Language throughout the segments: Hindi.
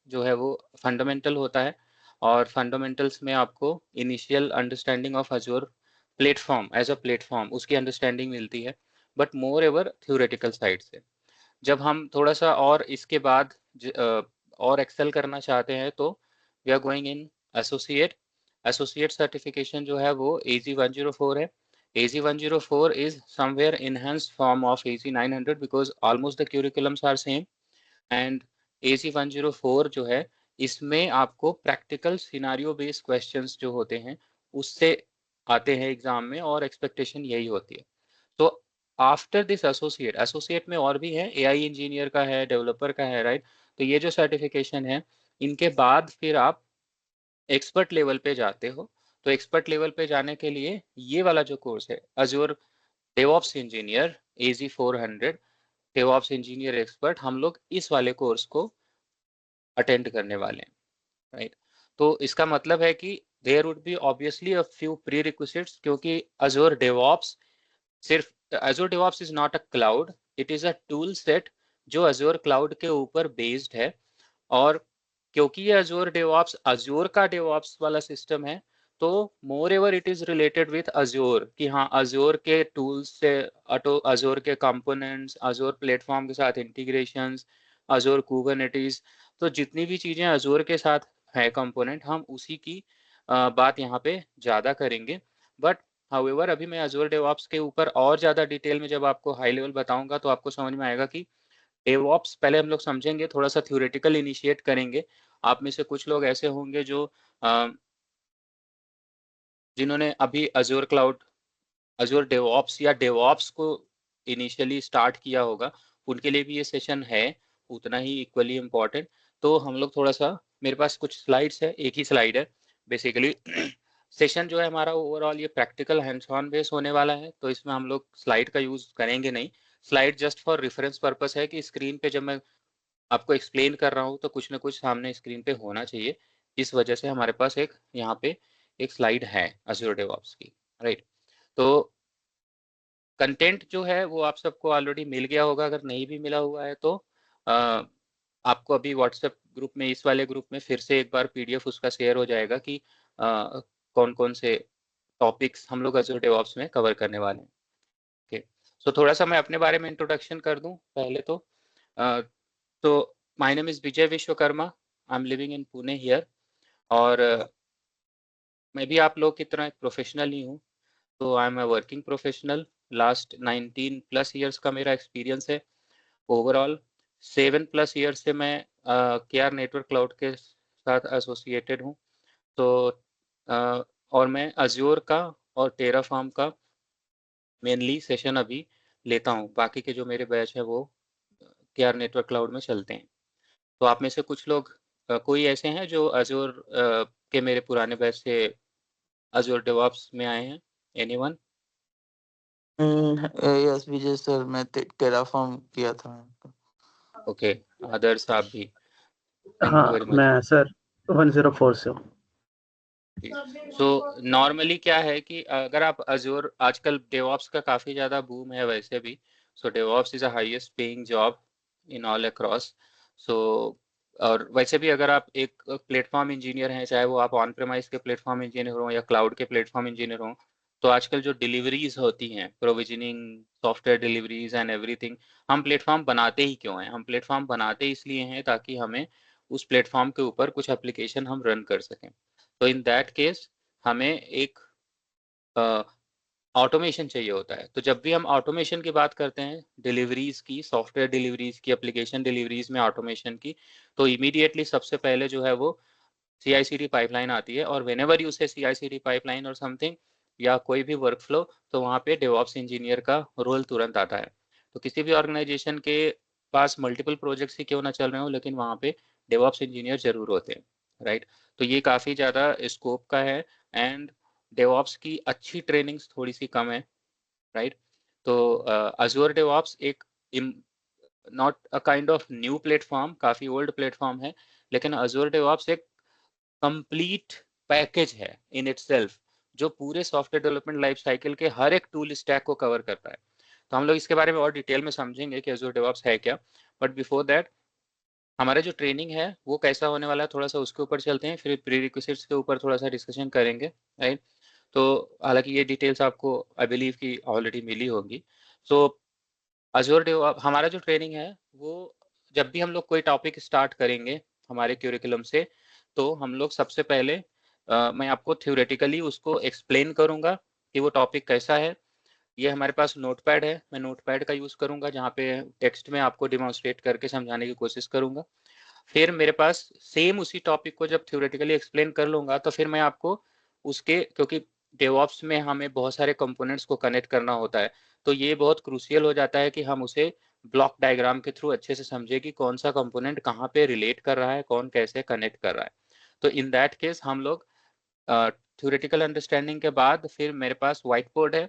जो है वो फंडामेंटल होता है, और फंडामेंटल्स में आपको initial understanding of Azure platform as a platform उसकी अंडरस्टैंडिंग मिलती है, but moreover theoretical side से। जब हम थोड़ा सा और इसके बाद और एक्सेल करना चाहते हैं तो we are going in associate. Associate certification जो है वो AZ-104 है। AZ-104 is somewhere enhanced form of AZ-900 because almost the curriculums are same, and AZ-104 जो है इसमें आपको प्रैक्टिकल सिनारियो बेस्ड क्वेश्चंस जो होते हैं उससे आते हैं एग्जाम में, और एक्सपेक्टेशन यही होती है। तो आफ्टर दिस एसोसिएट, एसोसिएट में और भी है, एआई इंजीनियर का है, डेवलपर का है, राइट। तो ये जो सर्टिफिकेशन है, इनके बाद फिर आप एक्सपर्ट लेवल पे जाते हो। तो एक्सपर्ट लेवल पे जाने के लिए ये वाला जो कोर्स है Azzur DevOps engineer AZ-400 DevOps engineer expert, हम लोग इस वाले कोर्स को अटेंड करने वाले हैं, राइट। तो इसका मतलब है कि there would be obviously a few prerequisites, क्योंकि अजूर डेवऑप्स सिर्फ Azure DevOps is not a cloud, it is a tool set जो अजूर क्लाउड के ऊपर बेस्ड है। और क्योंकि ये अजूर डेवऑप्स अजूर का डेवऑप्स वाला सिस्टम है, तो moreover it is related with Azure, कि हाँ अजूर के टूल्स से ऑटो अजूर के कंपोनेंट्स, अजूर प्लेटफॉर्म के साथ इंटीग्रेशंस, अजूर कुबरनेटिस, तो जितनी भी चीजें अजूर के साथ है कंपोनेंट, हम उसी की बात यहाँ पे ज़्यादा करेंगे। बट हाउएवर अभी मैं अजूर डेवऑप्स के ऊपर और ज़्यादा डिटेल में जब आपको हाई लेवल बताऊंगा तो आपको समझ में आएगा कि डेवऑप्स पहले हम लोग समझेंगे, थोड़ा सा थ्योरेटिकल इनिशिएट करेंगे। आप में से कुछ लोग ऐसे होंगे जो जिन्होंने अभी अजूर क्लाउड, अजूर डेवऑप्स या डेवऑप्स को इनिशियली स्टार्ट किया होगा, उनके लिए भी ये सेशन है उतना ही इक्वली इम्पोर्टेंट। तो हम लोग थोड़ा सा, मेरे पास कुछ स्लाइड्स है, एक ही स्लाइड है बेसिकली। सेशन जो है हमारा ओवरऑल ये प्रैक्टिकल हैंड्स ऑन बेस होने वाला है, तो इसमें हम लोग स्लाइड का यूज करेंगे नहीं। Slide just for reference purpose है कि स्क्रीन पे जब मैं आपको एक्सप्लेन कर रहा हूँ तो कुछ ना कुछ सामने स्क्रीन पे होना चाहिए। इस वजह से हमारे पास एक यहाँ पे एक स्लाइड है अज़ूर डेवऑप्स की, राइट। तो कंटेंट जो है वो आप सबको ऑलरेडी मिल गया होगा, अगर नहीं भी मिला हुआ है तो आपको अभी व्हाट्सएप ग्रुप में, इस वाले ग्रुप में फिर से एक बार PDF उसका शेयर हो जाएगा कि कौन कौन से टॉपिक्स हम लोग अज़ूर डेवऑप्स में कवर करने वाले हैं। ओके, सो थोड़ा सा मैं अपने बारे में इंट्रोडक्शन कर दूं पहले तो। तो my name is Vijay Vishwakarma, I am living in Pune here. और मैं भी आप लोग की तरह एक प्रोफेशनल ही हूँ। तो I am a working professional, last 19 plus years का मेरा एक्सपीरियंस है ओवरऑल। 7 प्लस ईयर्स से मैं KR नेटवर्क क्लाउड के साथ एसोसिएटेड हूँ। तो और मैं अज्योर का और टेराफॉर्म का मेनली सेशन अभी लेता हूँ, बाकी के जो मेरे बैच है वो KR नेटवर्क क्लाउड में चलते हैं। तो आप में से कुछ लोग कोई ऐसे हैं जो अजूर के मेरे पुराने बैच से अजूर डेवऑप्स में आए हैं? एनीवन? यस विजय सर, मैं टेराफॉर्म किया था। ओके, अदर्स आप भी? थैंक यू हाँ, वेरी मच। मैं सर 104 से हूँ। सो नॉर्मली क्या है कि अगर आप अजूर, आजकल डेवऑप्स का काफ़ी ज़्यादा बूम है वैसे भी। So DevOps is a highest paying job in all across. So और वैसे भी अगर आप एक प्लेटफॉर्म इंजीनियर हैं, चाहे वो आप ऑन प्रेमाइज के प्लेटफॉर्म इंजीनियर हो या क्लाउड के प्लेटफॉर्म इंजीनियर हो, तो आजकल जो डिलीवरीज होती हैं, provisioning, software deliveries and everything, हम प्लेटफॉर्म बनाते ही क्यों हैं? हम प्लेटफॉर्म बनाते इसलिए हैं ताकि हमें उस प्लेटफॉर्म के ऊपर कुछ एप्लीकेशन हम रन कर सकें। तो इन दैट केस हमें एक ऑटोमेशन चाहिए होता है। तो जब भी हम ऑटोमेशन की बात करते हैं, डिलीवरीज की, सॉफ्टवेयर डिलीवरीज की, एप्लीकेशन डिलीवरीज में ऑटोमेशन की, तो इमीडिएटली सबसे पहले जो है वो CI/CD पाइपलाइन आती है। और व्हेनेवर यू से CI/CD पाइपलाइन और समथिंग या कोई भी वर्कफ्लो, तो वहाँ पे डेवऑप्स इंजीनियर का रोल तुरंत आता है। तो किसी भी ऑर्गेनाइजेशन के पास मल्टीपल प्रोजेक्ट्स ही क्यों ना चल रहे हो, लेकिन वहाँ पे डेवऑप्स इंजीनियर जरूर होते हैं, राइट। तो ये काफ़ी ज़्यादा स्कोप का है। एंड डेवऑप्स की अच्छी ट्रेनिंग्स थोड़ी सी कम है, राइट। तो अजूर डेवऑप्स एक not a kind of new platform, काफ़ी ओल्ड प्लेटफॉर्म है, लेकिन अजूर डेवऑप्स एक कंप्लीट पैकेज है इन इटसेल्फ, जो पूरे सॉफ्टवेयर डेवलपमेंट लाइफ साइकिल के हर एक टूल स्टैक को कवर करता है। तो हम लोग इसके बारे में और डिटेल में समझेंगे कि अजूर डेवऑप्स है क्या। बट बिफोर दैट हमारा जो ट्रेनिंग है वो कैसा होने वाला है, थोड़ा सा उसके ऊपर चलते हैं, फिर प्री रिक्विजिट्स के ऊपर थोड़ा सा डिस्कशन करेंगे, राइट। तो हालांकि ये डिटेल्स आपको आई बिलीव की ऑलरेडी मिली होंगी। सो अजोर डेवऑप्स हमारा जो ट्रेनिंग है वो, जब भी हम लोग कोई टॉपिक स्टार्ट करेंगे हमारे क्यूरिकुलम से, तो हम लोग सबसे पहले मैं आपको थ्योरेटिकली उसको एक्सप्लेन करूंगा कि वो टॉपिक कैसा है। ये हमारे पास नोटपैड है, मैं नोटपैड का यूज़ करूंगा जहाँ पे टेक्स्ट में आपको डिमॉन्स्ट्रेट करके समझाने की कोशिश करूंगा। फिर मेरे पास सेम उसी टॉपिक को जब थ्योरेटिकली एक्सप्लेन कर लूंगा, तो फिर मैं आपको उसके, क्योंकि डेवऑप्स में हमें बहुत सारे कंपोनेंट्स को कनेक्ट करना होता है, तो ये बहुत क्रूशियल हो जाता है कि हम उसे ब्लॉक डायग्राम के थ्रू अच्छे से समझे कि कौन सा कंपोनेंट कहाँ पे रिलेट कर रहा है, कौन कैसे कनेक्ट कर रहा है। तो इन दैट केस हम लोग थ्योरेटिकल अंडरस्टैंडिंग के बाद फिर मेरे पास व्हाइट बोर्ड है।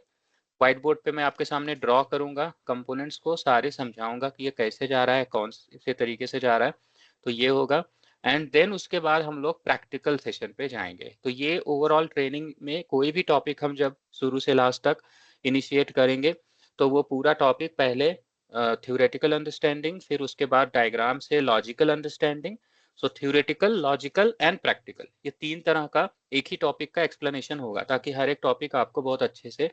व्हाइट बोर्ड पे मैं आपके सामने ड्रॉ करूंगा, कंपोनेंट्स को सारे समझाऊंगा कि ये कैसे जा रहा है, कौन से तरीके से जा रहा है। तो ये होगा, एंड देन उसके बाद हम लोग प्रैक्टिकल सेशन पे जाएंगे। तो ये ओवरऑल ट्रेनिंग में कोई भी टॉपिक हम जब शुरू से लास्ट तक इनिशिएट करेंगे, तो वो पूरा टॉपिक पहले थ्योरेटिकल अंडरस्टैंडिंग, फिर उसके बाद डायग्राम से logical understanding. So theoretical, logical and practical, ये 3 तरह का एक ही टॉपिक का एक्सप्लेनेशन होगा, ताकि हर एक टॉपिक आपको बहुत अच्छे से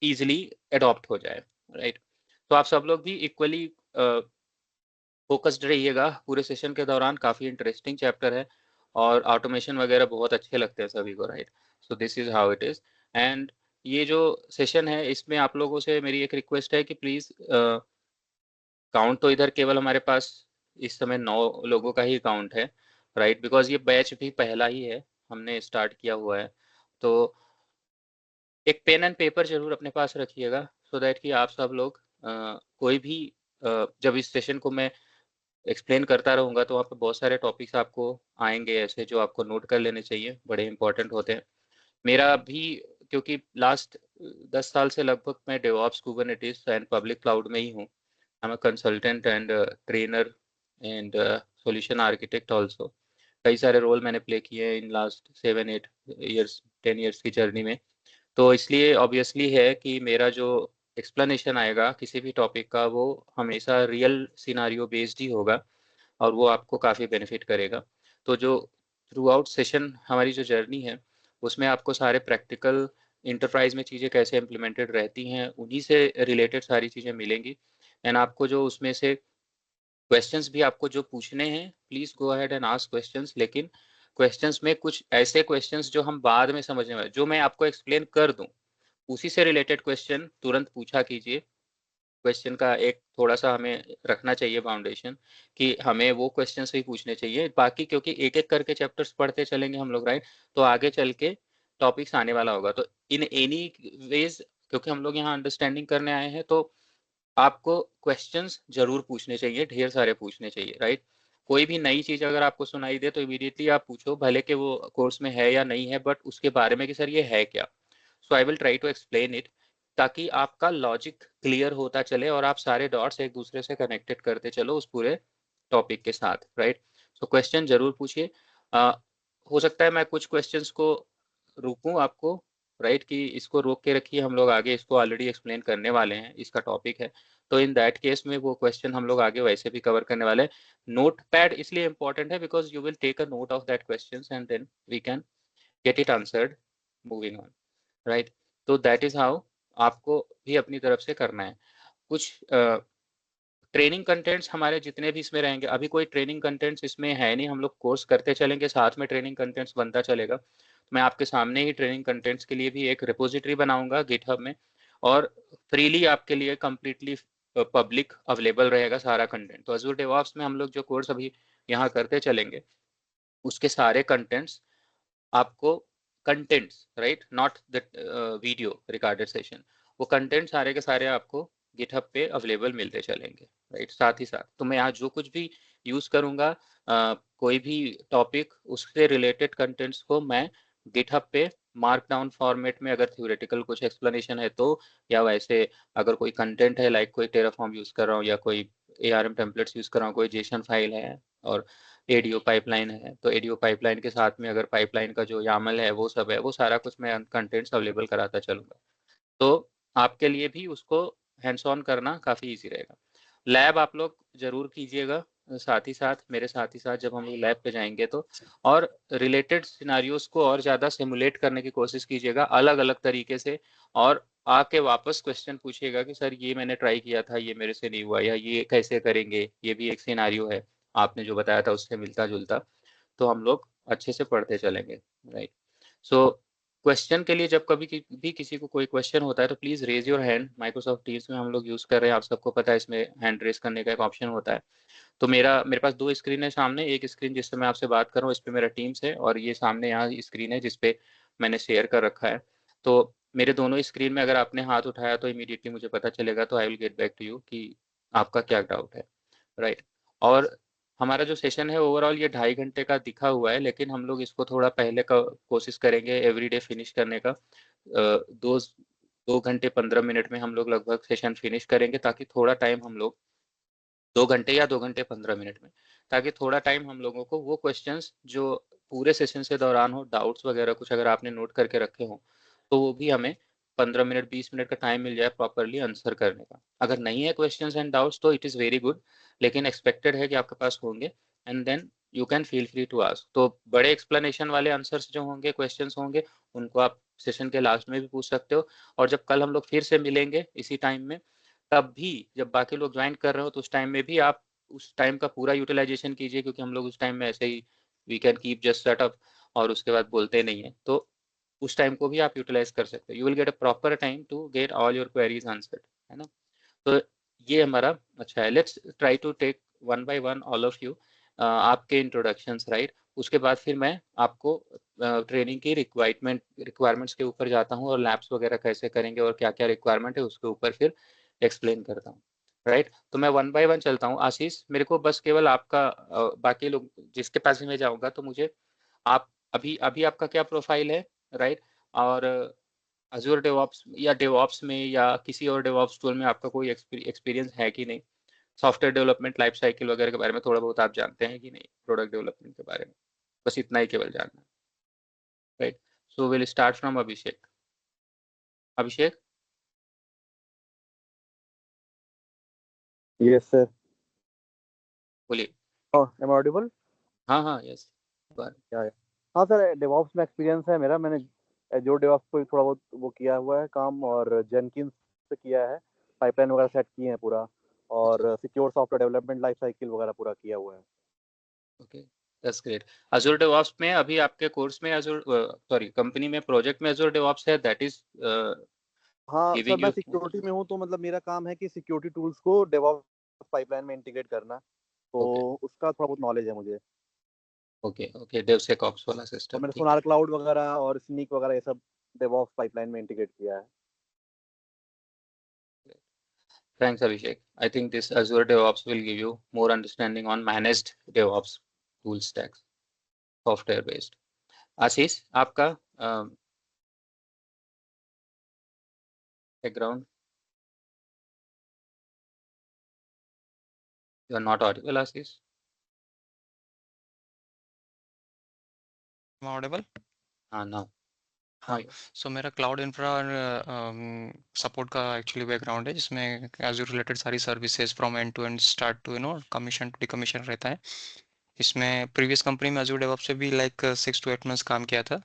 ईजिली अडॉप्ट हो जाए, राइट। तो आप सब लोग भी इक्वली फोकस्ड रहिएगा पूरे सेशन के दौरान। काफ़ी इंटरेस्टिंग चैप्टर है और ऑटोमेशन वगैरह बहुत अच्छे लगते हैं सभी को, right. So this is how it is. And ये जो सेशन है इसमें आप लोगों से मेरी एक रिक्वेस्ट है कि प्लीज़ काउंट तो इधर केवल हमारे पास इस समय 9 लोगों का ही काउंट है, राइट, बिकॉज ये बैच भी पहला ही है, हमने स्टार्ट किया हुआ है। तो एक पेन एंड पेपर जरूर अपने पास रखिएगा, सो दैट कि आप सब लोग कोई भी जब इस सेशन को मैं एक्सप्लेन करता रहूँगा तो वहाँ पे बहुत सारे टॉपिक्स आपको आएंगे ऐसे जो आपको नोट कर लेने चाहिए, बड़े इंपॉर्टेंट होते हैं। मेरा भी, क्योंकि लास्ट 10 साल से लगभग मैं DevOps, Kubernetes and public cloud में ही हूँ। I am a consultant and trainer and solution architect also. कई सारे रोल मैंने प्ले किए हैं इन लास्ट 7-8 ईयर्स, 10 ईयर्स की जर्नी में। तो इसलिए ऑब्वियसली है कि मेरा जो एक्सप्लेनेशन आएगा किसी भी टॉपिक का, वो हमेशा रियल सिनारियो बेस्ड ही होगा और वो आपको काफ़ी बेनिफिट करेगा। तो जो थ्रू आउट सेशन हमारी जो जर्नी है उसमें आपको सारे प्रैक्टिकल इंटरप्राइज में चीज़ें कैसे इम्प्लीमेंटेड रहती हैं उन्हीं से रिलेटेड सारी चीज़ें मिलेंगी। एंड आपको जो उसमें से क्वेश्चंस भी आपको जो पूछने हैं, please go ahead and ask questions. लेकिन क्वेश्चंस में कुछ ऐसे क्वेश्चंस जो हम बाद में समझने वाले, जो मैं आपको एक्सप्लेन कर दूं उसी से रिलेटेड क्वेश्चन तुरंत पूछा कीजिए। क्वेश्चन का एक थोड़ा-सा हमें रखना चाहिए फाउंडेशन कि हमें वो क्वेश्चंस ही पूछने चाहिए। बाकी क्योंकि एक-एक करके चैप्टर्स पढ़ते चलेंगे हम लोग, राइट? तो आगे चल के टॉपिक्स आने वाला होगा। तो इन एनी वेज़, क्योंकि हम लोग यहाँ अंडरस्टैंडिंग करने आए हैं, तो आपको क्वेश्चंस ज़रूर पूछने चाहिए, ढेर सारे पूछने चाहिए, राइट? कोई भी नई चीज़ अगर आपको सुनाई दे तो इमीडिएटली आप पूछो, भले कि वो कोर्स में है या नहीं है, बट उसके बारे में कि सर ये है क्या? So I will try to explain it, ताकि आपका लॉजिक क्लियर होता चले और आप सारे डॉट्स एक दूसरे से कनेक्टेड करते चलो उस पूरे टॉपिक के साथ, राइट। सो क्वेश्चन जरूर पूछिए। हो सकता है मैं कुछ क्वेश्चंस को रोकूं आपको, राइट, कि इसको रोक के रखिए, हम लोग आगे इसको ऑलरेडी एक्सप्लेन करने वाले हैं, इसका टॉपिक है। तो इन दैट केस में वो क्वेश्चन हम लोग आगे वैसे भी कवर करने वाले हैं। नोट पैड इसलिए इंपॉर्टेंट है because you will take a note of that question and then we can get it answered moving on, right. तो दैट इज हाउ आपको भी अपनी तरफ से करना है। कुछ ट्रेनिंग कंटेंट्स हमारे जितने भी इसमें रहेंगे, अभी कोई ट्रेनिंग कंटेंट्स इसमें है नहीं, हम लोग कोर्स करते चलेंगे, साथ में ट्रेनिंग कंटेंट्स बनता चलेगा। तो मैं आपके सामने ही ट्रेनिंग कंटेंट्स के लिए भी एक रिपोजिटरी बनाऊंगा गिटहब में, और फ्रीली आपके लिए कंप्लीटली पब्लिक अवेलेबल रहेगा सारा कंटेंट। तो अजूर डेवऑप्स में हम लोग जो कोर्स अभी यहाँ करते चलेंगे उसके सारे कंटेंट्स आपको, contents, right, not the video recorded session, वो कंटेंट सारे के सारे आपको गिटहब पे अवेलेबल मिलते चलेंगे, राइट। साथ ही साथ तो मैं यहाँ जो कुछ भी यूज़ करूँगा, कोई भी टॉपिक, उससे रिलेटेड कंटेंट्स को मैं गिटहब पे मार्क डाउन फॉर्मेट में, अगर थ्योरेटिकल कुछ एक्सप्लेनेशन है तो, या वैसे अगर कोई कंटेंट है लाइक कोई टेराफॉर्म यूज़ कर रहा हूँ या कोई ARM टेम्पलेट्स यूज़ कर रहा हूँ, कोई जेसन फाइल है और एडीओ पाइपलाइन है, तो एडीओ पाइपलाइन के साथ में अगर पाइपलाइन का जो यामल है वो सब है, वो सारा कुछ मैं कंटेंट्स अवेलेबल कराता चलूँगा। तो आपके लिए भी उसको हैंड्स ऑन करना काफ़ी ईज़ी रहेगा। लैब आप लोग ज़रूर कीजिएगा, साथ ही साथ मेरे साथ ही साथ जब हम लोग लैब पे जाएंगे तो और रिलेटेड सिनारियोस को और ज़्यादा सिमुलेट करने की कोशिश कीजिएगा अलग अलग तरीके से, और आके वापस क्वेश्चन पूछिएगा कि सर ये मैंने ट्राई किया था, ये मेरे से नहीं हुआ, या ये कैसे करेंगे, ये भी एक सिनारियो है आपने जो बताया था उससे मिलता जुलता, तो हम लोग अच्छे से पढ़ते चलेंगे, राइट। सो क्वेश्चन के लिए जब कभी भी किसी को कोई क्वेश्चन होता है तो please raise your hand. Microsoft Teams में हम लोग यूज़ कर रहे हैं, आप सबको पता है इसमें हैंड रेज करने का एक ऑप्शन होता है। तो मेरे पास 2 स्क्रीन है सामने, एक स्क्रीन जिससे मैं आपसे बात कर रहा हूँ, इस पे मेरा टीम्स है, और ये सामने यहाँ स्क्रीन है जिस पे मैंने शेयर कर रखा है। तो मेरे दोनों स्क्रीन में अगर आपने हाथ उठाया तो इमीडिएटली मुझे पता चलेगा, तो I will get back to you कि आपका क्या डाउट है, राइट। और हमारा जो सेशन है ओवरऑल ये 2.5 घंटे का दिखा हुआ है, लेकिन हम लोग इसको थोड़ा पहले का कोशिश करेंगे एवरीडे फिनिश करने का। 2 घंटे 15 मिनट में हम लोग लगभग सेशन फिनिश करेंगे, ताकि थोड़ा टाइम हम लोग 2 घंटे या 2 घंटे 15 मिनट में, ताकि थोड़ा टाइम हम लोगों को वो क्वेश्चंस जो पूरे सेशन से दौरान हो, डाउट्स वगैरह कुछ अगर आपने नोट करके रखे हों, तो वो भी हमें 15 मिनट 20 मिनट का टाइम मिल जाए प्रॉपर्ली आंसर करने का। अगर नहीं है क्वेश्चंस एंड डाउट्स तो इट इज़ वेरी गुड, लेकिन एक्सपेक्टेड है कि आपके पास होंगे, and then you can feel free to ask. तो बड़े एक्सप्लेनेशन वाले आंसर्स जो होंगे, क्वेश्चंस होंगे, उनको आप सेशन के लास्ट में भी पूछ सकते हो, और जब कल हम लोग फिर से मिलेंगे इसी टाइम में, तब भी जब बाकी लोग ज्वाइन कर रहे हो तो उस टाइम में भी आप उस टाइम का पूरा यूटिलाइजेशन कीजिए, क्योंकि हम लोग उस टाइम में ऐसे ही we can keep just set up और उसके बाद बोलते नहीं है, तो उस टाइम को भी आप यूटिलाइज कर सकते हो। You will get a proper time to get all your queries answered, है ना। तो ये हमारा अच्छा है। Let's try to take one by one all of you आपके इंट्रोडक्शंस, राइट। उसके बाद फिर मैं आपको ट्रेनिंग की रिक्वायरमेंट्स के ऊपर जाता हूँ, और लैब्स वगैरह कैसे करेंगे और क्या क्या रिक्वायरमेंट है उसके ऊपर फिर एक्सप्लेन करता हूँ, राइट। तो मैं वन बाय वन चलता हूँ। आशीष, मेरे को बस केवल आपका बाकी लोग जिसके पास भी मैं जाऊँगा तो मुझे आप अभी अभी आपका क्या प्रोफाइल है, राइट। और अजूर डेवऑप्स या डेवऑप्स में या किसी और डेवऑप्स टूल में आपका कोई एक्सपीरियंस है कि नहीं, सॉफ्टवेयर डेवलपमेंट लाइफ साइकिल वगैरह के बारे में थोड़ा बहुत आप जानते हैं कि नहीं, प्रोडक्ट डेवलपमेंट के बारे में, बस इतना ही केवल जानना है, right. So will start from Abhishek. Abhishek, Yes, sir. बोलिए। Oh, am I audible? हाँ हाँ, यस। Yeah, yeah. हाँ सर, डेवॉप्स में एक्सपीरियंस है मेरा। मैंने जो डेवॉप्स को थोड़ा बहुत वो किया हुआ है काम, और जेनकिंस से किया है, पाइपलाइन वगैरह सेट किए हैं पूरा, और secure software development life cycle वगैरह पूरा किया हुआ है। Okay, that's great. Azzur DevOps में अभी आपके कोर्स में अजूर सॉरी कंपनी में प्रोजेक्ट में अजूर डेवऑप्स है, दैट इज हाँ सर, गिविंग मैं यू। सिक्योरिटी में हूँ, तो मतलब मेरा काम है कि सिक्योरिटी टूल्स को डेवॉप्स पाइपलाइन में इंटीग्रेट करना, तो ओके उसका थोड़ा बहुत नॉलेज है मुझे। ओके ओके, डेवसेकऑप्स वाला और सिस्टम, मैंने ठीक है। सोनार क्लाउड वगैरह और स्नीक वगैरह ये सब डेवॉप्स पाइपलाइन में इंटीग्रेट किया है। Thanks, Abhishek. I think this Azure DevOps will give you more understanding on managed DevOps tool stacks, software based. Ashish, आपका background, you are not audible Ashish. Am I audible? हाँ ना, हाँ, सो मेरा क्लाउड इंफ्रा सपोर्ट का एक्चुअली बैकग्राउंड है, जिसमें एज़्योर रिलेटेड सारी services from end to end start to commission to decommission रहता है। इसमें प्रीवियस कंपनी में एज़्योर डेवऑप्स से भी लाइक 6 to 8 मंथ्स काम किया था,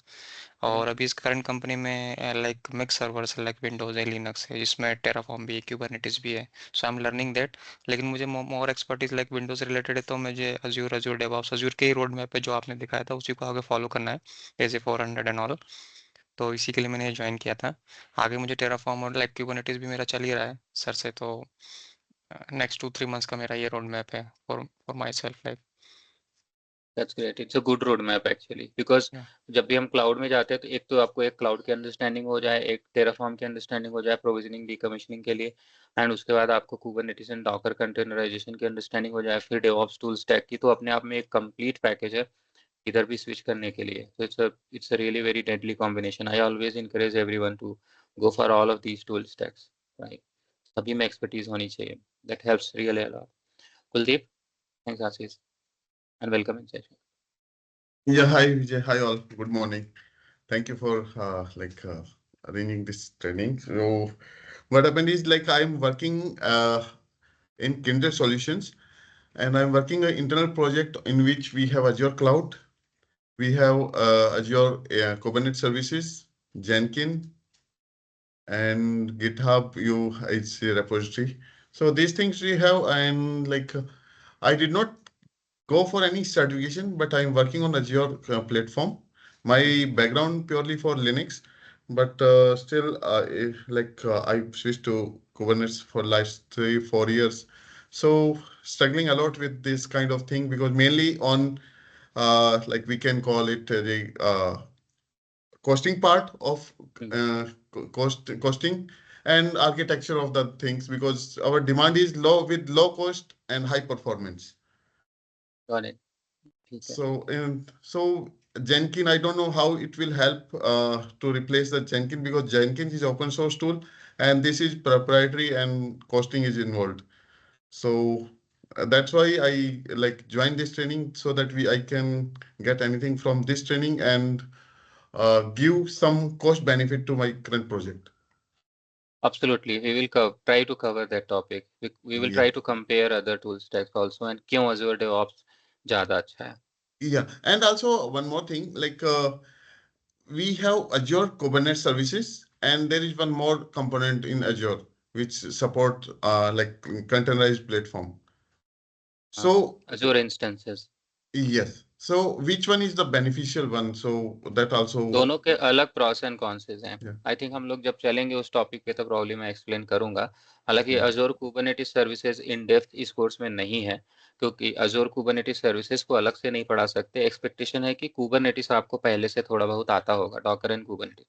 और अभी इस करंट कंपनी में like mix servers like Windows है, लिनक्स है, जिसमें टेराफॉर्म भी है, कुबरनेटिस भी है। सो आई एम लर्निंग दैट, लेकिन मुझे मोर एक्सपर्टीज लाइक विंडोज़ रिलेटेड है, तो मुझे एज़्योर डेवऑप्स एज़्योर के ही रोड मैप पे जो आपने दिखाया था उसी को आगे फॉलो करना है, एज ए 400 एंड ऑल। तो इसी के लिए मैंने ज्वाइन किया था। आगे मुझे टेराफॉर्म और लाइक कुबरनेटिस भी मेरा चल ही रहा है सर से, तो नेक्स्ट 2-3 मंथ्स का मेरा ये रोड मैप है for my self like. That's great, it's a good road map actually, because जब भी हम क्लाउड में जाते हैं तो एक तो आपको एक क्लाउड की अंडरस्टैंडिंग हो जाए, एक टेराफॉर्म की अंडरस्टैंडिंग हो जाए प्रोविजनिंग डीकमिशनिंग के लिए, एंड उसके बाद आपको कुबरनेटिस एंड डॉकर कंटेनराइजेशन की अंडरस्टैंडिंग हो जाए, फिर डेवऑप्स टूल स्टैक की, तो अपने आप में एक कंप्लीट पैकेज है इधर भी स्विच करने के लिए। तो it's a really very deadly combination. I always encourage everyone to go for all of these tool stacks, right. सभी में एक्सपर्टीज होनी चाहिए, that helps really a lot. Kuldeep, thanks Ashish, and welcome in session. Yeah, hi Vijay, hi all. Good morning. Thank you for arranging this training. So, what happened is like I'm working in Kindred Solutions. and I'm working an internal project in which we have Azure Cloud, we have Azure Kubernetes services, Jenkins, and GitHub. It's a repository. So these things we have, and like I did not go for any certification, but I'm working on Azure platform. My background purely for Linux, but still, I switched to Kubernetes for last 3-4 years. So struggling a lot with this kind of thing because mainly on like we can call it the costing part of costing and architecture of the things, because our demand is low with low cost and high performance. Got it. ठीक है. So Jenkins, I don't know how it will help to replace the Jenkins, because Jenkins is open source tool and this is proprietary and costing is involved. So that's why I like joined this training, so that I can get anything from this training and give some cost benefit to my current project. Absolutely, we will try to cover that topic. We will try to compare other tool stacks also, and क्यों Azure DevOps ज़्यादा अच्छा है. Yeah, and also one more thing, like we have Azure Kubernetes services, and there is one more component in Azure which support like containerized platform. So Azure instances. yes. So which one is the beneficial one? So that also. दोनों के अलग pros and cons हैं. Yeah. I think हम लोग जब चलेंगे उस टॉपिक पे तो प्रॉब्लम मैं एक्सप्लेन करूंगा. हालांकि Azure Kubernetes services in depth इस कोर्स में नहीं है, क्योंकि Azure Kubernetes सर्विसेज को अलग से नहीं पढ़ा सकते. एक्सपेक्टेशन है कि Kubernetes आपको पहले से थोड़ा बहुत आता होगा. Docker and Kubernetes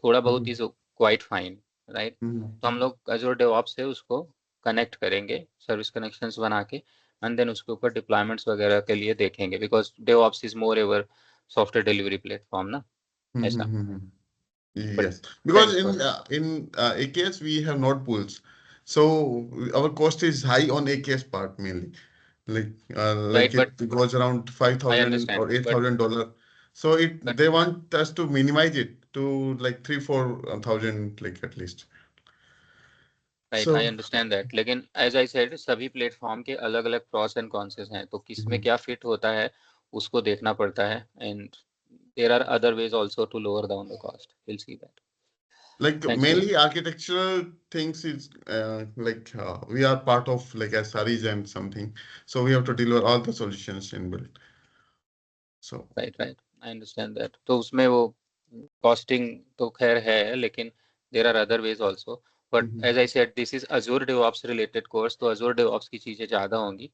थोड़ा बहुत इज क्वाइट फाइन, राइट. तो हम लोग Azure DevOps से उसको कनेक्ट करेंगे, सर्विस कनेक्शंस बना के, एंड देन उसके ऊपर डिप्लॉयमेंट्स वगैरह के लिए देखेंगे, because DevOps is more ever software delivery platform ना. ऐसा. Yes, because in AKS we have node pools, so our cost is high on AKS part mainly. Like Right, it goes around $5,000 understand, or $8,000. So they want us to minimize it to like 3-4 thousand, like at least. Right, I understand that. लेकिन एज आई सेड सभी प्लेटफॉर्म के अलग अलग प्रॉस एंड कॉन्स हैं, तो किस में क्या फिट होता है उसको देखना पड़ता है. And there are other ways also to lower down the cost. Will see that. Like mainly architectural things is we are part of like SREs and something, so we have to deliver all the solutions in build. So right, I understand that. तो उसमें वो कॉस्टिंग तो खैर है, लेकिन there are other ways also. But as I said this is Azure DevOps related course, तो Azure DevOps की चीजें ज्यादा होंगी.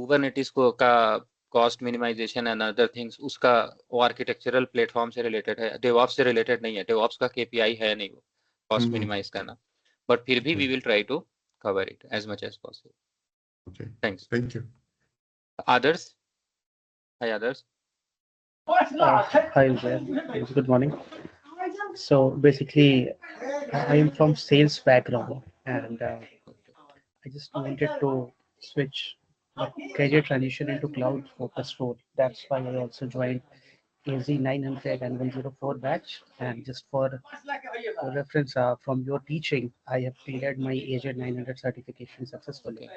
Kubernetes को का cost minimization and other things उसका वो आर्किटेक्चरल प्लेटफॉर्म से रिलेटेड है, DevOps से रिलेटेड नहीं है. DevOps का KPI है नहीं वो कॉस्ट मिनिमाइज करना, बट फिर भी we will try to cover it as much as possible. okay, thanks. thank you. Others? Hi, others. Hi, Vijay. Good morning. So basically, I am from sales background, and I just wanted to switch my career transition into cloud focused role. That's why I also joined AZ 900 and 104 batch. And just for reference, from your teaching, I have cleared my AZ 900 certification successfully.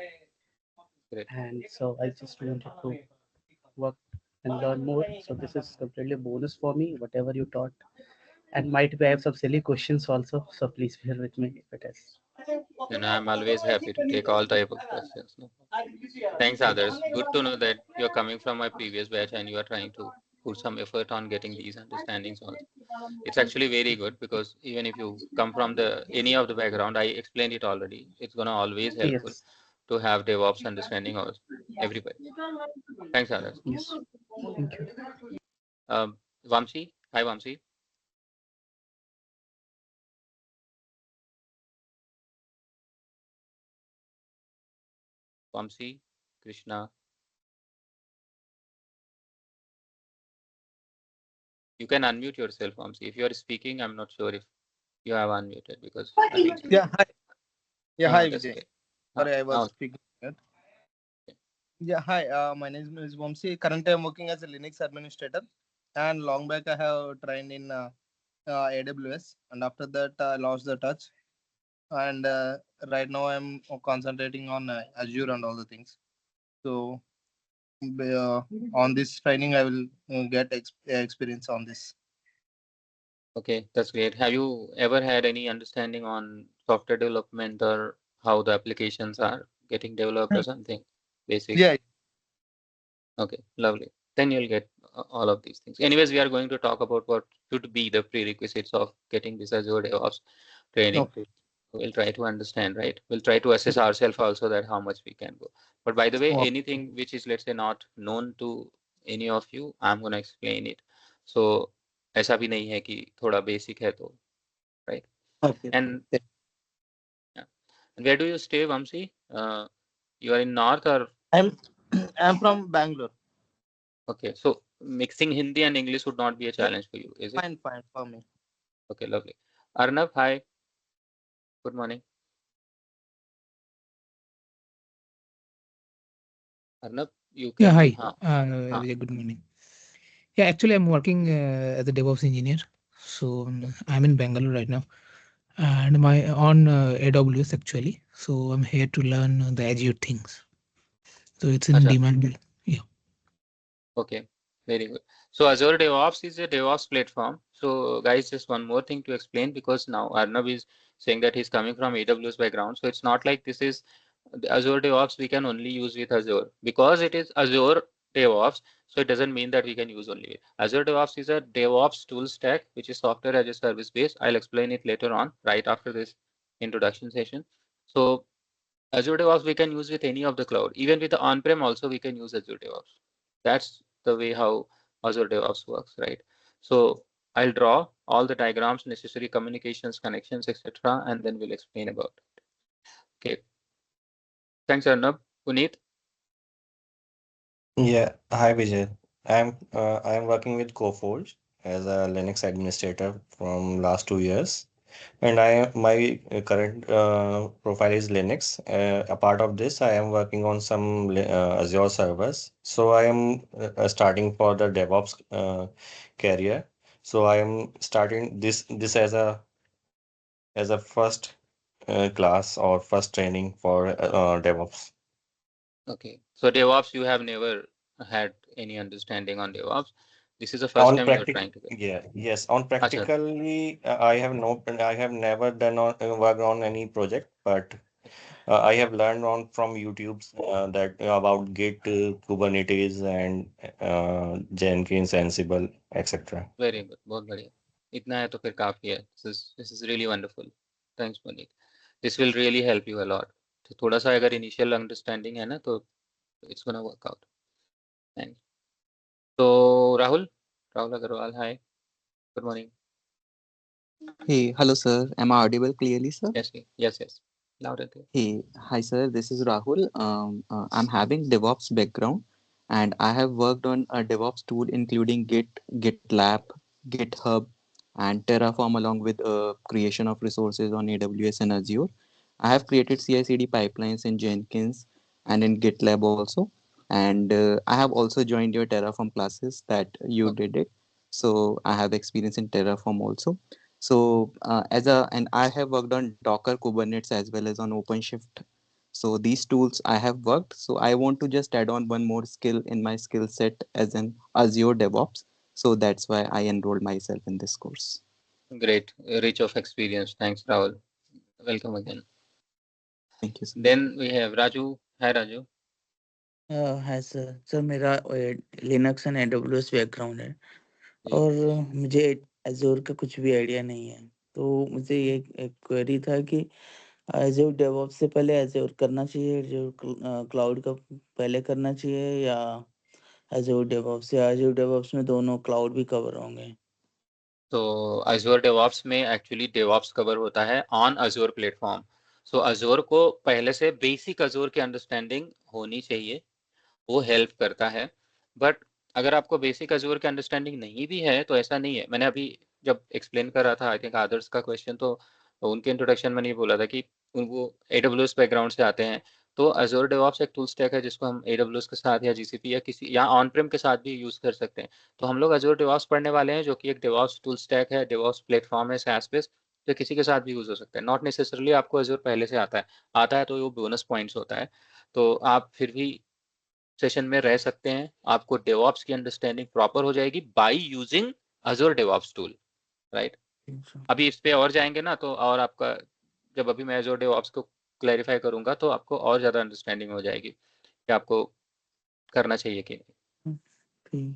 Great. And so I just wanted to work and learn more. So this is completely bonus for me, whatever you taught. And might be I have some silly questions also. So please bear with me if it is. And I'm always happy to take all type of questions. No? Thanks, others. Good to know that you're coming from my previous batch and you are trying to put some effort on getting these understandings also. It's actually very good, because even if you come from any of the background, I explained it already. It's gonna always helpful to have DevOps understanding of everybody. Thanks, others. Yes. Thank you. Vamsi. Hi, Vamsi. Vamsi, Krishna. You can unmute yourself, Vamsi. If you are speaking, I'm not sure if you have unmuted, because yeah, hi. Yeah, hi, that's Vijay. okay. Sorry, I was Now, speaking. Yeah, hi. My name is Vamsi. Currently, I'm working as a Linux administrator, and long back I have trained in AWS, and after that I lost the touch. And right now I'm concentrating on Azure and all the things. So on this training, I will get experience on this. Okay, that's great. Have you ever had any understanding on software development or how the applications are getting developed or something basic? Yeah. Okay, lovely. Then you'll get all of these things. Anyways, we are going to talk about what should be the prerequisites of getting this Azure DevOps training. Okay. We'll try to understand, right? We'll try to assess ourselves also that how much we can go. But by the way, Okay. anything which is, let's say, not known to any of you, I'm going to explain it. So ऐसा भी नहीं है कि थोड़ा basic है तो, right? Okay. And yeah. And where do you stay, Vamsi? You are in North or? I'm from Bangalore. Okay, so mixing Hindi and English would not be a challenge for you, is it? Fine for me. Okay, lovely. Arnab, hi. Good morning. Arnab, you can. Yeah, hi. हाँ. Yeah, good morning. Yeah, actually, I'm working as a DevOps engineer. So I'm in Bangalore right now, and my on AWS actually. So I'm here to learn the Azure things. So it's in अच्छा. demand. Yeah. Okay, very good. So Azure DevOps is a DevOps platform. So guys, just one more thing to explain, because now Arnab is saying that he's coming from AWS background. So it's not like this is the Azure DevOps we can only use with Azure, because it is Azure DevOps. So it doesn't mean that we can use only it. Azure DevOps is a DevOps tool stack, which is software as a service based. I'll explain it later on, right after this introduction session. So Azure DevOps we can use with any of the cloud, even with the on-prem also we can use Azure DevOps. That's the way how Azure DevOps works, right? So I'll draw all the diagrams, necessary communications, connections, etc., and then we'll explain about it. Okay. Thanks, Arnab. Puneet? Yeah, hi Vijay. I'm working with Coforge as a Linux administrator from last 2 years, and my current profile is Linux. A part of this, I am working on some Azure servers. So I am starting for the DevOps career. So I am starting this as a first class or first training for DevOps. Okay. So DevOps, you have never had any understanding on DevOps. This is the first time you're trying to get. Yes, on Acha. practically, I have never done worked on any project, but I have learned on from YouTube that about Git, Kubernetes, and Jenkins, Ansible, etc. Very good. बहुत बढ़िया. इतना है तो फिर काफी है. This is really wonderful. Thanks, Puneet. This will really help you a lot. तो थोड़ा सा अगर initial understanding है ना तो it's gonna work out. Thanks. So Rahul Agarwal, hi. Good morning. Hey, hello, sir. Am I audible clearly, sir? Yes. Loud and clear. Hey, hi, sir. This is Rahul. I'm having DevOps background, and I have worked on a DevOps tool including Git, GitLab, GitHub, and Terraform, along with creation of resources on AWS and Azure. I have created CI/CD pipelines in Jenkins and in GitLab also, and I have also joined your Terraform classes that you did it. So I have experience in Terraform also. So and I have worked on Docker, Kubernetes, as well as on OpenShift. So these tools I have worked. So I want to just add on one more skill in my skill set as an Azure DevOps. So that's why I enrolled myself in this course. Great, rich of experience. Thanks, Rahul. Welcome again. Thank you, sir. Then we have Raju. Hi, Raju. हाँ सर सर मेरा लिनक्स एंड AWS बैकग्राउंड है और मुझे एजोर का कुछ भी आइडिया नहीं है, तो मुझे ये एक क्वेरी था कि एजोर डेवऑप्स से पहले एजोर करना चाहिए, एजोर क्लाउड का पहले करना चाहिए, या एजोर डेवऑप्स में दोनों क्लाउड भी कवर होंगे? तो Azure DevOps में एक्चुअली DevOps कवर होता है on Azure platform. So Azure को पहले से बेसिक Azure की अंडरस्टैंडिंग होनी चाहिए, वो हेल्प करता है. बट अगर आपको बेसिक Azure की अंडरस्टैंडिंग नहीं भी है तो ऐसा नहीं है. मैंने अभी जब एक्सप्लेन कर रहा था आई थिंक आदर्श का क्वेश्चन, तो उनके इंट्रोडक्शन में नहीं बोला था कि वो AWS बैकग्राउंड से आते हैं, तो Azure DevOps एक टूल स्टैक है जिसको हम AWS के साथ या GCP या किसी या ऑन प्रेम के साथ भी यूज कर सकते हैं. तो हम लोग Azure DevOps पढ़ने वाले हैं, जो कि एक DevOps टूल स्टैक है, DevOps प्लेटफॉर्म है SaaS बेस्ड, जो किसी के साथ भी यूज हो सकता है. नॉट नेसेसरली आपको Azure पहले से आता है तो वो बोनस पॉइंट्स होता है. तो आप फिर भी सेशन में रह सकते हैं, आपको डेवॉप्स की अंडरस्टैंडिंग प्रॉपर हो जाएगी by using Azzur DevOps tool, right. अभी इस पे और जाएंगे ना तो और आपका जब अभी मैं अजूर डेवॉप्स को क्लैरिफाई करूंगा तो आपको और ज़्यादा अंडरस्टैंडिंग हो जाएगी कि आपको करना चाहिए कि नहीं।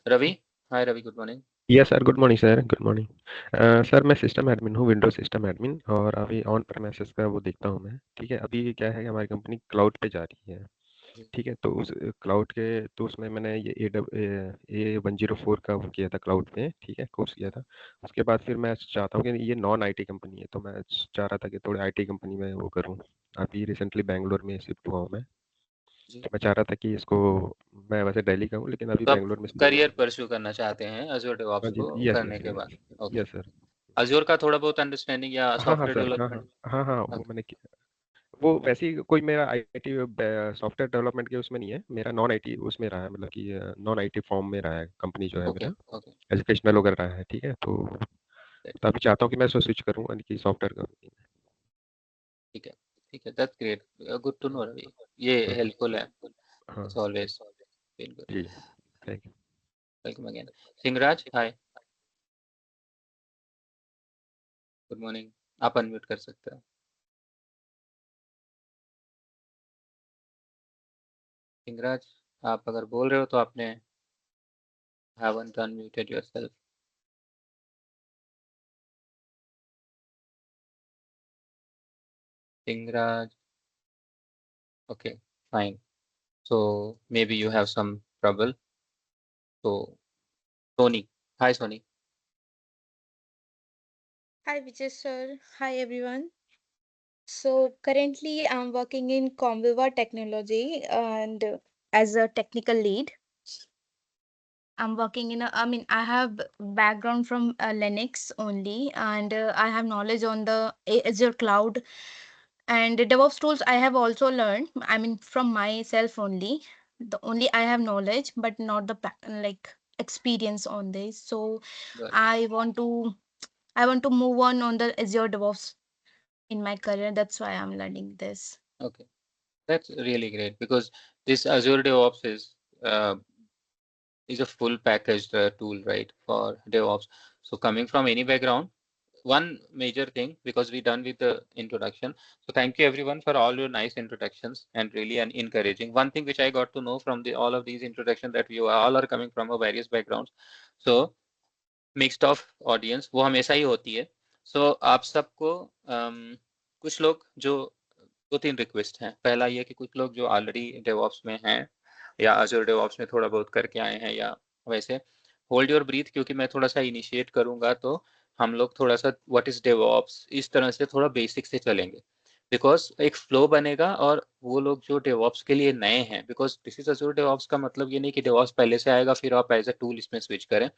Ravi, hi Ravi, good morning. Yes sir, good morning sir, good morning sir. मैं सिस्टम एडमिन हूँ, विंडोज सिस्टम एडमिन, और अभी ऑन प्रेमिसेस का वो देखता हूँ मैं। ठीक है, अभी क्या है कि हमारी कंपनी क्लाउड पे जा रही है। ठीक है, तो उस क्लाउड के तो उसमें मैंने ये A104 का वो किया था क्लाउड पे। ठीक है, कोर्स किया था। उसके बाद फिर मैं चाहता हूँ कि ये नॉन आईटी कंपनी है, तो मैं चाह रहा था कि थोड़ी आईटी कंपनी में वो करूँ। अभी रिसेंटली बैंगलोर में शिफ्ट हुआ हूँ मैं, तो मैं चाह रहा था कि इसको, मैं वैसे दिल्ली का हूँ लेकिन अभी तो आप बैंगलोर में करियर परस्यू करना चाहते हैं अजूर डेवॉप्स को यस करने के बाद? Okay, yes sir. अजूर का थोड़ा बहुत अंडरस्टैंडिंग या हाँ हाँ सॉफ्टवेयर सर, हाँ डेवलपमेंट? हाँ हाँ हाँ, वो मैंने वो वैसे ही कोई मेरा आईटी सॉफ्टवेयर डेवलपमेंट के उसमें नहीं है, मेरा नॉन आईटी उसमें रहा है, मतलब कि नॉन आईटी फॉर्म में रहा है कंपनी जो है ओके मेरा, ओके, एजुकेशनल वगैरह रहा है। ठीक है, तो अभी चाहता हूँ कि मैं इसको स्विच करूँ यानी कि सॉफ्टवेयर कंपनी में। ठीक है ठीक है, that's great, good to know Ravi, ये हेल्पफुल है, हाँ इट्स ऑलवेज फील गुड। जी, thank you. Welcome again. Singraj, hi, good morning, आप अनम्यूट कर सकते हो। सिंगराज, आप अगर बोल रहे हो तो आपने haven't unmuted yourself. Singraj, okay, fine. So maybe you have some trouble. So Sony, hi Sony. Hi Vijay sir. Hi everyone. So currently I'm working in Comviva Technology and as a technical lead. I'm working in I have background from Linux only and I have knowledge on the Azure cloud and the DevOps tools I have also learned. I mean from myself only. The only I have knowledge but not the like experience on this. So Got it. I want to move on the Azure DevOps in my career. That's why I'm learning this. Okay, that's really great because this Azure DevOps is a full packaged tool, right, for DevOps. So coming from any background, one major thing, because we done with the introduction, so thank you everyone for all your nice introductions and really encouraging. One thing which I got to know from all of these introductions that you all are coming from a various backgrounds, so mixed of audience वो हमेशा ही होती है। So आप सबको कुछ लोग जो 2-3 रिक्वेस्ट हैं। पहला ये कि कुछ लोग जो ऑलरेडी डेवऑप्स में हैं या अज़ूर डेवऑप्स में थोड़ा बहुत करके आए हैं या वैसे होल्ड योर ब्रीथ, क्योंकि मैं थोड़ा सा इनिशिएट करूंगा तो हम लोग थोड़ा सा व्हाट इज डेवऑप्स इस तरह से थोड़ा बेसिक से चलेंगे, बिकॉज एक फ्लो बनेगा। और वो लोग जो डेवऑप्स के लिए नए हैं, because this is Azure DevOps का मतलब ये नहीं कि डेवऑप्स पहले से आएगा फिर आप एज अ टूल इसमें स्विच करें।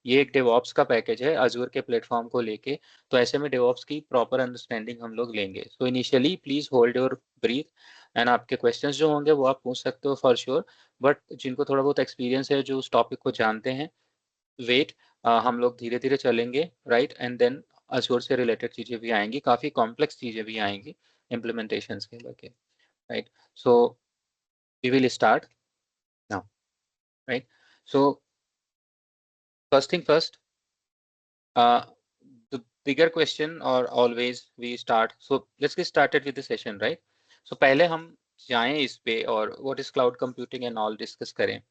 ये एक डेवऑप्स का पैकेज है अज़ूर के प्लेटफॉर्म को लेके, तो ऐसे में डेवऑप्स की प्रॉपर अंडरस्टैंडिंग हम लोग लेंगे। So initially please hold your breathe and आपके क्वेश्चंस जो होंगे वो आप पूछ सकते हो फॉर श्योर, बट जिनको थोड़ा बहुत एक्सपीरियंस है, जो उस टॉपिक को जानते हैं, वेट, हम लोग धीरे धीरे चलेंगे, राइट, एंड देन अज़ूर से रिलेटेड चीज़ें भी आएंगी, काफ़ी कॉम्प्लेक्स चीज़ें भी आएंगी इम्प्लीमेंटेशंस के लगे, right. So we will start now, right. So first thing first, the bigger question or always we start, so let's get started with the session, right? So पहले हम जाएं इस पे और what is cloud computing and all discuss करें,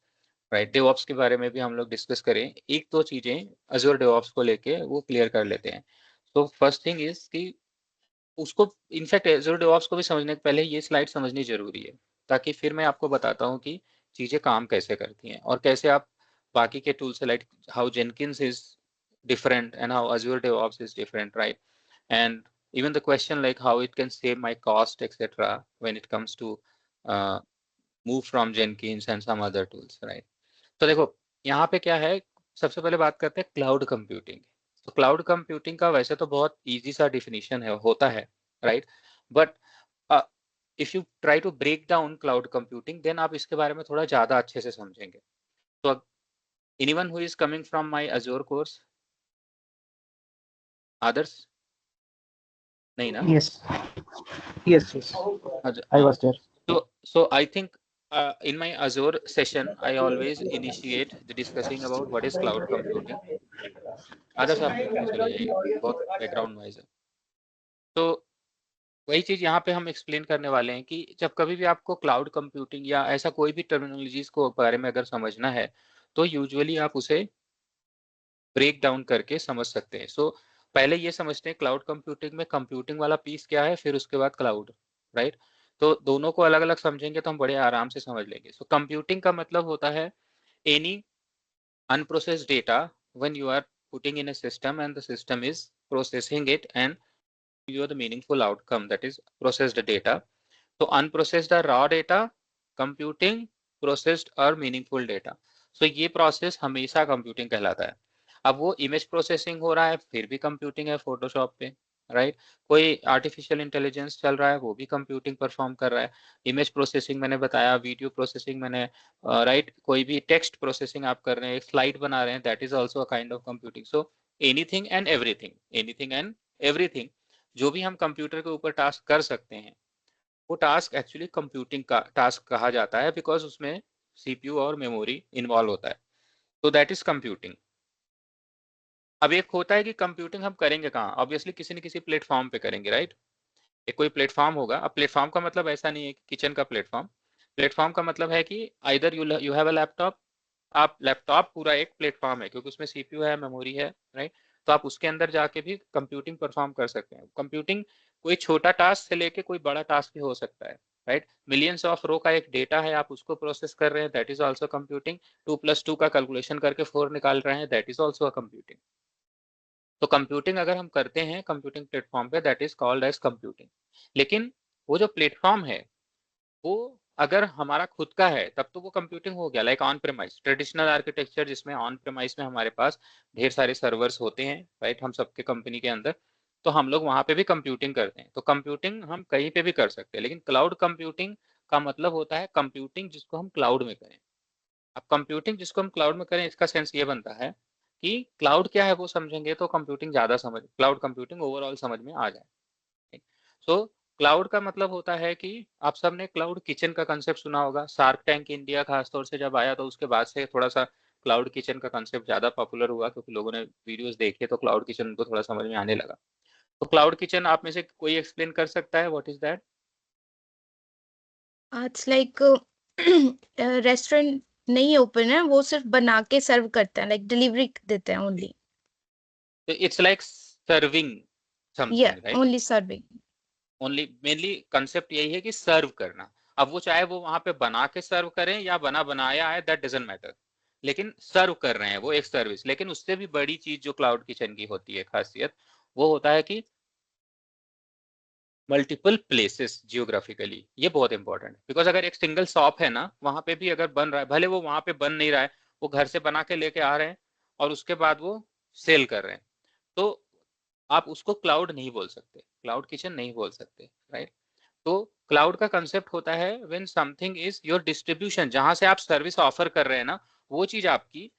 राइट। DevOps के बारे में भी हम लोग डिस्कस करें, एक दो चीजें Azure DevOps को लेके वो क्लियर कर लेते हैं। तो फर्स्ट थिंग इज कि उसको इनफैक्ट Azure DevOps को भी समझने के पहले ये स्लाइड समझनी जरूरी है, ताकि फिर मैं आपको बताता हूँ कि चीजें काम कैसे करती हैं और कैसे आप बाकी के टूल से, like how Jenkins is different and how Azure DevOps is different, right? And even the question like how it can save my cost, etc. when it comes to move from Jenkins and some other tools, right? तो देखो यहाँ पे क्या है, सबसे पहले बात करते हैं क्लाउड कंप्यूटिंग। तो क्लाउड कंप्यूटिंग का वैसे तो बहुत इजी सा डिफिनीशन है, होता है, right, but if you try to break down cloud computing then आप इसके बारे में थोड़ा ज्यादा अच्छे से समझेंगे। तो anyone who is coming from my Azure course, Adarsh? नहीं ना? Yes, yes, yes. I was there. So I think In my Azure session, I always initiate the discussing about what is cloud computing. आदर्श आप म्यूट पे चले जाइए, बहुत बैकग्राउंड नॉइज है। तो वही चीज यहाँ पे हम एक्सप्लेन करने वाले हैं कि जब कभी भी आपको क्लाउड कंप्यूटिंग या ऐसा कोई भी टर्मिनोलॉजीज को बारे में अगर समझना है, तो यूजुअली आप उसे ब्रेक डाउन करके समझ सकते हैं। सो पहले ये समझते हैं क्लाउड कंप्यूटिंग में कंप्यूटिंग वाला पीस क्या है, फिर उसके बाद क्लाउड, राइट। तो दोनों को अलग अलग समझेंगे तो हम बड़े आराम से समझ लेंगे। सो कंप्यूटिंग का मतलब होता है any unprocessed data when you are putting in a system and the system is processing it and you are the meaningful outcome, that is processed data. So unprocessed or raw data computing, processed or meaningful data. So ये प्रोसेस हमेशा कंप्यूटिंग कहलाता है। अब वो इमेज प्रोसेसिंग हो रहा है फिर भी कंप्यूटिंग है फोटोशॉप पे, राइट। कोई आर्टिफिशियल इंटेलिजेंस चल रहा है वो भी कंप्यूटिंग परफॉर्म कर रहा है। इमेज प्रोसेसिंग मैंने बताया, वीडियो प्रोसेसिंग मैंने, राइट, कोई भी टेक्स्ट प्रोसेसिंग आप कर रहे हैं, एक स्लाइड बना रहे हैं, that is also a kind of computing. So anything and everything जो भी हम कंप्यूटर के ऊपर टास्क कर सकते हैं वो टास्क एक्चुअली कंप्यूटिंग का टास्क कहा जाता है, बिकॉज उसमें सीपीयू और मेमोरी इन्वॉल्व होता है। तो दैट इज कंप्यूटिंग। अब एक होता है कि कंप्यूटिंग हम करेंगे कहाँ, ऑब्वियसली किसी न किसी प्लेटफॉर्म पे करेंगे, राइट। एक कोई प्लेटफॉर्म होगा। अब प्लेटफॉर्म का मतलब ऐसा नहीं है कि किचन का प्लेटफॉर्म। प्लेटफॉर्म का मतलब है कि either you have a laptop, आप लैपटॉप पूरा एक प्लेटफॉर्म है क्योंकि उसमें सीपीयू है, मेमोरी है, राइट। तो आप उसके अंदर जाके भी कंप्यूटिंग परफॉर्म कर सकते हैं। कंप्यूटिंग कोई छोटा टास्क से लेके कोई बड़ा टास्क भी हो सकता है, राइट। मिलियंस ऑफ रो का एक डेटा है, आप उसको प्रोसेस कर रहे हैं, दैट इज ऑल्सो कंप्यूटिंग। 2+2 का कैलकुलेशन करके 4 निकाल रहे हैं, that is also a computing. तो कंप्यूटिंग अगर हम करते हैं कंप्यूटिंग प्लेटफॉर्म पे, that is called edge computing. लेकिन वो जो प्लेटफॉर्म है वो अगर हमारा खुद का है तब तो वो कंप्यूटिंग हो गया, like on premise traditional architecture, जिसमें ऑन प्रेमाइस में हमारे पास ढेर सारे सर्वर्स होते हैं, राइट, हम सबके कंपनी के अंदर। तो हम लोग वहां पे भी कंप्यूटिंग करते हैं। तो कंप्यूटिंग हम कहीं पे भी कर सकते हैं, लेकिन क्लाउड कंप्यूटिंग का मतलब होता है कंप्यूटिंग जिसको हम क्लाउड में करें। अब कंप्यूटिंग जिसको हम क्लाउड में करें, इसका सेंस ये बनता है कि क्लाउड क्या है वो समझेंगे तो कंप्यूटिंग ज्यादा समझ, क्लाउड कंप्यूटिंग ओवरऑल समझ में आ जाए। सो क्लाउड का मतलब होता है कि आप सबने क्लाउड किचन का कंसेप्ट सुना होगा। शार्क टैंक इंडिया खासतौर से जब आया तो उसके बाद से थोड़ा सा क्लाउड किचन का कंसेप्ट ज्यादा पॉपुलर हुआ, क्योंकि लोगों ने वीडियोस देखे तो क्लाउड किचन उनको थोड़ा समझ में आने लगा। तो क्लाउड किचन आप में से कोई एक्सप्लेन कर सकता है what is that? It's like restaurant नहीं ओपन है, वो सिर्फ बना के सर्व करते हैं, लाइक डिलीवरी देते हैं ओनली। तो it's like serving something, right. Only serving. Only mainly concept यही है कि सर्व करना। अब वो चाहे वो वहां पे बना के सर्व करें या बना बनाया है, दैट डजंट मैटर, लेकिन सर्व कर रहे हैं वो एक सर्विस। लेकिन उससे भी बड़ी चीज जो क्लाउड किचन की होती है खासियत, वो होता है कि मल्टीपल प्लेसेस जियोग्राफिकली। ये बहुत इंपॉर्टेंट है, बिकॉज अगर एक सिंगल शॉप है ना, वहां पे भी अगर बन रहा है, भले वो वहां पे बन नहीं रहा है, वो घर से बना के लेके आ रहे हैं और उसके बाद वो सेल कर रहे हैं, तो आप उसको क्लाउड नहीं बोल सकते, क्लाउड किचन नहीं बोल सकते, राइट। तो क्लाउड का कंसेप्ट होता है when something is your distribution, जहां से आप सर्विस ऑफर कर रहे हैं ना, वो चीज आपकी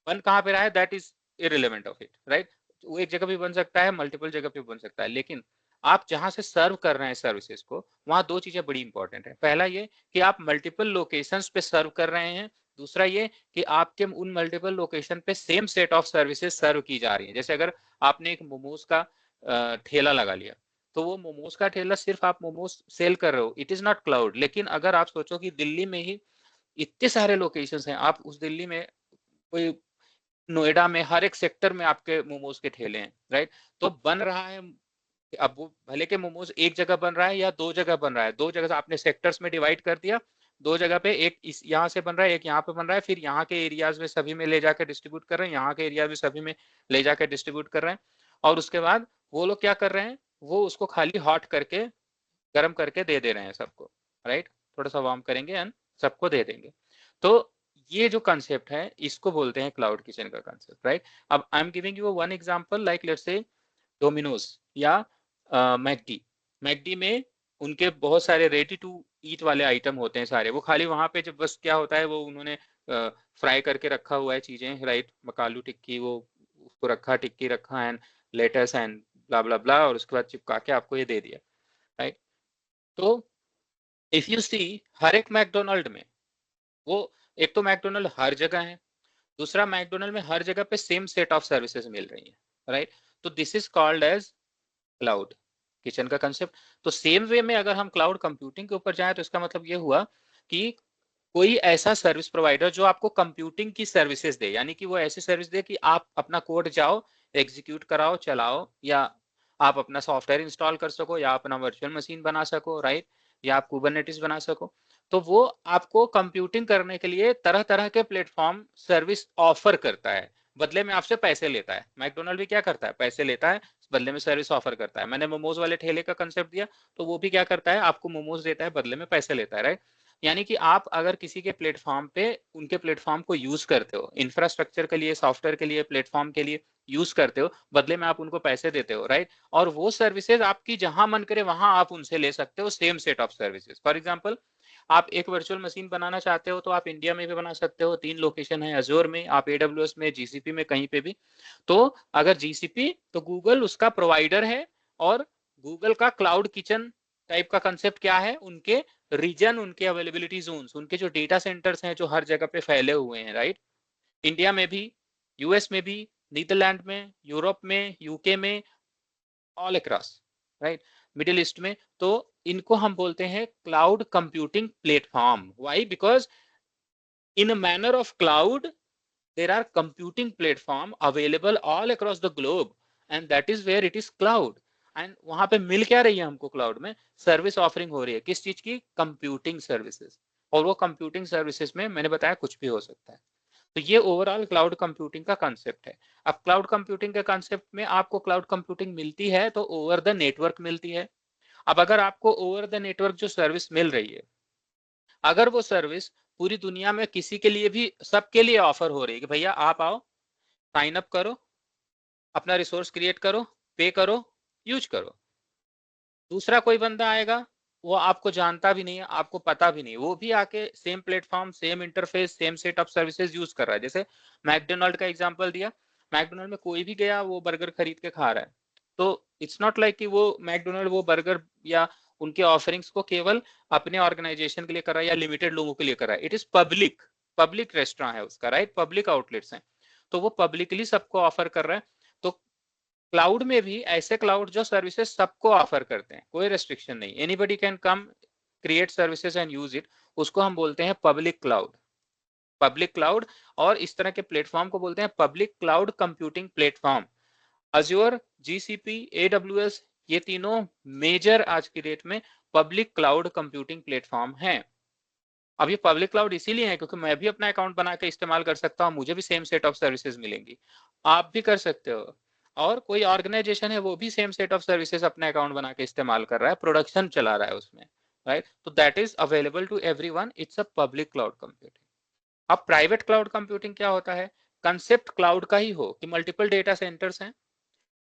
बन कहाँ पे रहा है, that is irrelevant of it, right. वो एक जगह भी बन सकता है, मल्टीपल जगह पे बन सकता है, लेकिन आप जहां से सर्व कर रहे हैं सर्विसेज को, वहां दो चीजें बड़ी इंपॉर्टेंट है। पहला ये कि आप मल्टीपल लोकेशंस पे सर्व कर रहे हैं। दूसरा ये कि आपके उन मल्टीपल लोकेशन पे सेम सेट ऑफ सर्विसेज सर्व की जा रही है। जैसे अगर आपने एक मोमोज का ठेला लगा लिया, तो वो मोमोज का ठेला सिर्फ आप मोमोज सेल कर रहे हो, इट इज नॉट क्लाउड। लेकिन अगर आप सोचो कि दिल्ली में ही इतने सारे लोकेशंस हैं, आप उस दिल्ली में कोई नोएडा में हर एक सेक्टर में आपके मोमोज के ठेले हैं, राइट। तो बन रहा है, अब वो भले के मोमोज एक जगह बन रहा है या दो जगह बन रहा है, दो जगह से आपने सेक्टर्स में डिवाइड कर दिया, दो जगह पे, एक इस यहाँ से बन रहा है, एक यहाँ पे बन रहा है, फिर यहाँ के एरियाज में सभी में ले जाकर डिस्ट्रीब्यूट कर रहे हैं, यहाँ के एरिया में सभी में ले जाकर डिस्ट्रीब्यूट कर रहे हैं। और उसके बाद वो लोग क्या कर रहे हैं, वो उसको खाली हॉट करके गर्म करके दे दे रहे हैं सबको, राइट। थोड़ा सा वार्म करेंगे एंड सबको दे देंगे। तो ये जो कंसेप्ट है इसको बोलते हैं क्लाउड किचन का कंसेप्ट, राइट। अब I am giving you one example, like let's say Domino's या मैकडी। मैकडी में उनके बहुत सारे रेडी टू ईट वाले आइटम होते हैं सारे, वो खाली वहां पे जब बस क्या होता है, वो उन्होंने फ्राई करके रखा हुआ है चीजें, राइट, मकालू टिक्की, वो उसको रखा, टिक्की रखा एंड लेटस एंड ब्ला ब्ला ब्ला, और उसके बाद चिपका के आपको ये दे दिया, राइट। तो इफ यू सी हर एक मैकडोनल्ड में, वो एक तो मैकडोनल्ड हर जगह है, दूसरा मैकडोनल्ड में हर जगह पे सेम सेट ऑफ सर्विसेज मिल रही है, राइट? तो this is called as cloud kitchen का कंसेप्ट। तो सेम वे में अगर हम क्लाउड कंप्यूटिंग के ऊपर जाएं तो इसका मतलब ये हुआ कि कोई ऐसा सर्विस प्रोवाइडर जो आपको कंप्यूटिंग की सर्विसेज दे, यानी कि वो ऐसी सर्विस दे कि आप अपना कोड जाओ, एग्जीक्यूट कराओ, चलाओ, या आप अपना सॉफ्टवेयर इंस्टॉल कर सको, या अपना वर्चुअल मशीन बना सको, राइट? या आप कुबरनेटिस बना सको। तो वो आपको कंप्यूटिंग करने के लिए तरह तरह के प्लेटफॉर्म सर्विस ऑफर करता है, बदले में आपसे पैसे लेता है। मैकडोनल्ड भी क्या करता है, पैसे लेता है, बदले में सर्विस ऑफर करता है। मैंने मोमोज वाले ठेले का कंसेप्ट दिया, तो वो भी क्या करता है, आपको मोमोज देता है, बदले में पैसे लेता है, राइट? यानी कि आप अगर किसी के प्लेटफॉर्म पे उनके प्लेटफॉर्म को यूज करते हो, इंफ्रास्ट्रक्चर के लिए, सॉफ्टवेयर के लिए, प्लेटफॉर्म के लिए यूज करते हो, बदले में आप उनको पैसे देते हो, राइट? और वो सर्विसेज आपकी जहां मन करे वहां आप उनसे ले सकते हो, same set of services. For example, आप एक वर्चुअल मशीन बनाना चाहते हो तो आप इंडिया में भी बना सकते हो, 3 लोकेशन है, अजोर में, आप AWS में, GCP में, कहीं पे भी। तो अगर GCP, तो गूगल उसका प्रोवाइडर है, और गूगल का क्लाउड किचन टाइप का कंसेप्ट क्या है, उनके रीजन, उनके अवेलेबिलिटी जोन्स, उनके जो डेटा सेंटर्स हैं जो हर जगह पे फैले हुए हैं, राइट? इंडिया में भी, US में भी, नीदरलैंड में, यूरोप में, UK में, all across, right? Middle east में। तो इनको हम बोलते हैं cloud computing platform. Why? Because in a manner of cloud there are computing platform available all across the globe, and that is where it is cloud. and वहां पे मिल क्या रही है हमको, क्लाउड में सर्विस ऑफरिंग हो रही है, किस चीज की, कंप्यूटिंग सर्विसेज। और वो कंप्यूटिंग सर्विसेज में मैंने बताया कुछ भी हो सकता है। तो ये ओवरऑल क्लाउड कंप्यूटिंग का कंसेप्ट है। अब क्लाउड कंप्यूटिंग के कंसेप्ट में आपको क्लाउड कंप्यूटिंग मिलती है तो ओवर द नेटवर्क मिलती है। अब अगर आपको ओवर द नेटवर्क जो सर्विस मिल रही है, अगर वो सर्विस पूरी दुनिया में किसी के लिए भी, सबके लिए ऑफर हो रही है कि भैया आप आओ, साइन अप करो, अपना रिसोर्स क्रिएट करो, पे करो, यूज करो। दूसरा कोई बंदा आएगा, वो आपको जानता भी नहीं है, आपको पता भी नहीं, वो भी आके same platform, same interface, same set of services use कर रहा है। जैसे मैकडोनल्ड का एग्जांपल दिया, मैकडोनल्ड में कोई भी गया वो बर्गर खरीद के खा रहा है। तो इट्स नॉट लाइक कि वो मैकडोनल्ड वो बर्गर या उनके ऑफरिंग्स को केवल अपने ऑर्गेनाइजेशन के लिए कर रहा है या लिमिटेड लोगों के लिए कर रहा है। It is public, public restaurant है उसका, राइट? पब्लिक आउटलेट्स हैं, तो वो पब्लिकली सबको ऑफर कर रहा है। तो क्लाउड में भी ऐसे क्लाउड जो सर्विसेज सबको ऑफर करते हैं, कोई रेस्ट्रिक्शन नहीं, anybody can come create services and use it, उसको हम बोलते हैं पब्लिक क्लाउड। पब्लिक क्लाउड, और इस तरह के प्लेटफॉर्म को बोलते हैं public cloud computing platform. Azure, GCP, AWS, ये तीनों मेजर आज की डेट में पब्लिक क्लाउड कंप्यूटिंग प्लेटफॉर्म हैं। अब ये पब्लिक क्लाउड इसीलिए है क्योंकि मैं भी अपना अकाउंट बना के इस्तेमाल कर सकता हूँ, मुझे भी सेम सेट ऑफ सर्विसेज मिलेंगी, आप भी कर सकते हो। और कोई ऑर्गेनाइजेशन है वो भी सेम सेट ऑफ सर्विसेज अपने अकाउंट बना के इस्तेमाल कर रहा है, प्रोडक्शन चला रहा है उसमें, राइट? तो that is available to everyone, it's a public cloud computing. अब प्राइवेट क्लाउड कंप्यूटिंग क्या होता है? कंसेप्ट क्लाउड का ही हो कि मल्टीपल डेटा सेंटर्स हैं,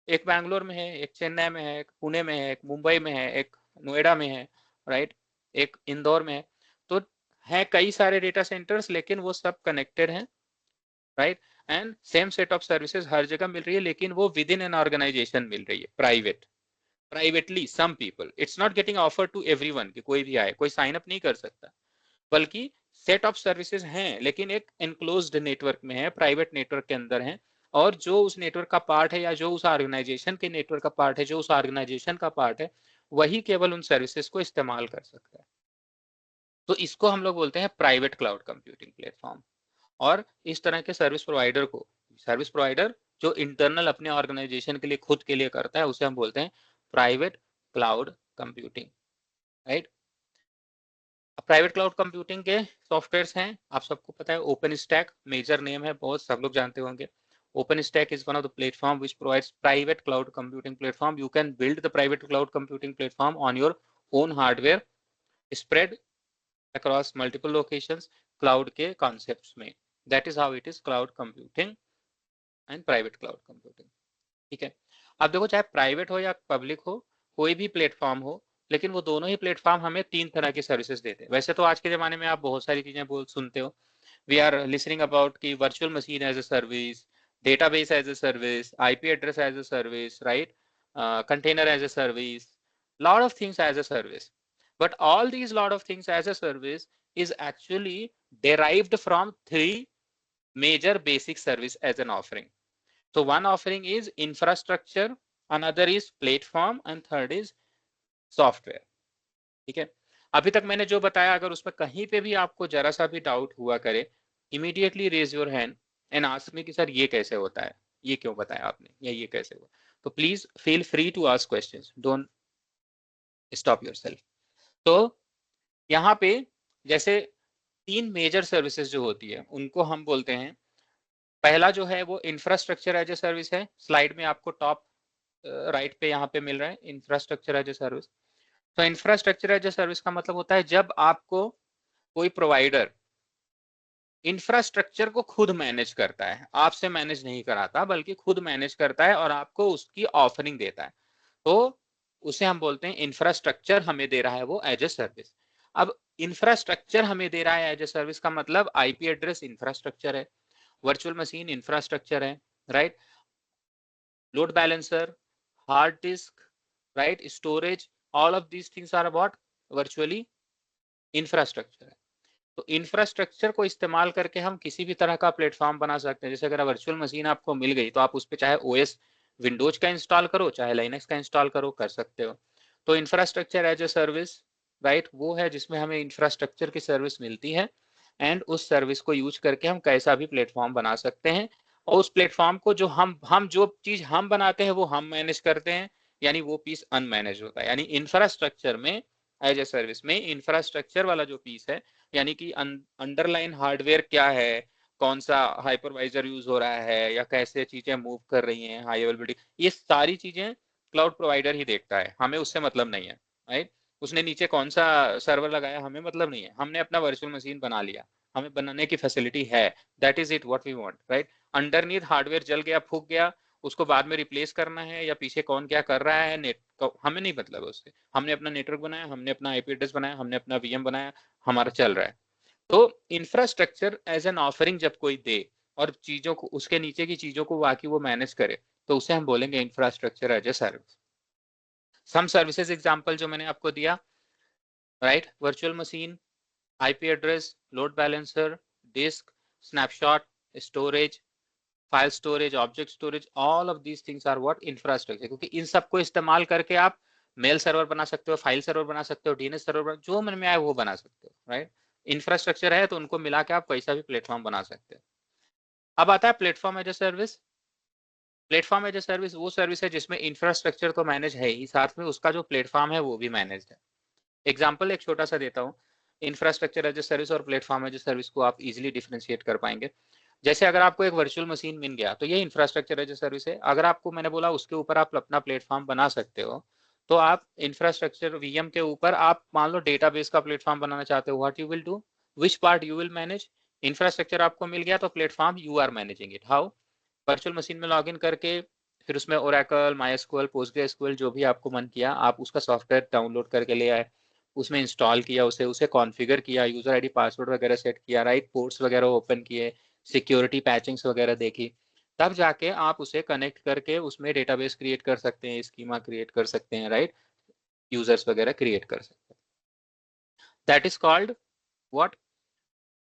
एक बैंगलोर में है, एक चेन्नई में है, एक पुणे में है, एक मुंबई में है, एक नोएडा में है, राइट? एक इंदौर में है। तो है कई सारे डेटा सेंटर्स, लेकिन वो सब कनेक्टेड हैं, right? And same set of services हर जगह मिल रही है, लेकिन वो विद इन एन ऑर्गेनाइजेशन मिल रही है, private, privately some people, it's not getting offer to everyone कि कोई भी आए, कोई साइन अप नहीं कर सकता, बल्कि सेट ऑफ सर्विसेज हैं, लेकिन एक एनक्लोज्ड नेटवर्क में है, प्राइवेट नेटवर्क के अंदर है। और जो उस नेटवर्क का पार्ट है, या जो उस ऑर्गेनाइजेशन के नेटवर्क का पार्ट है, जो उस ऑर्गेनाइजेशन का पार्ट है, वही केवल उन सर्विसेज को इस्तेमाल कर सकता है। तो इसको हम लोग बोलते हैं प्राइवेट क्लाउड कंप्यूटिंग प्लेटफॉर्म। और इस तरह के सर्विस प्रोवाइडर को, सर्विस प्रोवाइडर जो इंटरनल अपने ऑर्गेनाइजेशन के लिए, खुद के लिए करता है, उसे हम बोलते हैं private cloud computing, right? Private cloud computing के सॉफ्टवेयर्स हैं, आप सबको पता है, ओपन स्टैक मेजर नेम है, बहुत सब लोग जानते होंगे। Open stack is one of the platform which provides private cloud computing platform. You can build the private cloud computing platform on your own hardware, spread across multiple locations, cloud के concepts में। that is how it is cloud computing and private cloud computing, ठीक है? अब देखो, चाहे प्राइवेट हो या पब्लिक हो, कोई भी प्लेटफॉर्म हो, लेकिन वो दोनों ही प्लेटफॉर्म हमें 3 तरह की सर्विसेज देते हैं। वैसे तो आज के जमाने में आप बहुत सारी चीजें बोल सुनते हो, वी आर लिसनिंग अबाउट की virtual machine as a service, database as a service, IP address as a service, right? Container as a service, lot of things as a service. but all these lot of things as a service is actually derived from 3 major basic service as an offering. So one offering is infrastructure, another is platform, and third is software. ठीक है, अभी तक मैंने जो बताया अगर उसमें कहीं पे भी आपको जरा सा भी डाउट हुआ करे, immediately raise your hand and ask me कि सर ये कैसे होता है, ये क्यों बताया आपने, या ये कैसे हुआ. तो please feel free to ask questions, don't stop yourself. तो यहाँ पे जैसे 3 मेजर सर्विसेज जो होती है उनको हम बोलते हैं, पहला जो है वो इंफ्रास्ट्रक्चर एज ए सर्विस है. स्लाइड में आपको टॉप राइट पे यहाँ पे मिल रहा है इंफ्रास्ट्रक्चर एज ए सर्विस. तो इंफ्रास्ट्रक्चर एज ए सर्विस का मतलब होता है जब आपको कोई प्रोवाइडर इंफ्रास्ट्रक्चर को खुद मैनेज करता है, आपसे मैनेज नहीं कराता बल्कि खुद मैनेज करता है और आपको उसकी ऑफरिंग देता है, तो उसे हम बोलते हैं इंफ्रास्ट्रक्चर हमें दे रहा है वो एज ए सर्विस. अब इंफ्रास्ट्रक्चर हमें दे रहा है एज ए सर्विस का मतलब आईपी एड्रेस इंफ्रास्ट्रक्चर है, वर्चुअल मशीन इंफ्रास्ट्रक्चर है, right, load balancer, hard disk, right, storage, all of these things are about virtually infrastructure है. तो इंफ्रास्ट्रक्चर को इस्तेमाल करके हम किसी भी तरह का प्लेटफॉर्म बना सकते हैं. जैसे अगर वर्चुअल मशीन आपको मिल गई तो आप उस पर चाहे ओएस विंडोज का इंस्टॉल करो चाहे लाइनक्स का इंस्टॉल करो, कर सकते हो. तो infrastructure as a service, right, वो है जिसमें हमें इंफ्रास्ट्रक्चर की सर्विस मिलती है एंड उस सर्विस को यूज करके हम कैसा भी प्लेटफॉर्म बना सकते हैं और उस प्लेटफॉर्म को जो हम जो चीज हम बनाते हैं वो हम मैनेज करते हैं, यानी वो पीस अनमैनेज होता है. यानी इंफ्रास्ट्रक्चर में एज ए सर्विस में इंफ्रास्ट्रक्चर वाला जो पीस है, यानी कि अंडरलाइन हार्डवेयर क्या है, कौन सा हाइपरवाइजर यूज हो रहा है या कैसे चीजें मूव कर रही हैं, हाई अवेलेबिलिटी, ये सारी चीजें क्लाउड प्रोवाइडर ही देखता है, हमें उससे मतलब नहीं है, राइट. उसने नीचे कौन सा सर्वर लगाया हमें मतलब नहीं है, हमने अपना वर्चुअल मशीन बना लिया, हमें बनाने की फैसिलिटी है, that is it what we want, right. Underneath hardware जल गया, फूक गया, उसको बाद में रिप्लेस करना है या पीछे कौन क्या कर रहा है नेट हमें नहीं मतलब उससे. हमने अपना नेटवर्क बनाया, हमने अपना आईपी एड्रेस बनाया, हमने अपना वीएम बनाया, हमारा चल रहा है. तो इंफ्रास्ट्रक्चर एज एन ऑफरिंग जब कोई दे और चीजों को उसके नीचे की चीजों को बाकी वो मैनेज करे तो उसे हम बोलेंगे infrastructure as a service. Some services example जो मैंने आपको दिया, right, virtual machine, IP address, load balancer, disk, snapshot, storage, file storage, object storage, all of these things are what infrastructure. क्योंकि इन सबको इस्तेमाल करके आप मेल सर्वर बना सकते हो, फाइल सर्वर बना सकते हो, डीएनएस सर्वर, जो मन में आए वो बना सकते हो, राइट. इंफ्रास्ट्रक्चर है तो उनको मिला के आप कैसा भी प्लेटफॉर्म बना सकते हो. अब आता है platform as a service. Platform as a service वो सर्विस है जिसमें इंफ्रास्ट्रक्चर तो मैनेज है ही, साथ में उसका जो प्लेटफॉर्म है वो भी मैनेज है. एग्जाम्पल एक छोटा सा देता हूँ, इंफ्रास्ट्रक्चर एज ए सर्विस और प्लेटफॉर्म एज ए सर्विस को आप इजिली डिफरेंशिएट कर पाएंगे. जैसे अगर आपको एक वर्चुअल मशीन मिल गया तो ये इंफ्रास्ट्रक्चर एज ए सर्विस है. अगर आपको मैंने बोला उसके ऊपर आप अपना प्लेटफॉर्म बना सकते हो, तो आप इंफ्रास्ट्रक्चर वीएम के ऊपर आप मान लो डेटाबेस का प्लेटफॉर्म बनाना चाहते हो, what you will do, which part you will manage. Infrastructure आपको मिल गया तो platform you are managing it. How, virtual machine में लॉगिन करके फिर उसमें ओरेकल, माइस्क्यूएल, पोस्टग्रेसक्यूएल जो भी आपको मन किया आप उसका सॉफ्टवेयर डाउनलोड करके ले आए, उसमें इंस्टॉल किया, उसे कॉन्फ़िगर किया, यूजर आईडी पासवर्ड वगैरह सेट किया, राइट, पोर्ट्स वगैरह ओपन किए, सिक्योरिटी पैचिंग्स वगैरह देखी, तब जाके आप उसे कनेक्ट करके उसमें डेटाबेस क्रिएट कर सकते हैं, स्कीमा क्रिएट कर सकते हैं, राइट, यूजर्स वगैरह क्रिएट कर सकते हैं. That is called what,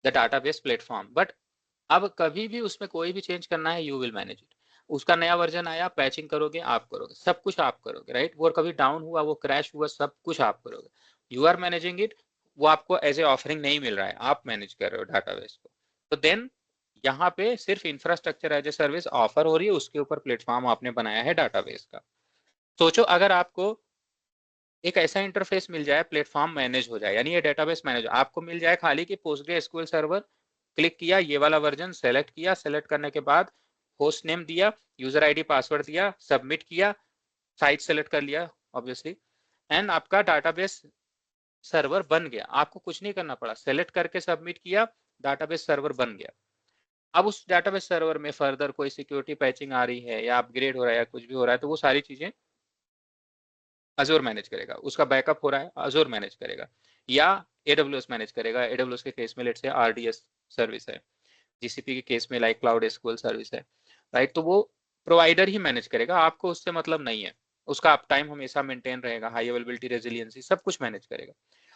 the database platform. But अब कभी भी उसमें कोई भी चेंज करना है यू विल मैनेज इट. उसका नया वर्जन आया, पैचिंग करोगे आप करोगे, सब कुछ आप करोगे, राइट. वो कभी डाउन हुआ, वो क्रैश हुआ, सब कुछ आप करोगे, यू आर मैनेजिंग इट. वो आपको एज ए ऑफरिंग नहीं मिल रहा है, आप मैनेज कर रहे हो डाटाबेस को. तो देन यहाँ पे सिर्फ infrastructure as a service offer हो रही है, उसके ऊपर प्लेटफॉर्म आपने बनाया है डाटाबेस का. सोचो अगर आपको एक ऐसा इंटरफेस मिल जाए, प्लेटफॉर्म मैनेज हो जाए, यानी ये डेटाबेस मैनेज आपको मिल जाए खाली कि पोस्टग्रेसक्यूएल सर्वर, क्लिक किया, ये वाला वर्जन सेलेक्ट किया, सेलेक्ट करने के बाद होस्ट नेम दिया, यूजर आईडी पासवर्ड दिया, सबमिट किया, साइट सेलेक्ट कर लिया ऑब्वियसली, एंड आपका डाटाबेस सर्वर बन गया. आपको कुछ नहीं करना पड़ा, सेलेक्ट करके सबमिट किया, डाटाबेस सर्वर बन गया. अब उस डाटाबेस सर्वर में फर्दर कोई सिक्योरिटी पैचिंग आ रही है या अपग्रेड हो रहा है या कुछ भी हो रहा है तो वो सारी चीजें अजूर मैनेज करेगा. उसका बैकअप हो रहा है, अजूर मैनेज करेगा या एडब्ल्यूएस मैनेज करेगा. एडब्ल्यूएस के केस में लेट से आरडीएस सर्विस है, जीसीपी के केस में लाइक क्लाउड एसक्यूएल सर्विस है, राइट. तो वो प्रोवाइडर ही मैनेज करेगा, आपको उससे मतलब नहीं है. उसका अप टाइम हमेशा मेंटेन रहेगा, हाई अवेलेबिलिटी, रेजिलियंसी, सब कुछ मैनेज करेगा.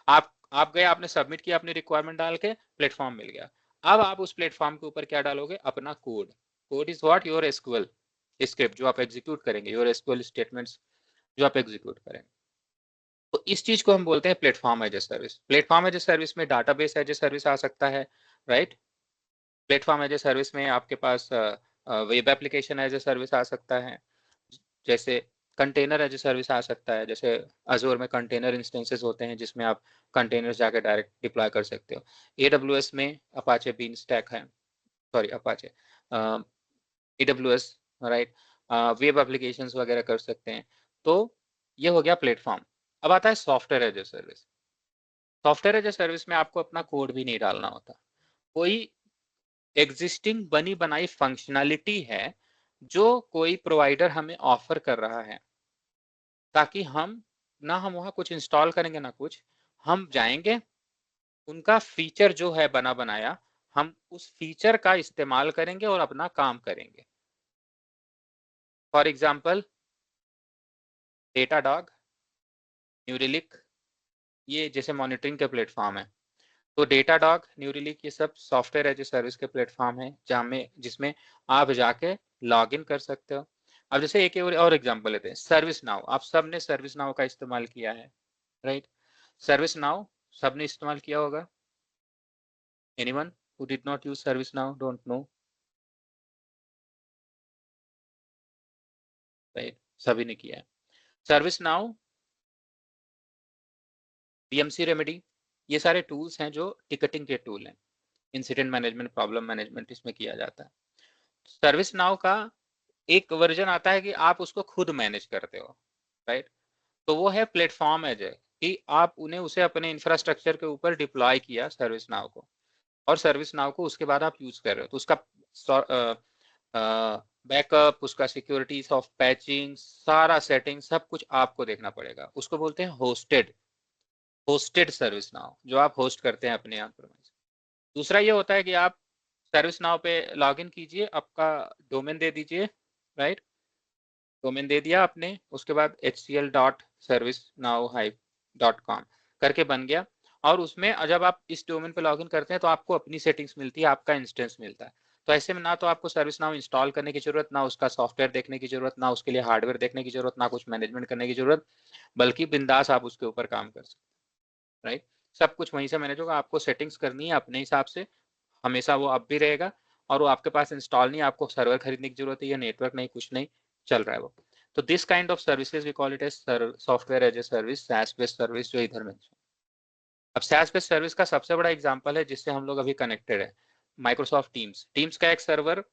आप गए, आपने सबमिट किया अपनी रिक्वायरमेंट डाल के, प्लेटफॉर्म मिल गया। अब आप उस प्लेटफॉर्म के ऊपर क्या डालोगे? अपना code. Code is what? Your SQL script जो आप एग्जीक्यूट करेंगे, योर एसक्यूएल स्टेटमेंट्स जो आप एग्जीक्यूट करेंगे। तो इस चीज को हम बोलते हैं platform as a service. Platform as a service में डाटाबेस एज ए सर्विस आ सकता है, right. Platform as a service में आपके पास web application as a service आ सकता है, जैसे कंटेनर एज ए सर्विस आ सकता है, जैसे अजूर में कंटेनर इंस्टेंसेस होते हैं जिसमें आप कंटेनर्स जाके डायरेक्ट डिप्लॉय कर सकते हो। AWS में अपाचे बीन स्टैक है, sorry Apache AWS, right. Web applications वगैरह कर सकते हैं। तो ये हो गया प्लेटफॉर्म। अब आता है software as a service. Software as a service में आपको अपना कोड भी नहीं डालना होता, कोई एग्जिस्टिंग बनी बनाई फंक्शनैलिटी है जो कोई प्रोवाइडर हमें ऑफर कर रहा है, ताकि हम वहाँ कुछ इंस्टॉल करेंगे ना कुछ, हम जाएंगे उनका फीचर जो है बना बनाया, हम उस फीचर का इस्तेमाल करेंगे और अपना काम करेंगे। फॉर एग्जाम्पल डेटाडॉग, न्यूरेलिक, ये जैसे मॉनिटरिंग के प्लेटफॉर्म है। तो डेटाडॉग, न्यूरेलिक ये सब सॉफ्टवेयर एज ए सर्विस के प्लेटफॉर्म है जिसमें आप जाके लॉग इन कर सकते हो। अब जैसे एक और एग्जांपल लेते हैं, सर्विस नाउ। आप सब ने सर्विस नाउ का इस्तेमाल किया है, राइट। सर्विस नाउ सब ने इस्तेमाल किया होगा। Anyone who did not use service now don't know, right, सभी ने किया है। सर्विस नाउ, DMC रेमेडी, ये सारे टूल्स हैं जो टिकटिंग के टूल हैं। इंसिडेंट मैनेजमेंट, प्रॉब्लम मैनेजमेंट इसमें किया जाता है। सर्विस नाउ का एक वर्जन आता है कि आप उसको खुद मैनेज करते हो, राइट। तो वो है प्लेटफॉर्म एज ए, कि आप उसे अपने इंफ्रास्ट्रक्चर के ऊपर डिप्लॉय किया सर्विस नाउ को, और सर्विस नाउ को उसके बाद आप यूज कर रहे हो। तो उसका बैकअप, उसका सिक्योरिटी, सॉफ्ट पैचिंग, सारा सेटिंग, सब कुछ आपको देखना पड़ेगा। उसको बोलते हैं होस्टेड सर्विस नाउ, जो आप होस्ट करते हैं अपने यहाँ। दूसरा ये होता है कि आप सर्विस नाउ पे लॉगिन कीजिए, आपका डोमेन दे दीजिए, राइट। डोमेन दे दिया आपने, उसके बाद hcl.servicenow.com करके बन गया। और उसमें जब आप इस डोमेन पे लॉगिन करते हैं तो आपको अपनी सेटिंग्स मिलती है, आपका इंस्टेंस मिलता है। तो ऐसे में ना तो आपको सर्विस नाउ इंस्टॉल करने की जरूरत, ना उसका सॉफ्टवेयर देखने की जरूरत, ना उसके लिए हार्डवेयर देखने की जरूरत, ना कुछ मैनेजमेंट करने की जरूरत, बल्कि बिंदास आप उसके ऊपर काम कर सकते हैं, राइट। सब कुछ वहीं से मैनेज होगा। आपको सेटिंग्स करनी है अपने हिसाब से, हमेशा वो अप भी रहेगा, और वो आपके पास इंस्टॉल नहीं, आपको सर्वर खरीदने की जरूरत है या नेटवर्क नहीं, कुछ नहीं, चल रहा है वो। तो this kind of services we call it as software as a service, SaaS based service, जो इधर में। अब SaaS बेस्ड सर्विस का सबसे बड़ा एग्जांपल है जिससे हम लोग अभी कनेक्टेड है, माइक्रोसॉफ्ट टीम्स का एक सर्वर,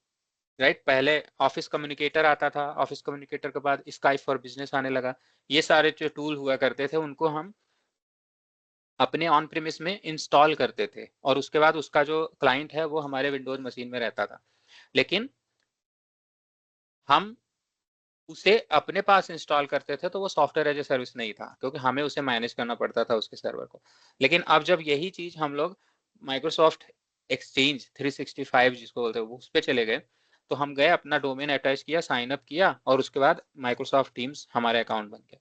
राइट। पहले ऑफिस कम्युनिकेटर आता था, ऑफिस कम्युनिकेटर के बाद स्काइप फॉर बिजनेस आने लगा। ये सारे जो टूल हुआ करते थे उनको हम अपने ऑन प्रीमिस में इंस्टॉल करते थे, और उसके बाद उसका जो क्लाइंट है वो हमारे विंडोज मशीन में रहता था। लेकिन हम उसे अपने पास इंस्टॉल करते थे तो वो सॉफ्टवेयर एज ए सर्विस नहीं था, क्योंकि हमें उसे मैनेज करना पड़ता था उसके सर्वर को। लेकिन अब जब यही चीज हम लोग माइक्रोसॉफ्ट एक्सचेंज 365 जिसको बोलते हैं उस पर चले गए, तो हम गए, अपना डोमेन अटैच किया, साइन अप किया, और उसके बाद माइक्रोसॉफ्ट टीम्स हमारे अकाउंट बन गया।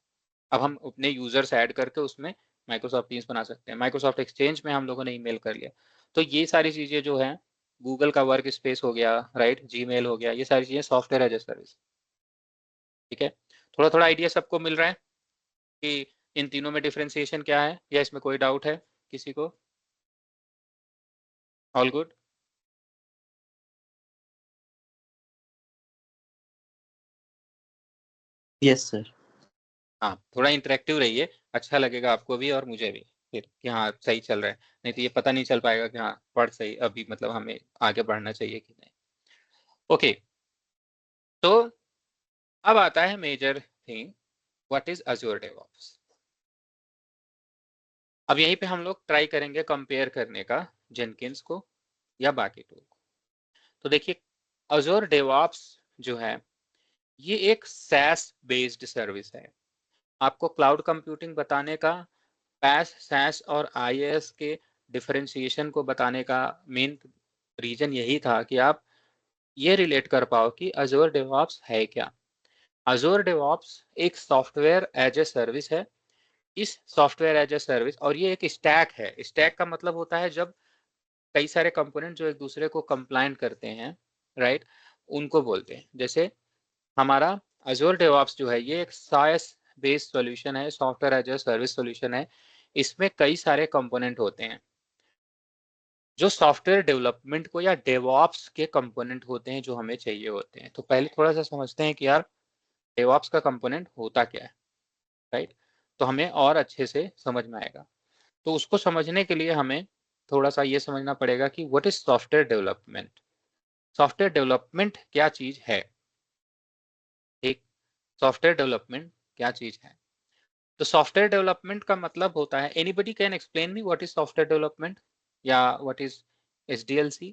अब हम अपने यूजर्स ऐड करके उसमें माइक्रोसॉफ्ट टीम्स बना सकते हैं। माइक्रोसॉफ्ट एक्सचेंज में हम लोगों ने ईमेल कर लिया। तो ये सारी चीजें जो है, गूगल का वर्क स्पेस हो गया, राइट, जीमेल हो गया, ये सारी चीजें सॉफ्टवेयर एज ए सर्विस, ठीक है। थोड़ा थोड़ा आइडिया सबको मिल रहा है कि इन तीनों में डिफरेंशिएशन क्या है, या इसमें कोई डाउट है किसी को? All good? Yes sir. हाँ, थोड़ा इंटरेक्टिव रहिए, अच्छा लगेगा आपको भी और मुझे भी फिर कि हाँ सही चल रहा है। नहीं तो ये पता नहीं चल पाएगा कि हाँ पढ़ सही अभी, मतलब हमें आगे बढ़ना चाहिए कि नहीं। ओके, तो अब आता है major thing, what is Azure DevOps. अब यहीं पे हम लोग ट्राई करेंगे कंपेयर करने का जेनकिंस को या बाकी टूल को। तो देखिए, अजूर डेवऑप्स जो है ये एक SaaS बेस्ड सर्विस है। आपको क्लाउड कंप्यूटिंग बताने का, PaaS, SaaS और IaaS के डिफरेंशिएशन को बताने का मेन रीजन यही था कि आप ये रिलेट कर पाओ कि अजूर डेवऑप्स है क्या। अजूर डेवऑप्स एक सॉफ्टवेयर एज ए सर्विस है इस सॉफ्टवेयर एज ए सर्विस, और ये एक स्टैक है। स्टैक का मतलब होता है जब कई सारे कंपोनेंट जो एक दूसरे को कंप्लाइंट करते हैं, राइट, उनको बोलते हैं। जैसे हमारा अजोर डेवऑप्स जो है ये एक सास बेस्ड सॉल्यूशन है, software as a service solution है। इसमें कई सारे कंपोनेंट होते हैं जो सॉफ्टवेयर डेवलपमेंट को या डेवऑप्स के कंपोनेंट होते हैं जो हमें चाहिए होते हैं। तो पहले थोड़ा सा समझते हैं कि यार डेवऑप्स का कंपोनेंट होता क्या है, राइट, तो हमें और अच्छे से समझ में आएगा। तो उसको समझने के लिए हमें थोड़ा सा ये समझना पड़ेगा कि what is software development. Software development क्या चीज है, एक सॉफ्टवेयर डेवलपमेंट क्या चीज है। तो सॉफ्टवेयर डेवलपमेंट का मतलब होता है, anybody can explain me what is software development या व्हाट इज SDLC?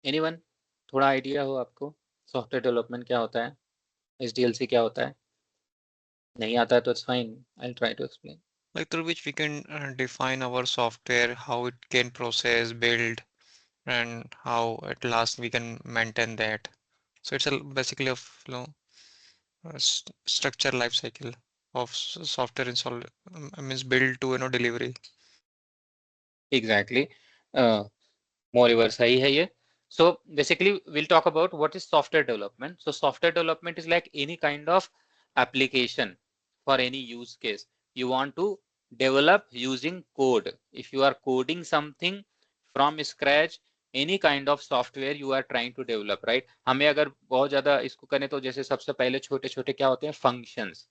एनीवन, थोड़ा आइडिया हो आपको सॉफ्टवेयर डेवलपमेंट क्या होता है, SDLC क्या होता है? नहीं आता है तो it's fine, I will try to explain. Like through which we can define our software, how it can process, build, and how at last we can maintain that. So it's basically a structure life cycle of software install, means build to delivery. Exactly, more सही है ये। So basically we'll talk about what is software development. So software development is like any kind of application for any use case you want to develop using code. If you are coding something from scratch, any kind of software you are trying to develop, right? हमें अगर बहुत ज्यादा इसको करें तो जैसे सबसे पहले छोटे छोटे क्या होते हैं, फंक्शंस।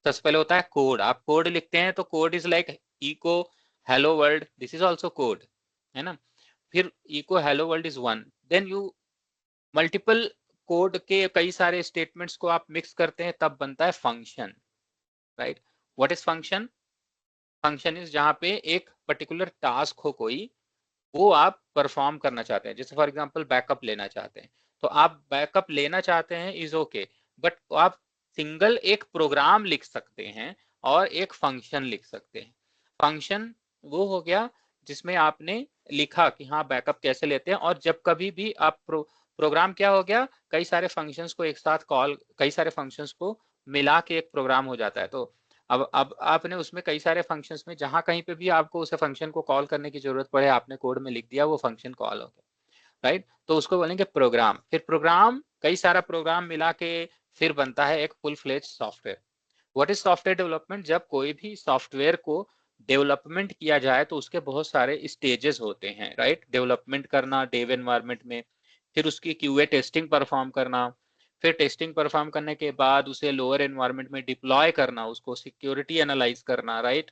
सबसे पहले होता है कोड। आप कोड लिखते हैं तो code is like echo hello world, this is also code, है ना। फिर echo hello world is one, then you multiple code के कई सारे स्टेटमेंट्स को आप मिक्स करते हैं, तब बनता है function, right. What is function? Function is जहां पे एक पर्टिकुलर टास्क हो कोई, वो आप परफॉर्म करना चाहते हैं। जैसे फॉर एग्जांपल बैकअप लेना चाहते हैं, तो आप बैकअप लेना चाहते हैं इज ओके, बट आप सिंगल एक प्रोग्राम लिख सकते हैं और एक फंक्शन लिख सकते हैं। फंक्शन वो हो गया जिसमें आपने लिखा कि हाँ बैकअप कैसे लेते हैं, और जब कभी भी आप प्रोग्राम क्या हो गया, कई सारे फंक्शंस को एक साथ कॉल, कई सारे फंक्शंस को मिला के एक प्रोग्राम हो जाता है। तो अब आपने उसमें कई सारे फंक्शंस में जहां कहीं पे भी आपको उस फंक्शन को कॉल करने की जरूरत पड़े, आपने कोड में लिख दिया, वो फंक्शन कॉल हो गया, राइट। तो उसको बोलेंगे प्रोग्राम। फिर प्रोग्राम, कई सारा प्रोग्राम मिला के फिर बनता है एक full fledge software. What is software development? जब कोई भी सॉफ्टवेयर को डेवलपमेंट किया जाए तो उसके बहुत सारे स्टेजेस होते हैं, राइट। डेवलपमेंट करना डेव एनवायरनमेंट में, फिर उसकी QA टेस्टिंग परफॉर्म करना, फिर टेस्टिंग परफॉर्म करने के बाद उसे लोअर एनवायरनमेंट में डिप्लॉय करना, उसको सिक्योरिटी एनालाइज करना, राइट।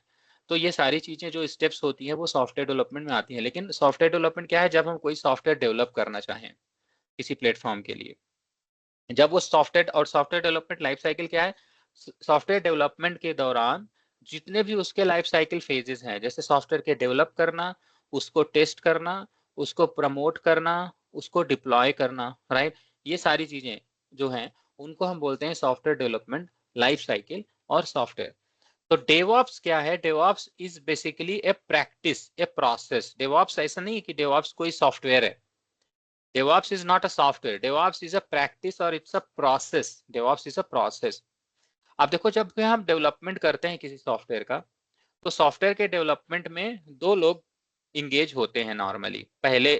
तो ये सारी चीजें जो स्टेप्स होती हैं वो सॉफ्टवेयर डेवलपमेंट में आती हैं। लेकिन सॉफ्टवेयर डेवलपमेंट क्या है? जब हम कोई सॉफ्टवेयर डेवलप करना चाहें किसी प्लेटफॉर्म के लिए, जब वो सॉफ्टवेयर, और सॉफ्टवेयर डेवलपमेंट लाइफ साइकिल क्या है, सॉफ्टवेयर डेवलपमेंट के दौरान जितने भी उसके लाइफ साइकिल फेजेस हैं, जैसे सॉफ्टवेयर के डेवलप करना, उसको टेस्ट करना, उसको प्रमोट करना, उसको डिप्लॉय करना, राइट, ये सारी चीजें जो हैं उनको हम बोलते हैं सॉफ्टवेयर डेवलपमेंट लाइफ साइकिल और सॉफ्टवेयर। तो डेवऑप्स क्या है? DevOps is basically A practice, a process. DevOps ऐसा नहीं कि डेवऑप्स कोई सॉफ्टवेयर है। DevOps is not a software. DevOps is a practice or it's a process. DevOps is a process. अब देखो, जब भी हम डेवलपमेंट करते हैं किसी सॉफ्टवेयर का, तो सॉफ्टवेयर के डेवलपमेंट में दो लोग इंगेज होते हैं नॉर्मली। पहले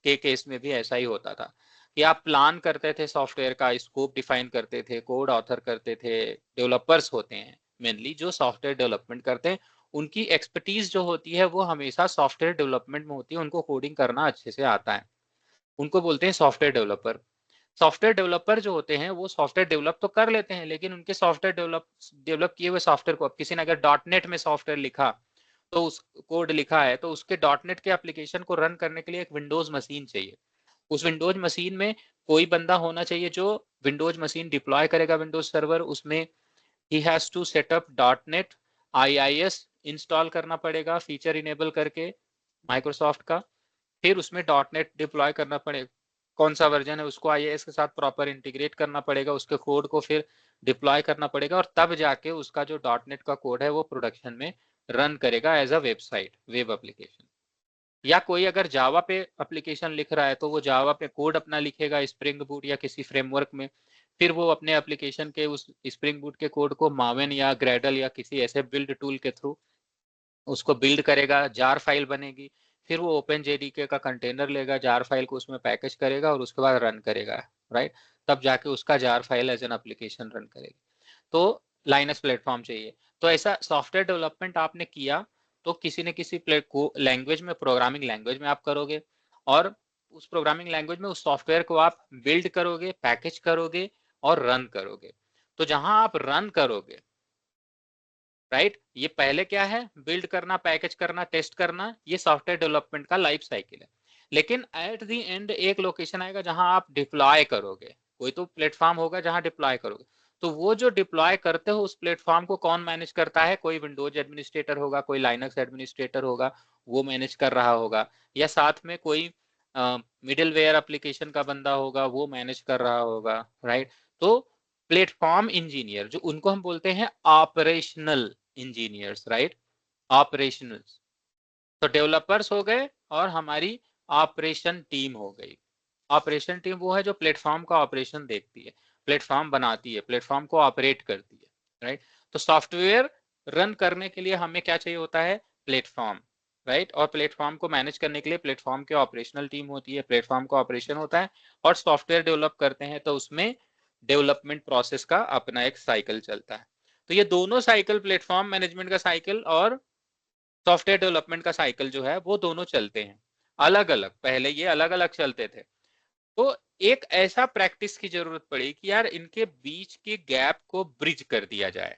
के केस में भी ऐसा ही होता था कि आप प्लान करते थे, सॉफ्टवेयर का स्कोप डिफाइन करते थे, कोड ऑथर करते थे। डेवलपर्स होते हैं मेनली जो सॉफ्टवेयर डेवलपमेंट करते हैं, उनकी एक्सपर्टीज जो होती है वो हमेशा सॉफ्टवेयर डेवलपमेंट में होती है। उनको कोडिंग करना अच्छे से आता है, उनको बोलते हैं सॉफ्टवेयर डेवलपर। सॉफ्टवेयर डेवलपर जो होते हैं वो सॉफ्टवेयर डेवलप तो कर लेते हैं, लेकिन उनके सॉफ्टवेयर डेवलप किए हुए सॉफ्टवेयर को, अब किसी ने अगर .NET में सॉफ्टवेयर लिखा, तो उस कोड लिखा है, तो उसके .NET के एप्लीकेशन को रन करने के लिए एक विंडोज मशीन चाहिए। उस विंडोज मशीन में कोई बंदा होना चाहिए जो विंडोज मशीन डिप्लॉय करेगा विंडोज सर्वर। उसमें ही has to setup .NET IIS install करना पड़ेगा, फीचर इनेबल करके माइक्रोसॉफ्ट का। फिर उसमें .NET डिप्लॉय करना पड़ेगा, कौन सा वर्जन है उसको IIS के साथ प्रॉपर इंटीग्रेट करना पड़ेगा, उसके कोड को फिर डिप्लॉय करना पड़ेगा, और तब जाके उसका जो .NET का कोड है वो प्रोडक्शन में रन करेगा as a website, web application. या कोई अगर जावा पे एप्लीकेशन लिख रहा है तो वो जावा पे कोड अपना लिखेगा स्प्रिंग बूट या किसी फ्रेमवर्क में, फिर वो अपने एप्लीकेशन के उस स्प्रिंग बूट के कोड को मावेन या ग्रेडल या किसी ऐसे बिल्ड टूल के थ्रू उसको बिल्ड करेगा, जार फाइल बनेगी, फिर वो ओपन जेडीके का कंटेनर लेगा, जार फाइल को उसमें पैकेज करेगा और उसके बाद रन करेगा, राइट। तब जाके उसका jar file as an application run करेगी। तो लाइनक्स प्लेटफॉर्म चाहिए। तो ऐसा सॉफ्टवेयर डेवलपमेंट आपने किया तो किसी न किसी लैंग्वेज में, प्रोग्रामिंग लैंग्वेज में आप करोगे, और उस प्रोग्रामिंग लैंग्वेज में उस सॉफ्टवेयर को आप बिल्ड करोगे, पैकेज करोगे और रन करोगे। तो जहां आप रन करोगे, राइट, ये पहले क्या है, बिल्ड करना, पैकेज करना, टेस्ट करना, ये सॉफ्टवेयर डेवलपमेंट का लाइफ साइकिल है। लेकिन एट द एंड एक लोकेशन आएगा जहां आप डिप्लॉय करोगे, कोई तो प्लेटफॉर्म होगा जहां डिप्लॉय करोगे। तो वो जो डिप्लॉय करते हो उस प्लेटफॉर्म को कौन मैनेज करता है, कोई विंडोज एडमिनिस्ट्रेटर होगा, कोई लाइनक्स एडमिनिस्ट्रेटर होगा, वो मैनेज कर रहा होगा, या साथ में कोई मिडिलवेयर एप्लीकेशन का बंदा होगा, वो मैनेज कर रहा होगा, राइट। तो प्लेटफॉर्म इंजीनियर, जो उनको हम बोलते हैं ऑपरेशनल इंजीनियर्स, राइट, ऑपरेशनल्स। तो डेवलपर्स हो गए और हमारी ऑपरेशन टीम हो गई। ऑपरेशन टीम वो है जो प्लेटफॉर्म का ऑपरेशन देखती है, प्लेटफॉर्म बनाती है, प्लेटफॉर्म को ऑपरेट करती है, राइट। तो सॉफ्टवेयर रन करने के लिए हमें क्या चाहिए होता है, प्लेटफॉर्म, राइट। और प्लेटफॉर्म को मैनेज करने के लिए प्लेटफॉर्म की ऑपरेशनल टीम होती है, प्लेटफॉर्म का ऑपरेशन होता है, और सॉफ्टवेयर डेवलप करते हैं तो उसमें डेवलपमेंट प्रोसेस का अपना एक साइकिल चलता है। तो ये दोनों साइकिल, प्लेटफॉर्म मैनेजमेंट का साइकिल और सॉफ्टवेयर डेवलपमेंट का साइकिल जो है वो दोनों चलते हैं अलग अलग। पहले ये अलग अलग चलते थे, तो एक ऐसा प्रैक्टिस की जरूरत पड़ी कि यार इनके बीच के गैप को ब्रिज कर दिया जाए।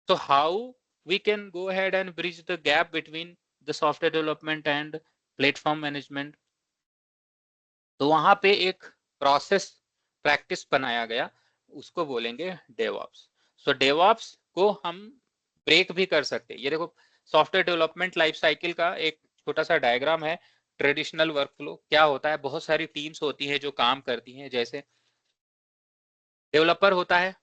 तो how we can go ahead and bridge the gap between the software development and platform management. तो वहां पे एक प्रोसेस प्रैक्टिस बनाया गया, उसको बोलेंगे डेवऑप्स। सो डेवऑप्स को हम ब्रेक भी कर सकते हैं। ये देखो सॉफ्टवेयर डेवलपमेंट लाइफ साइकिल का एक छोटा सा डायग्राम है। ट्रेडिशनल वर्कफ्लो क्या होता है, बहुत सारी टीम्स होती हैं जो काम करती हैं। जैसे डेवलपर होता है,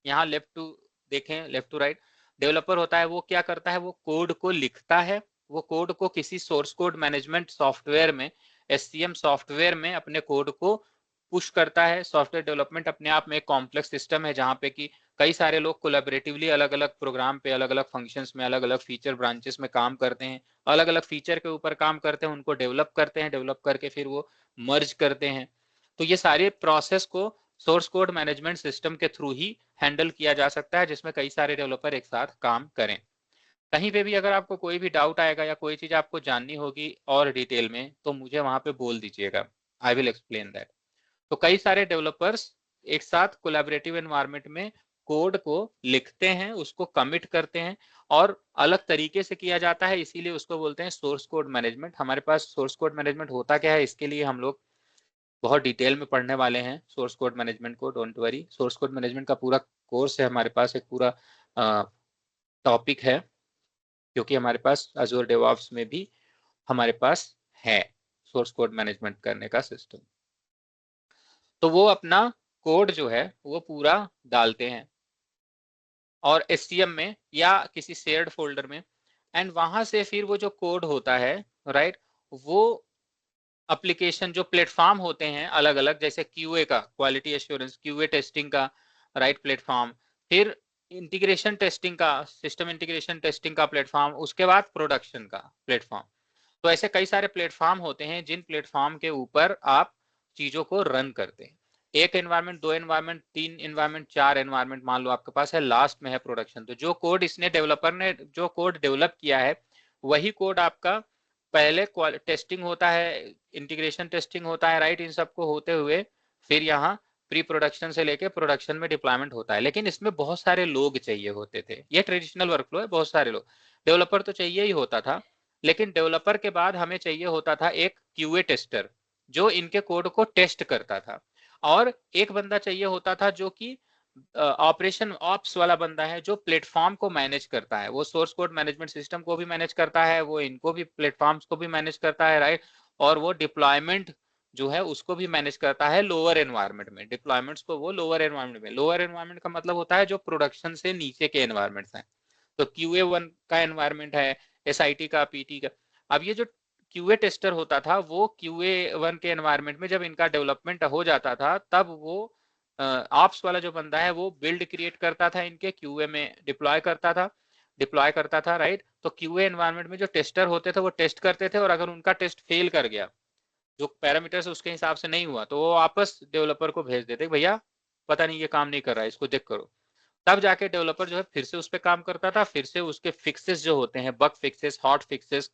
यहाँ लेफ्ट टू देखें, लेफ्ट टू राइट, डेवलपर होता है, वो क्या करता है, वो कोड को लिखता है, वो कोड को किसी सोर्स कोड मैनेजमेंट सॉफ्टवेयर में, SCM सॉफ्टवेयर में अपने कोड को पुश करता है। सॉफ्टवेयर डेवलपमेंट अपने आप में एक कॉम्प्लेक्स सिस्टम है जहाँ पे कि कई सारे लोग कोलैबोरेटिवली अलग अलग प्रोग्राम पे, अलग अलग फंक्शंस में, अलग अलग फीचर ब्रांचेस में काम करते हैं, अलग अलग फीचर के ऊपर काम करते हैं, उनको डेवलप करते हैं, डेवलप करके फिर वो मर्ज करते हैं। तो ये सारे प्रोसेस को सोर्स कोड मैनेजमेंट सिस्टम के थ्रू ही हैंडल किया जा सकता है, जिसमें कई सारे डेवलपर एक साथ काम करें। कहीं पे भी अगर आपको कोई भी डाउट आएगा या कोई चीज आपको जाननी होगी और डिटेल में, तो मुझे वहां पे बोल दीजिएगा, आई विल एक्सप्लेन दैट। तो कई सारे डेवलपर्स एक साथ कोलैबोरेटिव एनवायरनमेंट में कोड को लिखते हैं, उसको कमिट करते हैं, और अलग तरीके से किया जाता है, इसीलिए उसको बोलते हैं सोर्स कोड मैनेजमेंट। हमारे पास सोर्स कोड मैनेजमेंट होता क्या है, इसके लिए हम लोग बहुत डिटेल में पढ़ने वाले हैं सोर्स कोड मैनेजमेंट को, don't worry. Source code management का पूरा कोर्स है हमारे पास, एक पूरा टॉपिक है, क्योंकि हमारे पास अजूर डेवऑप्स में भी हमारे पास है सोर्स कोड मैनेजमेंट करने का सिस्टम। तो वो अपना कोड जो है वो पूरा डालते हैं और SCM में या किसी शेयर्ड फोल्डर में, एंड वहां से फिर वो जो कोड होता है, राइट, वो एप्लीकेशन जो प्लेटफॉर्म होते हैं अलग अलग, जैसे QA का, क्वालिटी एश्योरेंस, QA टेस्टिंग का, राइट, प्लेटफॉर्म, फिर इंटीग्रेशन टेस्टिंग का, सिस्टम इंटीग्रेशन टेस्टिंग का प्लेटफॉर्म, उसके बाद प्रोडक्शन का प्लेटफॉर्म। तो ऐसे कई सारे प्लेटफॉर्म होते हैं जिन प्लेटफॉर्म के ऊपर आप चीजों को रन करते हैं। एक एनवायरमेंट, दो एनवायरमेंट, तीन एनवायरमेंट, चार एनवायरमेंट मान लो आपके पास है, लास्ट में है प्रोडक्शन। तो जो कोड इसने, डेवलपर ने जो कोड डेवलप किया है, वही कोड आपका पहले टेस्टिंग होता है, इंटीग्रेशन टेस्टिंग होता है, राइट, इन सबको होते हुए फिर यहाँ प्री प्रोडक्शन से लेके प्रोडक्शन में डिप्लॉयमेंट होता है। लेकिन इसमें बहुत सारे लोग चाहिए होते थे, ये ट्रेडिशनल वर्कफ्लो है, बहुत सारे लोग, डेवलपर तो चाहिए ही होता था, लेकिन डेवलपर के बाद हमें चाहिए होता था एक QA टेस्टर जो इनके कोड को टेस्ट करता था, और एक बंदा चाहिए होता था जो कि ऑपरेशन ऑप्स वाला बंदा है, जो प्लेटफॉर्म को मैनेज करता है, वो सोर्स कोड मैनेजमेंट सिस्टम को भी मैनेज करता है, वो इनको भी, प्लेटफॉर्म्स को भी मैनेज करता है, राइट, और वो डिप्लॉयमेंट जो है उसको भी मैनेज करता है लोअर एनवायरनमेंट में, डिप्लॉयमेंट्स को वो लोअर एनवायरनमेंट में। लोअर एनवायरनमेंट का मतलब होता है जो प्रोडक्शन से नीचे के एनवायरनमेंट्स हैं। तो QA1 का एनवायरनमेंट है, SIT का, PT का। अब ये जो क्यूए टेस्टर होता था वो QA1 के एनवायरनमेंट में जब इनका डेवलपमेंट हो जाता था तब वो ऑप्स वाला जो बंदा है वो बिल्ड क्रिएट करता था, इनके क्यूए में डिप्लॉय करता था राइट। तो क्यूए एनवायरनमेंट में जो टेस्टर होते थे वो टेस्ट करते थे, और अगर उनका टेस्ट फेल कर गया, जो पैरामीटर्स उसके हिसाब से नहीं हुआ, तो वो वापस डेवलपर को भेज देते, भैया पता नहीं ये काम नहीं कर रहा है, इसको चेक करो। तब जाके डेवलपर जो है फिर से उस पर काम करता था, फिर से उसके फिक्सेस जो होते हैं, बग फिक्सेस, हॉट फिक्सेस,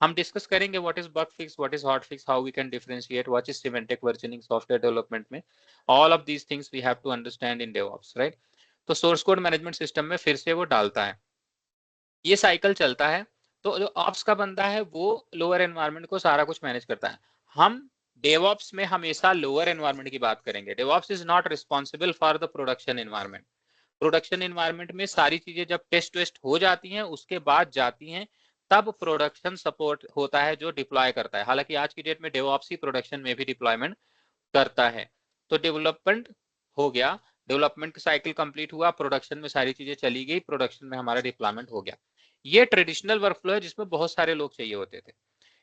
हम डिस्कस करेंगे what is bug fix, what is hot fix, how we can differentiate, what is semantic versioning software development में, all of these things we have to understand in DevOps right. तो सोर्स कोड मैनेजमेंट सिस्टम में फिर से वो डालता है, ये साइकिल चलता है। तो जो ऑप्स का बंदा है वो लोअर एनवायरनमेंट को सारा कुछ मैनेज करता है। हम डेवऑप्स में हमेशा लोअर एनवायरनमेंट की बात करेंगे। DevOps is not responsible for the production environment. Production environment में सारी चीजें जब टेस्ट वेस्ट हो जाती हैं उसके बाद जाती हैं, तब प्रोडक्शन सपोर्ट होता है जो डिप्लॉय करता है। हालांकि आज की डेट में डेवऑप्स ही प्रोडक्शन में भी डिप्लॉयमेंट करता है। तो डेवलपमेंट हो गया, डेवलपमेंट साइकिल कंप्लीट हुआ, प्रोडक्शन में सारी चीजें चली गई, प्रोडक्शन में हमारा डिप्लॉयमेंट हो गया। ये ट्रेडिशनल वर्कफ्लो है जिसमें बहुत सारे लोग चाहिए होते थे।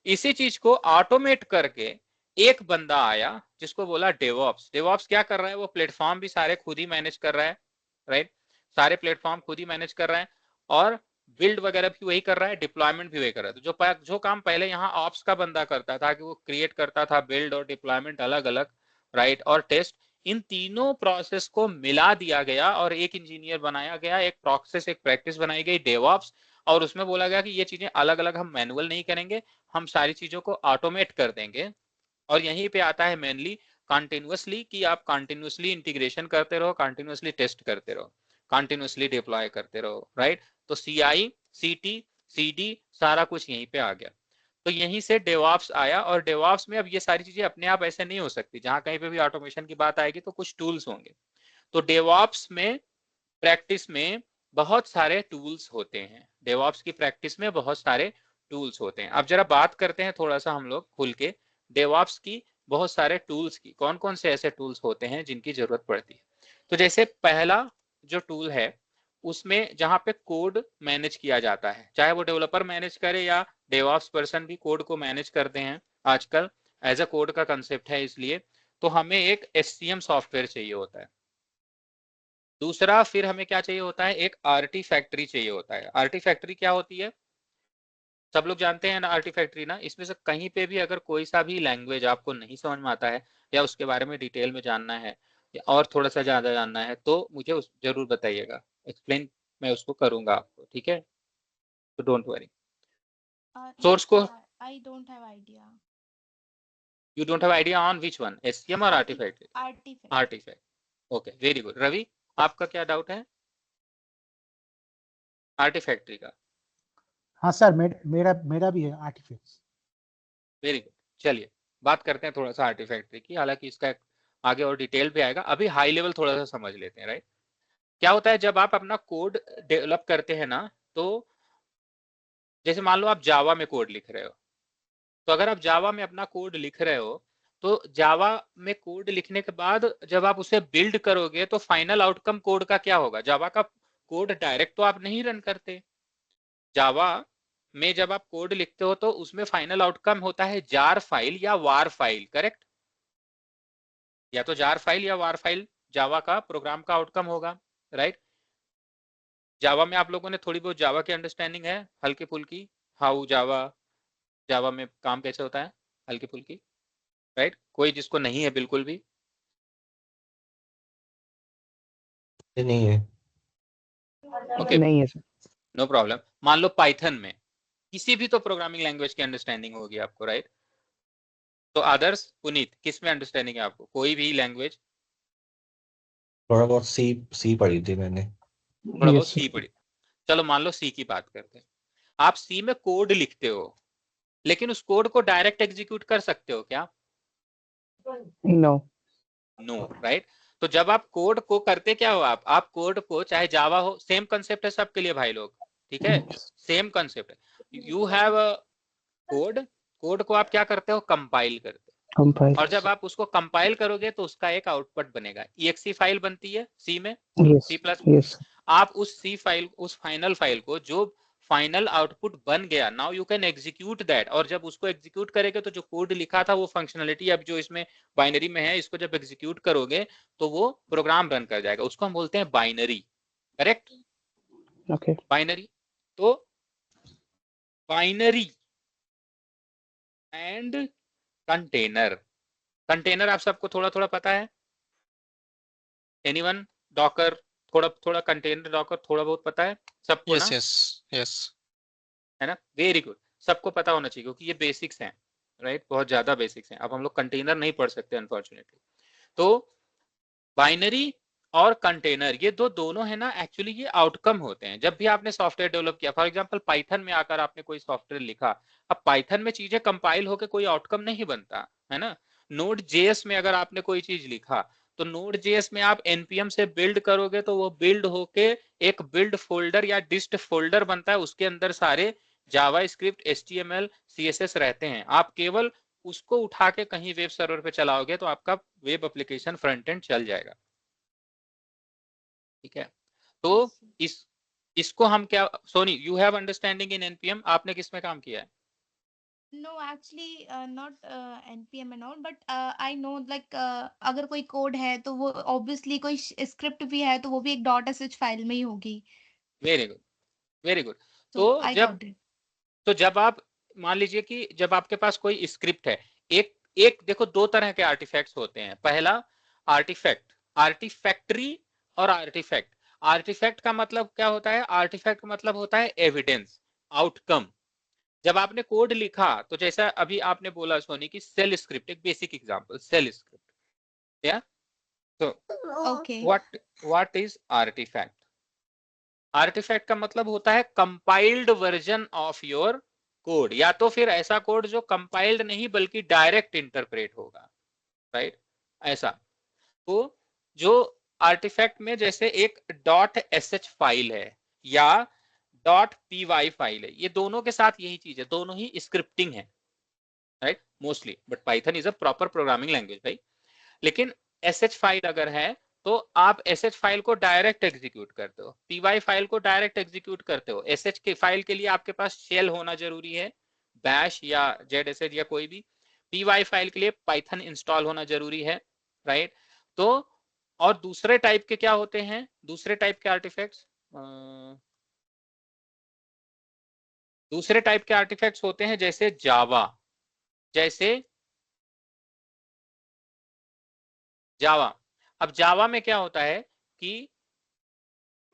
इसी चीज को ऑटोमेट करके एक बंदा आया जिसको बोला डेवऑप्स। डेवऑप्स क्या कर रहा है, वो प्लेटफॉर्म भी सारे खुद ही मैनेज कर रहा है राइट, सारे प्लेटफॉर्म खुद ही मैनेज कर रहा है, और बिल्ड वगैरह भी वही कर रहा है, डिप्लॉयमेंट भी वही कर रहा है। तो जो काम पहले यहाँ ऑप्स का बंदा करता था कि वो क्रिएट करता था बिल्ड और डिप्लॉयमेंट अलग अलग राइट, और टेस्ट, इन तीनों प्रोसेस को मिला दिया गया और एक इंजीनियर बनाया गया, एक प्रोसेस, एक प्रैक्टिस बनाई गई डेवऑप्स, और उसमें बोला गया कि ये चीजें अलग अलग हम मैनुअल नहीं करेंगे, हम सारी चीजों को ऑटोमेट कर देंगे। और यहीं पे आता है मेनली कंटिन्यूअसली, कि आप कंटिन्यूअसली इंटीग्रेशन करते रहो, कंटिन्यूअसली टेस्ट करते रहो, कंटिन्यूअसली डिप्लॉय करते रहो राइट। तो CI, CT, CD सारा कुछ यहीं पे आ गया। तो यहीं से डेवऑप्स आया, और डेवऑप्स में अब ये सारी चीजें अपने आप ऐसे नहीं हो सकती, जहां कहीं पे भी ऑटोमेशन की बात आएगी तो कुछ टूल्स होंगे। तो डेवऑप्स में प्रैक्टिस में बहुत सारे टूल्स होते हैं, डेवऑप्स की प्रैक्टिस में बहुत सारे टूल्स होते हैं। अब जरा बात करते हैं थोड़ा सा हम लोग खुल के डेवऑप्स की बहुत सारे टूल्स की, कौन कौन से ऐसे टूल्स होते हैं जिनकी जरूरत पड़ती है। तो जैसे पहला जो टूल है उसमें जहां पे कोड मैनेज किया जाता है, चाहे वो डेवलपर मैनेज करे या डेवऑप्स पर्सन भी कोड को मैनेज करते हैं आजकल, एज अ कोड का कंसेप्ट है इसलिए, तो हमें एक SCM सॉफ्टवेयर चाहिए होता है। दूसरा फिर हमें क्या चाहिए होता है, एक आर्टिफैक्टरी चाहिए होता है। आर्टिफैक्टरी क्या होती है, सब लोग जानते हैं ना आर्टिफैक्टरी ना। इसमें से कहीं पे भी अगर कोई सा भी लैंग्वेज आपको नहीं समझ में आता है या उसके बारे में डिटेल में जानना है या और थोड़ा सा ज्यादा जानना है तो मुझे उस जरूर बताइएगा, एक्सप्लेन मैं उसको करूंगा आपको, ठीक है, तो डोंट वरी। सोर्स को I don't have idea. You don't have idea on which one, SCM और Artifactory? Artifact. Artifact, okay very good. Ravi आपका क्या डाउट है आर्टिफैक्टरी का? हाँ सर, मेरा भी है आर्टिफैक्ट्स। वेरी गुड, चलिए बात करते हैं थोड़ा सा आर्टिफैक्टरी की, हालांकि इसका आगे और डिटेल भी आएगा, अभी हाई लेवल थोड़ा सा समझ लेते हैं राइट। क्या होता है जब आप अपना कोड डेवलप करते हैं ना, तो जैसे मान लो आप जावा में कोड लिख रहे हो, तो अगर आप जावा में अपना कोड लिख रहे हो तो जावा में कोड लिखने के बाद जब आप उसे बिल्ड करोगे तो फाइनल आउटकम कोड का क्या होगा। जावा का कोड डायरेक्ट तो आप नहीं रन करते, जावा में जब आप कोड लिखते हो तो उसमें फाइनल आउटकम होता है जार फाइल या वार फाइल, करेक्ट, या तो जार फाइल या वार फाइल जावा का प्रोग्राम का आउटकम होगा राइट। जावा में आप लोगों ने थोड़ी बहुत जावा की अंडरस्टैंडिंग है हल्की फुल्की, हाउ जावा में काम कैसे होता है हल्की फुल्की राइट, कोई जिसको नहीं है बिल्कुल भी? नहीं है। ओके नहीं है सर। No problem. मान लो पाइथन में, किसी भी तो प्रोग्रामिंग लैंग्वेज की अंडरस्टैंडिंग होगी आपको राइट। तो आदर्श, पुनीत, किस में अंडरस्टैंडिंग है आपको, कोई भी लैंग्वेज? थोड़ा बहुत सी पढ़ी थी मैंने। थोड़ा बहुत सी पढ़ी। चलो मान लो सी की बात करते हैं। आप सी में कोड लिखते हो, लेकिन उस कोड को डायरेक्ट एग्जीक्यूट कर सकते हो क्या? No no right. तो जब आप कोड को करते क्या हो, आप कोड को, चाहे जावा हो, सेम कंसेप्ट है सबके लिए भाई लोग, ठीक है, सेम कंसेप्ट है। यू हैव कोड को आप क्या करते हो, कंपाइल करते हो, और जब आप उसको कंपाइल करोगे तो उसका एक आउटपुट बनेगा, exe फाइल बनती है सी में, C++। आप उस सी फाइल, उस फाइनल फाइल को जो फाइनल आउटपुट बन गया, now you can execute that. और जब उसको एग्जीक्यूट करेंगे तो जो कोड लिखा था वो फंक्शनलिटी अब जो इसमें बाइनरी में है, इसको जब एग्जीक्यूट करोगे तो वो प्रोग्राम रन कर जाएगा। उसको हम बोलते हैं बाइनरी, करेक्ट? Okay, binary. तो बाइनरी एंड कंटेनर। कंटेनर आप सबको थोड़ा थोड़ा पता है? एनीवन? डॉकर थोड़ा थोड़ा, कंटेनर डॉकर थोड़ा बहुत पता है सबको यस ना? यस यस है ना? वेरी गुड, सबको पता होना चाहिए क्योंकि ये बेसिक्स हैं, राइट? बहुत ज्यादा बेसिक्स हैं। अब हम लोग कंटेनर नहीं पढ़ सकते अनफॉर्चुनेटली। तो बाइनरी और कंटेनर ये दोनों है ना, एक्चुअली ये आउटकम होते हैं। जब भी आपने सॉफ्टवेयर डेवलप किया, फॉर एग्जांपल पाइथन में आकर आपने कोई सॉफ्टवेयर लिखा, अब पाइथन में चीजें कंपाइल होकर कोई आउटकम नहीं बनता है ना। नोड जेएस में अगर आपने कोई चीज लिखा तो नोड जेएस में आप npm से बिल्ड करोगे तो वो बिल्ड होके एक बिल्ड फोल्डर या डिस्ट फोल्डर बनता है, उसके अंदर सारे जावास्क्रिप्ट, एचटीएमएल, सीएसएस रहते हैं। आप केवल उसको उठा के कहीं वेब सर्वर पे चलाओगे तो आपका वेब एप्लीकेशन फ्रंट एंड चल जाएगा, ठीक है? तो इसको हम क्या, Soni you have understanding in npm? आपने किस में काम किया है? No, actually, not npm and all, but I know like अगर कोई कोड है तो वो obviously कोई स्क्रिप्ट भी है तो वो भी एक .sh फाइल में ही होगी। Very good, very good. So तो I जब got it. जब आप मान लीजिए कि जब आपके पास कोई स्क्रिप्ट है, एक एक देखो दो तरह के आर्टिफैक्ट्स होते हैं। पहला आर्टिफैक्ट, आर्टिफैक्टरी और आर्टिफैक्ट। आर्टिफैक्ट का मतलब क्या होता है? आर्टिफैक्ट का मतलब होता है एविडेंस, आउटकम। जब आपने कोड लिखा तो जैसा अभी आपने बोला सोनी की सेल स्क्रिप्ट, एक बेसिक एग्जांपल सेल स्क्रिप्ट, या तो Okay. What is artifact? Artifact का मतलब होता है compiled version of your code, या तो फिर ऐसा कोड जो कंपाइल्ड नहीं बल्कि डायरेक्ट इंटरप्रेट होगा, राइट? ऐसा। तो जो आर्टिफैक्ट में जैसे एक .sh फाइल है या .py फाइल है, ये दोनों के साथ यही चीज है, दोनों ही स्क्रिप्टिंग है, right? Mostly, but Python is a proper programming language भाई। लेकिन sh फाइल अगर है तो आप sh फाइल को डायरेक्ट एग्जीक्यूट करते हो, py फाइल को डायरेक्ट एग्जीक्यूट करते हो। sh के फाइल के लिए आपके पास शेल होना जरूरी है, बैश या zsh या कोई भी। py फाइल के लिए पाइथन इंस्टॉल होना जरूरी है, राइट? तो और दूसरे टाइप के क्या होते हैं, दूसरे टाइप के आर्टिफैक्ट्स? दूसरे टाइप के आर्टिफैक्ट्स होते हैं जैसे जावा, जैसे जावा। अब जावा में क्या होता है कि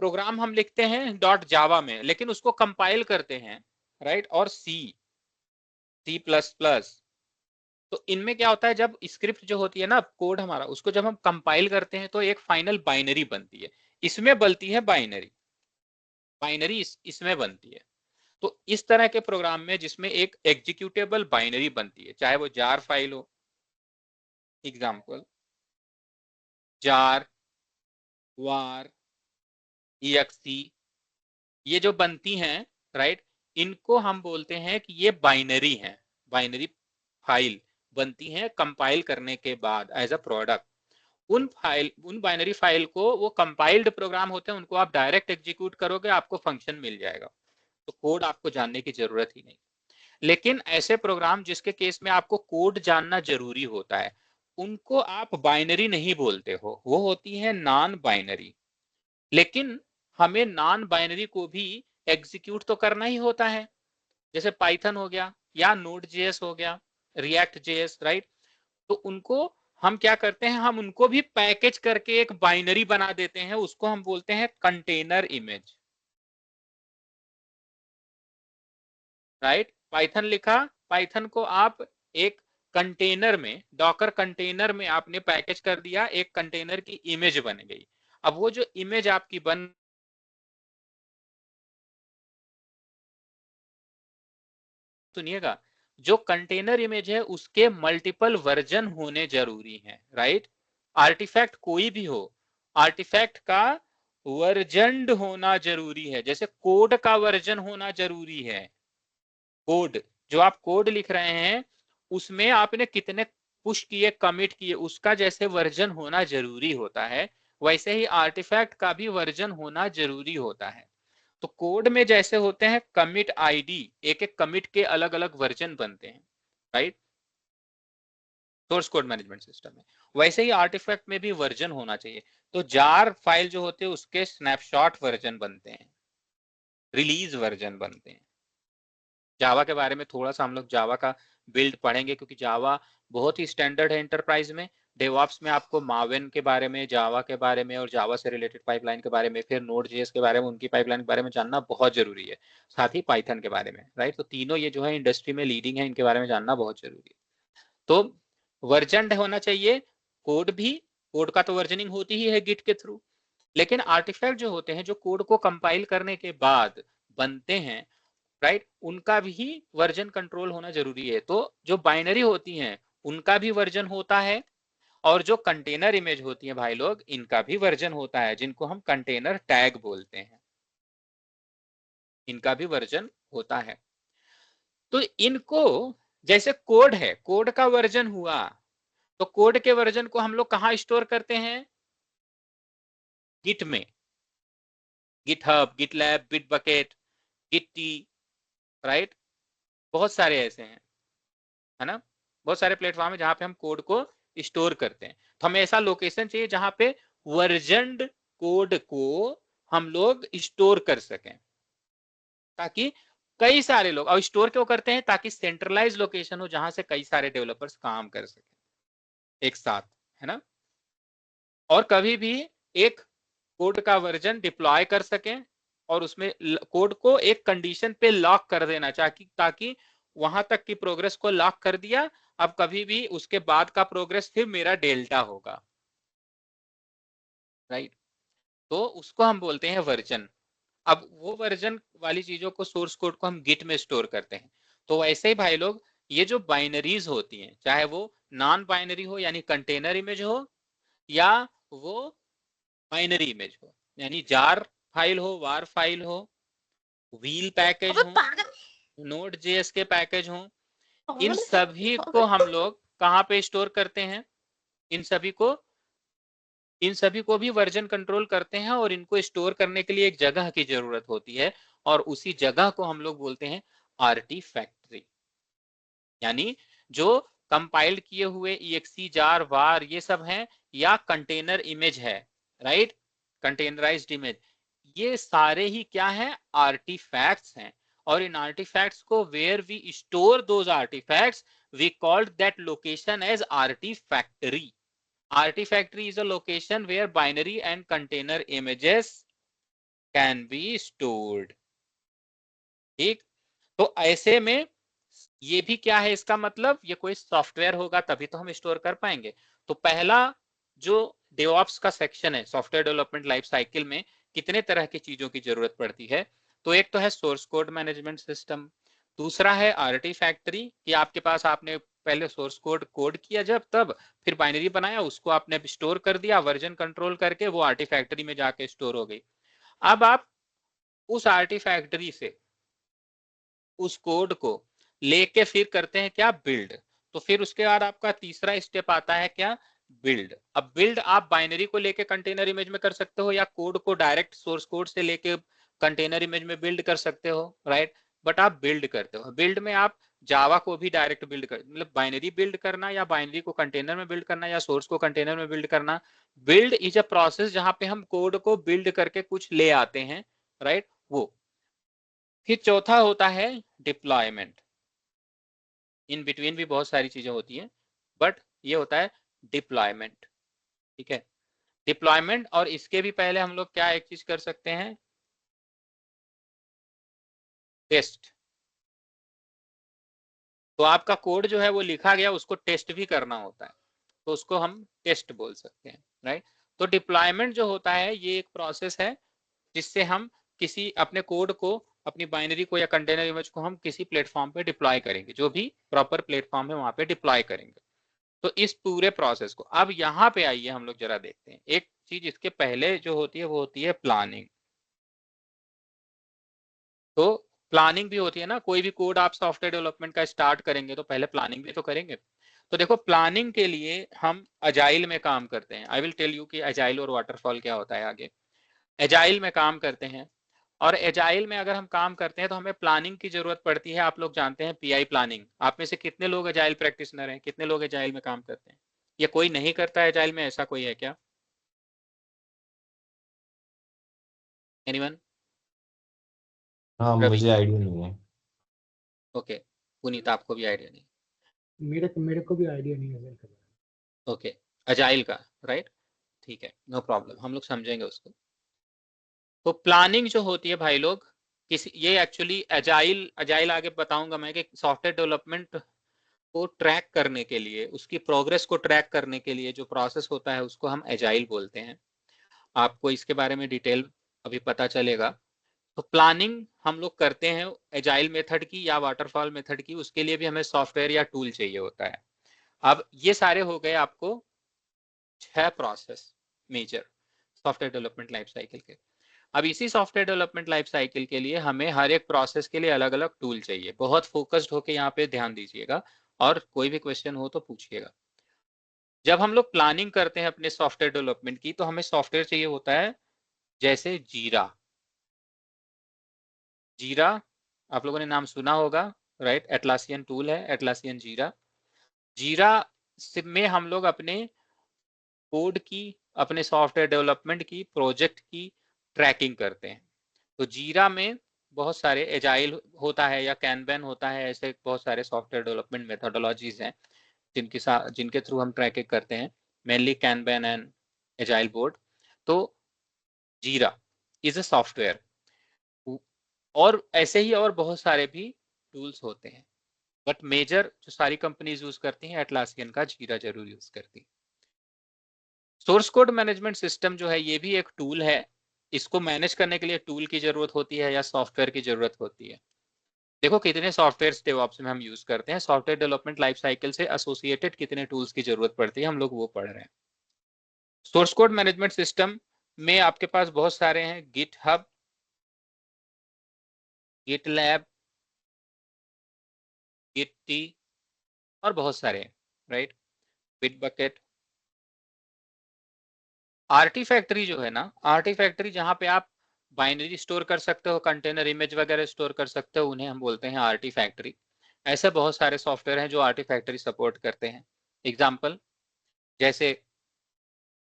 प्रोग्राम हम लिखते हैं .जावा में, लेकिन उसको कंपाइल करते हैं, राइट? और सी प्लस प्लस। तो इनमें क्या होता है, जब स्क्रिप्ट जो होती है ना, कोड हमारा, उसको जब हम कंपाइल करते हैं तो एक फाइनल बाइनरी बनती है। इसमें बनती है बाइनरी, बाइनरी इसमें बनती है। तो इस तरह के प्रोग्राम में जिसमें एक एग्जीक्यूटेबल बाइनरी बनती है, चाहे वो जार फाइल हो, एग्जाम्पल जार, वार, exe, ये जो बनती हैं, राइट? इनको हम बोलते हैं कि ये बाइनरी हैं, बाइनरी फाइल बनती हैं कंपाइल करने के बाद एज अ प्रोडक्ट। उन बाइनरी फाइल को, वो कंपाइल्ड प्रोग्राम होते हैं, उनको आप डायरेक्ट एग्जीक्यूट करोगे, आपको फंक्शन मिल जाएगा, तो कोड आपको जानने की जरूरत ही नहीं। लेकिन ऐसे प्रोग्राम जिसके केस में आपको कोड जानना जरूरी होता है, उनको आप बाइनरी नहीं बोलते हो, वो होती है नॉन बाइनरी। लेकिन हमें नॉन बाइनरी को भी एग्जीक्यूट तो करना ही होता है, जैसे पाइथन हो गया या नोड जेएस हो गया, रिएक्ट जेएस, राइट? तो उनको हम क्या करते हैं, हम उनको भी पैकेज करके एक बाइनरी बना देते हैं, उसको हम बोलते हैं कंटेनर इमेज, राइट? पाइथन लिखा, पाइथन को आप एक कंटेनर में, डॉकर कंटेनर में आपने पैकेज कर दिया, एक कंटेनर की इमेज बन गई। अब वो जो इमेज आपकी बन, सुनिएगा, जो कंटेनर इमेज है उसके मल्टीपल वर्जन होने जरूरी हैं, राइट? आर्टिफैक्ट कोई भी हो, आर्टिफैक्ट का वर्जन होना जरूरी है। जैसे कोड का वर्जन होना जरूरी है, कोड जो आप कोड लिख रहे हैं उसमें आपने कितने पुश किए, कमिट किए, उसका जैसे वर्जन होना जरूरी होता है, वैसे ही आर्टिफैक्ट का भी वर्जन होना जरूरी होता है। तो कोड में जैसे होते हैं कमिट आईडी, एक एक कमिट के अलग अलग वर्जन बनते हैं, right, source code management system में, वैसे ही आर्टिफैक्ट में भी वर्जन होना चाहिए। तो जार फाइल जो होते हैं उसके स्नैपशॉट वर्जन बनते हैं, रिलीज वर्जन बनते हैं। जावा के बारे में थोड़ा सा हम लोग जावा का बिल्ड पढ़ेंगे, क्योंकि जावा बहुत ही स्टैंडर्ड है एंटरप्राइज में। डेवऑप्स में आपको मावेन के बारे में, जावा के बारे में और जावा से रिलेटेड पाइपलाइन के बारे में, फिर नोड जेएस के बारे में, उनकी पाइपलाइन के बारे में जानना बहुत जरूरी है, साथ ही पाइथन के बारे में, राइट। तो तीनों ये जो है इंडस्ट्री में लीडिंग है, इनके बारे में जानना बहुत जरूरी है। तो वर्जन होना चाहिए कोड भी, कोड का तो वर्जनिंग होती ही है गिट के थ्रू, लेकिन आर्टिफैक्ट जो होते हैं जो कोड को कंपाइल करने के बाद बनते हैं, राइट, उनका भी वर्जन कंट्रोल होना जरूरी है। तो जो बाइनरी होती हैं उनका भी वर्जन होता है, और जो कंटेनर इमेज होती है भाई लोग, इनका भी वर्जन होता है, जिनको हम कंटेनर टैग बोलते हैं, इनका भी वर्जन होता है। तो इनको, जैसे कोड है, कोड का वर्जन हुआ, तो कोड के वर्जन को हम लोग कहां स्टोर करते हैं? गिट में, गिटहब, गिटलैब, बिटबकेट, गिट्टी, राइट, बहुत सारे ऐसे हैं, है ना, बहुत सारे प्लेटफॉर्म है जहां पे हम कोड को स्टोर करते हैं। तो हमें ऐसा लोकेशन चाहिए जहां पे वर्जन्ड कोड को हम लोग स्टोर कर सकें, ताकि कई सारे लोग, और स्टोर क्यों करते हैं? ताकि सेंट्रलाइज लोकेशन हो जहां से कई सारे डेवलपर्स काम कर सकें एक साथ, है ना। और कभी भी एक कोड का वर्जन डिप्लॉय कर सकें और उसमें कोड को एक कंडीशन पे लॉक कर देना, ताकि वहां तक की प्रोग्रेस को लॉक कर दिया, अब कभी भी उसके बाद का प्रोग्रेस फिर मेरा डेल्टा होगा, राइट। तो उसको हम बोलते हैं वर्जन। अब वो वर्जन वाली चीजों को, सोर्स कोड को हम गिट में स्टोर करते हैं। तो वैसे ही भाई लोग, ये जो बाइनरीज होती हैं, चाहे वो नॉन बाइनरी हो यानी कंटेनर इमेज हो, या वो बाइनरी इमेज हो यानी जार फाइल हो, वार फाइल हो, व्हील पैकेज हो, नोड जेएस के पैकेज हो, इन सभी को हम लोग कहां पे स्टोर करते हैं? इन सभी को भी वर्जन कंट्रोल करते हैं, और इनको स्टोर करने के लिए एक जगह की जरूरत होती है, और उसी जगह को हम लोग बोलते हैं आर्टिफैक्ट्री। यानी जो कंपाइल्ड किए हुए EXE, जार, वार ये सब हैं, या कंटेनर इमेज है, राइट, कंटेनराइज्ड इमेज, ये सारे ही क्या है? आर्टिफैक्ट्स हैं। और इन आर्टिफैक्ट्स को, where we store those artifacts, we called that location as artifactory. Artifactory is a location where binary and container images can be stored. ठीक, तो ऐसे में ये भी क्या है? इसका मतलब ये कोई सॉफ्टवेयर होगा तभी तो हम स्टोर कर पाएंगे। तो पहला जो डेवऑप्स का सेक्शन है सॉफ्टवेयर डेवलपमेंट लाइफ साइकिल में, कितने तरह की चीजों की जरूरत पड़ती है? तो एक तो है सोर्स कोड मैनेजमेंट सिस्टम, दूसरा है आर्टिफैक्ट्री, कि आपके पास, आपने पहले सोर्स कोड किया जब, तब फिर बाइनरी बनाया, उसको आपने स्टोर कर दिया वर्जन कंट्रोल करके, वो आर्टिफैक्ट्री में जाके स्टोर हो गई। अब आप उस आर्टिफैक्ट्री से उस कोड को लेके फिर करते हैं क्या? बिल्ड। तो फिर उसके बाद आपका तीसरा स्टेप आता है क्या? बिल्ड। अब बिल्ड आप बाइनरी को लेके कंटेनर इमेज में कर सकते हो, या कोड को डायरेक्ट सोर्स कोड से लेके कंटेनर इमेज में बिल्ड कर सकते हो, राइट। बट आप बिल्ड करते हो। बिल्ड में आप जावा को भी डायरेक्ट बिल्ड कर, मतलब बाइनरी बिल्ड करना, या बाइनरी को कंटेनर में बिल्ड करना, या सोर्स को कंटेनर में बिल्ड करना। बिल्ड इज अ प्रोसेस जहां पे हम कोड को बिल्ड करके कुछ ले आते हैं, राइट, वो। फिर चौथा होता है डिप्लॉयमेंट। इन बिटवीन भी बहुत सारी चीजें होती हैं, बट ये होता है डिप्लॉयमेंट, ठीक है। डिप्लॉयमेंट, और इसके भी पहले हम लोग क्या एक चीज कर सकते हैं? टेस्ट। तो आपका कोड जो है वो लिखा गया, उसको टेस्ट भी करना होता है, तो उसको हम टेस्ट बोल सकते हैं, राइट। तो डिप्लॉयमेंट जो होता है, ये एक प्रोसेस है जिससे हम किसी अपने कोड को, अपनी बाइनरी को या कंटेनर इमेज को हम किसी प्लेटफॉर्म पे डिप्लॉय करेंगे, जो भी प्रॉपर प्लेटफॉर्म है वहां पे डिप्लॉय करेंगे। तो इस पूरे प्रोसेस को, अब यहाँ पे आइए हम लोग जरा देखते हैं। एक चीज इसके पहले जो होती है वो होती है प्लानिंग। तो प्लानिंग भी होती है ना, कोई भी कोड आप सॉफ्टवेयर डेवलपमेंट का स्टार्ट करेंगे तो पहले प्लानिंग भी तो करेंगे। तो देखो, प्लानिंग के लिए हम अजाइल में काम करते हैं। आई विल टेल यू कि अजाइल और वाटरफॉल क्या होता है आगे। एजाइल में काम करते हैं, और एजाइल में अगर हम काम करते हैं तो हमें प्लानिंग की जरूरत पड़ती है। आप लोग जानते हैं पीआई प्लानिंग। आप में से कितने लोग एजाइल प्रैक्टिशनर हैं? कितने लोग एजाइल में काम करते हैं? या कोई नहीं करता है एजाइल में? ऐसा कोई है क्या? एनीवन? हाँ, रवि? मुझे आइडिया नहीं है। ओके, पुनीत आपको भी आइडिया नहीं? मेरे को भी आइडिया नहीं है सर। ओके, एजाइल का, राइट? ठीक है, नो प्रॉब्लम, हम लोग समझेंगे उसको। तो प्लानिंग जो होती है भाई लोग, किसी ये एक्चुअली एजाइल आगे बताऊंगा मैं कि सॉफ्टवेयर डेवलपमेंट को ट्रैक करने के लिए, उसकी प्रोग्रेस को ट्रैक करने के लिए जो प्रोसेस होता है उसको हम एजाइल बोलते हैं। आपको इसके बारे में डिटेल अभी पता चलेगा। तो प्लानिंग हम लोग करते हैं एजाइल मेथड की या वाटरफॉल मेथड की, उसके लिए भी हमें सॉफ्टवेयर या टूल चाहिए होता है। अब ये सारे हो गए आपको 6 process major software development life cycle के। अब इसी सॉफ्टवेयर डेवलपमेंट लाइफ साइकिल के लिए हमें हर एक प्रोसेस के लिए अलग अलग टूल चाहिए। बहुत फोकस्ड होके यहाँ पे ध्यान दीजिएगा और कोई भी क्वेश्चन हो तो पूछिएगा। जब हम लोग प्लानिंग करते हैं अपने सॉफ्टवेयर डेवलपमेंट की तो हमें सॉफ्टवेयर चाहिए होता है जैसे जीरा। जीरा आप लोगों ने नाम सुना होगा, राइट? एटलासियन टूल है, एटलासियन जीरा। जीरा में हम लोग अपने कोड की, अपने सॉफ्टवेयर डेवलपमेंट की, प्रोजेक्ट की ट्रैकिंग करते हैं। तो जीरा में बहुत सारे एजाइल होता है या कैनबैन होता है, ऐसे बहुत सारे सॉफ्टवेयर डेवलपमेंट मेथोडोलॉजीज हैं जिनके थ्रू हम ट्रैकिंग करते हैं, मेनली कैनबैन एंड एजाइल बोर्ड। तो जीरा इज अ सॉफ्टवेयर, और ऐसे ही और बहुत सारे भी टूल्स होते हैं, बट मेजर जो सारी कंपनीज यूज करती हैं एटलासियन का जीरा जरूर यूज करती हैं। सोर्स कोड मैनेजमेंट सिस्टम जो है ये भी एक टूल है। इसको मैनेज करने के लिए टूल की जरूरत होती है या सॉफ्टवेयर की जरूरत होती है। देखो कितने सॉफ्टवेयर डेवऑप्स में हम यूज करते हैं, सॉफ्टवेयर डेवलपमेंट लाइफ साइकिल से एसोसिएटेड कितने टूल्स की जरूरत पड़ती है, हम लोग वो पढ़ रहे हैं। सोर्स कोड मैनेजमेंट सिस्टम में आपके पास बहुत सारे हैं, गिटहब, गिटलैब, गिट्टी और बहुत सारे हैं, राइट? बिटबकेट। आर्टिफैक्टरी जो है ना, आर्टिफैक्टरी जहां पे आप बाइनरी स्टोर कर सकते हो, कंटेनर इमेज वगैरह स्टोर कर सकते हो, उन्हें हम बोलते हैं आर्टिफैक्टरी। ऐसे बहुत सारे सॉफ्टवेयर हैं जो आर्टिफैक्टरी सपोर्ट करते हैं। एग्जाम्पल जैसे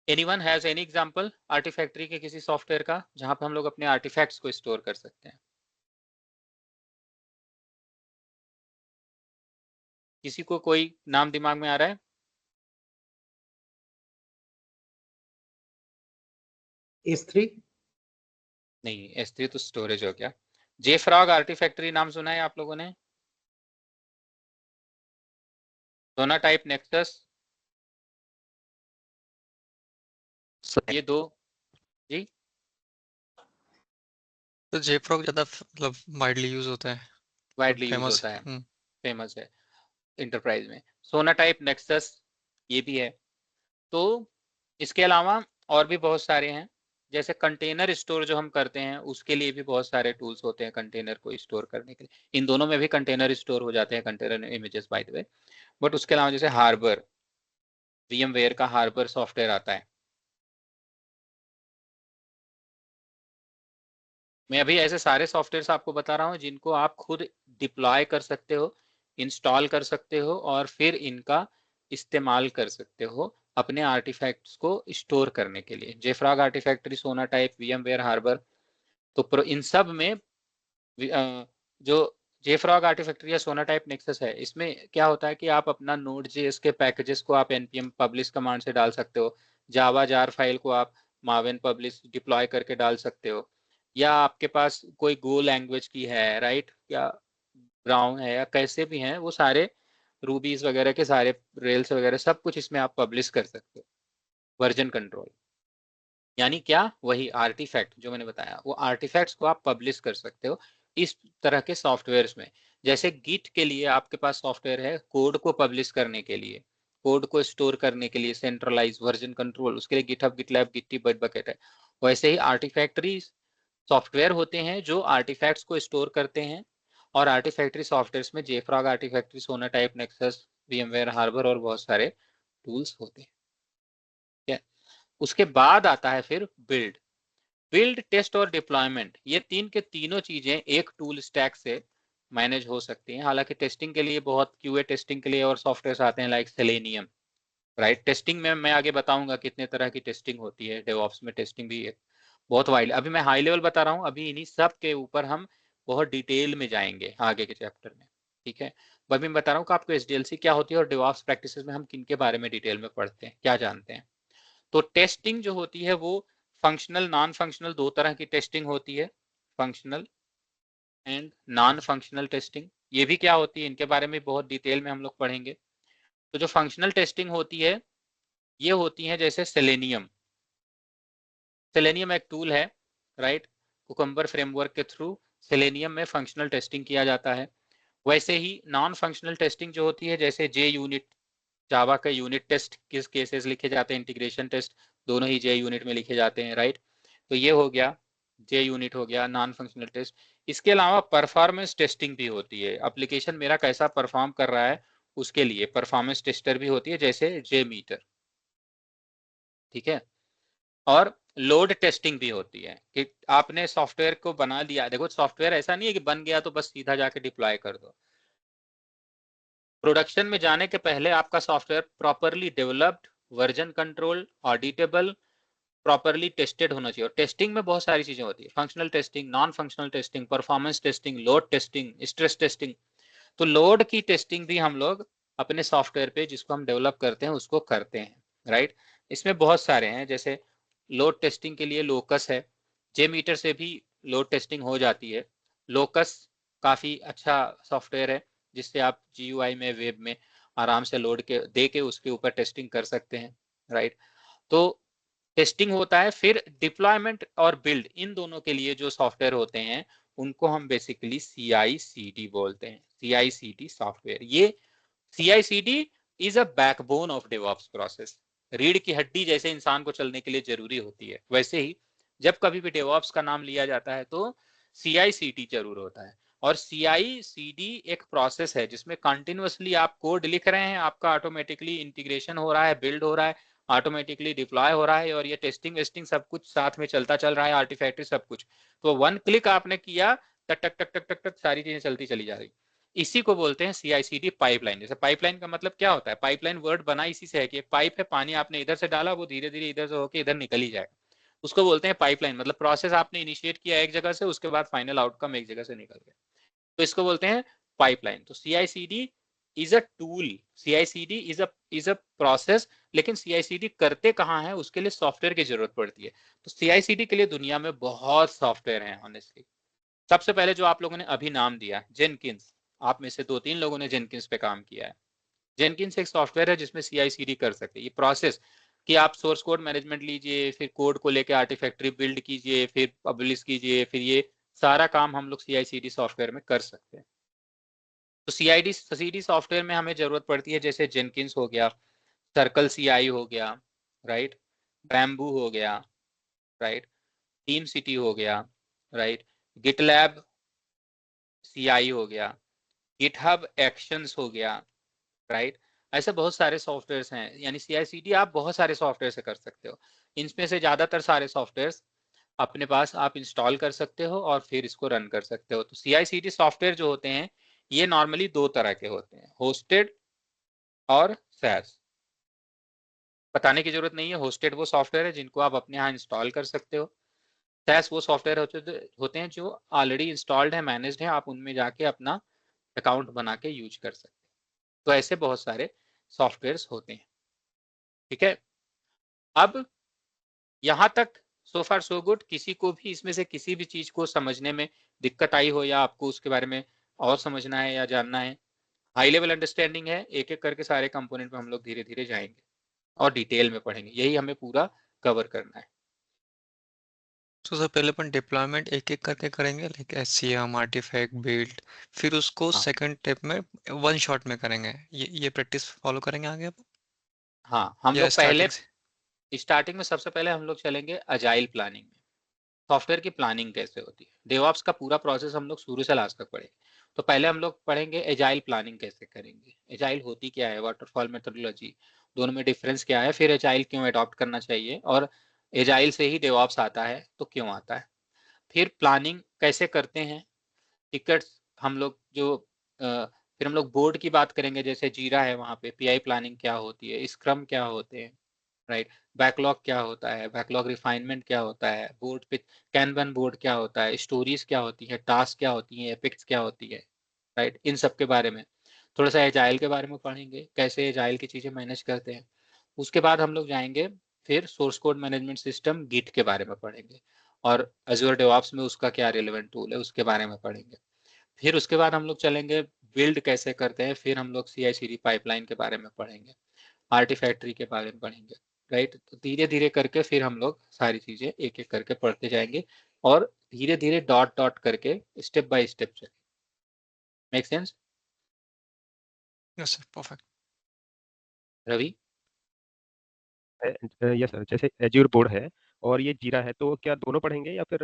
एनीवन हैज एनी एग्जाम्पल आर्टिफैक्टरी के किसी सॉफ्टवेयर का जहां पे हम लोग अपने आर्टिफैक्ट्स को स्टोर कर सकते हैं? किसी को कोई नाम दिमाग में आ रहा है? S3? नहीं, S3 तो स्टोरेज हो गया। जेफ्रॉग आर्टिफैक्टरी नाम सुना है आप लोगों ने? सोनाटाइप नेक्सस, ये दो जी। तो जेफ्रॉग ज्यादा मतलब वाइडली यूज होता है, वाइडली यूज फेमस होता है, फेमस है इंटरप्राइज में। सोनाटाइप नेक्सस ये भी है। तो इसके अलावा और भी बहुत सारे हैं, जैसे कंटेनर स्टोर जो हम करते हैं उसके लिए भी बहुत सारे टूल्स होते हैं कंटेनर को स्टोर करने के लिए। इन दोनों में भी कंटेनर स्टोर हो जाते हैं, container images by the way. But उसके अलावा जैसे हार्बर, VMware का हार्बर सॉफ्टवेयर आता है। मैं अभी ऐसे सारे सॉफ्टवेयर आपको बता रहा हूँ जिनको आप खुद डिप्लॉय कर सकते हो, इंस्टॉल कर सकते हो और फिर इनका इस्तेमाल कर सकते हो अपने आर्टिफैक्ट्स को स्टोर करने के लिए। जेफ्रॉग आर्टिफैक्टरी, सोनाटाइप, VMware हार्बर। तो इन सब में जो जेफ्रॉग आर्टिफैक्टरी या सोनाटाइप नेक्सस है, इसमें क्या होता है कि आप अपना Node.js के पैकेजेस को आप npm पब्लिश कमांड से डाल सकते हो, जावा जार फाइल को आप मावेन पब्लिश डिप्लॉय करके डाल सकते हो, या आपके पास कोई गो लैंग्वेज की है, राइट, या ब्राउन है या कैसे भी हैं, वो सारे रूबीज वगैरह के सारे रेल्स वगैरह सब कुछ इसमें आप पब्लिश कर सकते हो। वर्जन कंट्रोल यानी क्या, वही आर्टिफैक्ट जो मैंने बताया, वो आर्टिफैक्ट्स को आप पब्लिश कर सकते हो इस तरह के सॉफ्टवेयर्स में। जैसे गिट के लिए आपके पास सॉफ्टवेयर है कोड को पब्लिश करने के लिए, कोड को स्टोर करने के लिए, सेंट्रलाइज वर्जन कंट्रोल, उसके लिए गिटहब, गिटलैब, गिट्टी, बिटबकेट है। वैसे ही आर्टिफैक्टरी सॉफ्टवेयर होते हैं जो आर्टिफैक्ट्स को स्टोर करते हैं, और आर्टिफैक्टरी सॉफ्टवेयर्स में जेफ्रॉग आर्टिफैक्टरी, सोनाटाइप नेक्सस, VMware हार्बर और बहुत सारे टूल्स होते हैं। उसके बाद आता है फिर बिल्ड। बिल्ड, टेस्ट और डिप्लॉयमेंट, ये तीन के तीनों चीजें एक टूल स्टैक से मैनेज हो सकती हैं। हालांकि टेस्टिंग के लिए बहुत क्यूए टेस्टिंग के लिए और सॉफ्टवेयर आते हैं लाइक सेलेनियम, राइट। टेस्टिंग में मैं आगे बताऊंगा कितने तरह की टेस्टिंग होती है। डेवऑप्स में टेस्टिंग भी एक बहुत वाइड, अभी मैं हाई लेवल बता रहा हूँ, अभी इन्हीं सब के ऊपर हम बहुत डिटेल में जाएंगे आगे के चैप्टर में, ठीक है। अभी मैं बता रहा हूँ कि आपको एसडीएलसी क्या होती है और डेवऑप्स प्रैक्टिसेस में हम किन के बारे में डिटेल में पढ़ते हैं, क्या जानते हैं। तो टेस्टिंग जो होती है वो फंक्शनल, नॉन फंक्शनल, दो तरह की टेस्टिंग होती है, functional and non functional testing. ये भी क्या होती है, इनके बारे में बहुत डिटेल में हम लोग पढ़ेंगे। तो जो फंक्शनल टेस्टिंग होती है ये होती है जैसे सेलेनियम। सेलेनियम एक टूल है, राइट। कुकम्बर फ्रेमवर्क के थ्रू सेलेनियम में फंक्शनल टेस्टिंग किया जाता है। वैसे ही नॉन फंक्शनल टेस्टिंग जो होती है जैसे जे यूनिट, जावा का यूनिट टेस्ट किस केसेस लिखे जाते हैं, इंटीग्रेशन टेस्ट दोनों ही जे यूनिट में लिखे जाते हैं, राइट। तो ये हो गया जे यूनिट हो गया नॉन फंक्शनल टेस्ट। इसके अलावा परफॉर्मेंस टेस्टिंग भी होती है, एप्लीकेशन मेरा कैसा परफॉर्म कर रहा है उसके लिए परफॉर्मेंस टेस्टर भी होती है जैसे जे मीटर, ठीक है। और लोड टेस्टिंग भी होती है कि आपने सॉफ्टवेयर को बना लिया, देखो सॉफ्टवेयर ऐसा नहीं है कि बन गया तो बस सीधा जाके डिप्लॉय कर दो। प्रोडक्शन में जाने के पहले आपका software properly developed, version control, auditable, properly tested होना चाहिए। और टेस्टिंग में बहुत सारी चीजें होती है, functional testing, non functional testing, performance testing, load testing, stress testing. तो लोड की टेस्टिंग भी हम लोग अपने सॉफ्टवेयर पे जिसको हम डेवलप करते हैं उसको करते हैं, राइट। इसमें बहुत सारे हैं, जैसे लोड टेस्टिंग के लिए लोकस है, जे मीटर से भी लोड टेस्टिंग हो जाती है। लोकस काफी अच्छा सॉफ्टवेयर है जिससे आप जीयूआई में, वेब में आराम से लोड के दे के उसके ऊपर टेस्टिंग कर सकते हैं, राइट। तो टेस्टिंग होता है, फिर डिप्लॉयमेंट और बिल्ड, इन दोनों के लिए जो सॉफ्टवेयर होते हैं उनको हम बेसिकली CI/CD बोलते हैं, CI/CD सॉफ्टवेयर। ये CI/CD is a backbone of DevOps process. रीढ़ की हड्डी जैसे इंसान को चलने के लिए जरूरी होती है, वैसे ही जब कभी भी डेवऑप्स का नाम लिया जाता है तो CI/CD जरूर होता है। और CI/CD एक प्रोसेस है जिसमें कंटिन्यूअसली आप कोड लिख रहे हैं, आपका ऑटोमेटिकली इंटीग्रेशन हो रहा है, बिल्ड हो रहा है, ऑटोमेटिकली डिप्लॉय हो रहा है, और ये टेस्टिंग वेस्टिंग सब कुछ साथ में चलता चल रहा है, आर्टिफैक्टरी सब कुछ। तो वन क्लिक आपने किया, टक टक टक टक टक टक सारी चीजें चलती चली जा रही। इसी को बोलते हैं CI/CD पाइपलाइन। जैसे पाइपलाइन का मतलब क्या होता है, पाइपलाइन वर्ड बना इसी से है कि एक पाइप है, पानी आपने इधर से डाला, वो धीरे धीरे इधर से होकर इधर निकल ही जाएगा, उसको बोलते हैं पाइपलाइन। मतलब प्रोसेस आपने इनिशिएट किया एक जगह से, उसके बाद फाइनल आउटकम एक जगह से निकल गया, तो इसको बोलते हैं पाइपलाइन। तो CI/CD is a tool, CI/CD is a process. लेकिन CI/CD करते कहाँ है, उसके लिए सॉफ्टवेयर की जरूरत पड़ती है। तो CI/CD के लिए दुनिया में बहुत सॉफ्टवेयर हैं ऑनेस्टली। सबसे पहले जो आप लोगों ने अभी नाम दिया जेनकिंस, आप में से 2-3 लोगों ने जेनकिंस पे काम किया है। जेनकिंस एक सॉफ्टवेयर है जिसमें CI/CD कर सकते हैं। ये प्रोसेस कि आप सोर्स कोड मैनेजमेंट लीजिए, फिर कोड को लेके आर्टिफैक्टरी बिल्ड कीजिए, फिर पब्लिश कीजिए, फिर ये सारा काम हम लोग CI/CD सॉफ्टवेयर में कर सकते हैं। तो CI/CD सॉफ्टवेयर में हमें जरूरत पड़ती है जैसे जेनकिंस हो गया, सर्कल CI हो गया, राइट, बैम्बू हो गया, राइट, टीम सिटी हो गया, राइट, गिटलैब CI हो गया, गिटहब एक्शंस हो गया, राइट। ऐसे बहुत सारे सॉफ्टवेयर्स हैं, यानी CI/CD आप बहुत सारे सॉफ्टवेयर से कर सकते हो। इनमें से ज्यादातर सारे सॉफ्टवेयर्स अपने पास आप इंस्टॉल कर सकते हो और फिर इसको रन कर सकते हो। तो CI/CD सॉफ्टवेयर जो होते हैं ये नॉर्मली दो तरह के होते हैं, होस्टेड और SaaS। बताने की जरूरत नहीं है, होस्टेड वो सॉफ्टवेयर है जिनको आप अपने यहाँ इंस्टॉल कर सकते हो। SaaS वो सॉफ्टवेयर होते हैं जो ऑलरेडी इंस्टॉल्ड है, मैनेज्ड है, आप उनमें जाके अपना अकाउंट बना के यूज कर सकते हैं। तो ऐसे बहुत सारे सॉफ्टवेयर्स होते हैं, ठीक है। अब यहाँ तक सो फार सो गुड। किसी को भी इसमें से किसी भी चीज को समझने में दिक्कत आई हो या आपको उसके बारे में और समझना है या जानना है, हाई लेवल अंडरस्टैंडिंग है। एक एक करके सारे कंपोनेंट पे हम लोग धीरे धीरे जाएंगे और डिटेल में पढ़ेंगे, यही हमें पूरा कवर करना है। तो सर पहले अपन डिप्लॉयमेंट एक एक करके करेंगे, लाइक SCM, आर्टिफैक्ट, बिल्ड, फिर उसको हाँ सेकंड स्टेप में वन शॉट में करेंगे। ये प्रैक्टिस फॉलो करेंगे आगे अपन, हाँ, हम या लोग पहले स्टार्टिंग से? स्टार्टिंग में सबसे पहले हम लोग चलेंगे अजाइल प्लानिंग में। सॉफ्टवेयर की प्लानिंग कैसे होती है, डेवऑप्स का पूरा प्रोसेस हम लोग शुरू से लास्ट तक पढ़ेंगे। तो पहले हम लोग पढ़ेंगे एजाइल प्लानिंग कैसे करेंगे, एजाइल होती क्या है, वाटरफॉल मेथोडोलॉजी, दोनों में डिफरेंस क्या है, फिर एजाइल क्यों अडॉप्ट करना चाहिए, और एजाइल से ही डेवऑप्स आता है, तो क्यों आता है? फिर प्लानिंग कैसे करते हैं, टिकट्स हम लोग जो फिर हम लोग बोर्ड की बात करेंगे, जैसे जीरा है वहाँ पे पीआई प्लानिंग क्या होती है, स्क्रम क्या होते हैं, राइट, बैकलॉग क्या होता है, बैकलॉग रिफाइनमेंट क्या होता है, बोर्ड पे कैनबन बोर्ड क्या होता है, स्टोरीज क्या होती है, टास्क क्या होती है, एपिक्स क्या होती है, राइट, इन सब के बारे में थोड़ा सा एजाइल के बारे में पढ़ेंगे, कैसे एजाइल की चीज़ें मैनेज करते हैं। उसके बाद हम लोग जाएंगे फिर source code management system Git के बारे में पढ़ेंगे, और अजूर डेवऑप्स में उसका क्या रिलेवेंट टूल है उसके बारे में पढ़ेंगे। फिर उसके बाद हम लोग चलेंगे बिल्ड कैसे करते हैं, फिर हम लोग CI/CD पाइपलाइन के बारे में पढ़ेंगे, आर्टिफैक्ट्री के बारे में पढ़ेंगे, राइट। तो धीरे धीरे करके फिर हम लोग सारी चीज़ें एक एक करके पढ़ते जाएंगे, और धीरे धीरे डॉट डॉट करके स्टेप बाय स्टेप चलेंगे। Make sense? Yes sir, perfect. Ravi? Yes sir, जैसे एज्योर बोर्ड है और ये जीरा है, तो क्या दोनों पढ़ेंगे या फिर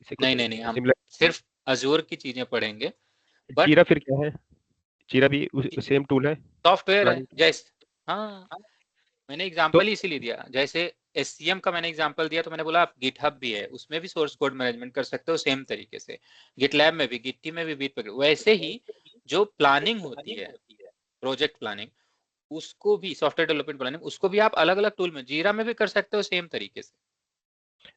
इसे कुछ नहीं, हम सिमिलर? सिर्फ अजूर की चीज़ें पढ़ेंगे, बट जीरा फिर क्या है? जीरा भी सेम टूल है सॉफ्टवेयर है, प्लानिंग? जैसे हाँ मैंने तो एग्जांपल इसीलिए दिया, जैसे SCM का मैंने एग्जांपल दिया, तो मैंने बोला आप गिटहब भी है, उसमें भी सोर्स कोड मैनेजमेंट कर सकते हो सेम तरीके से, गिटलैब में भी, गिट्टी में भी, बीट पर, वैसे ही जो प्लानिंग होती है, प्रोजेक्ट प्लानिंग, उसको भी सॉफ्टवेयर डेवलपमेंट प्लानिंग, उसको भी आप अलग अलग टूल में, जीरा में भी कर सकते हो सेम तरीके से,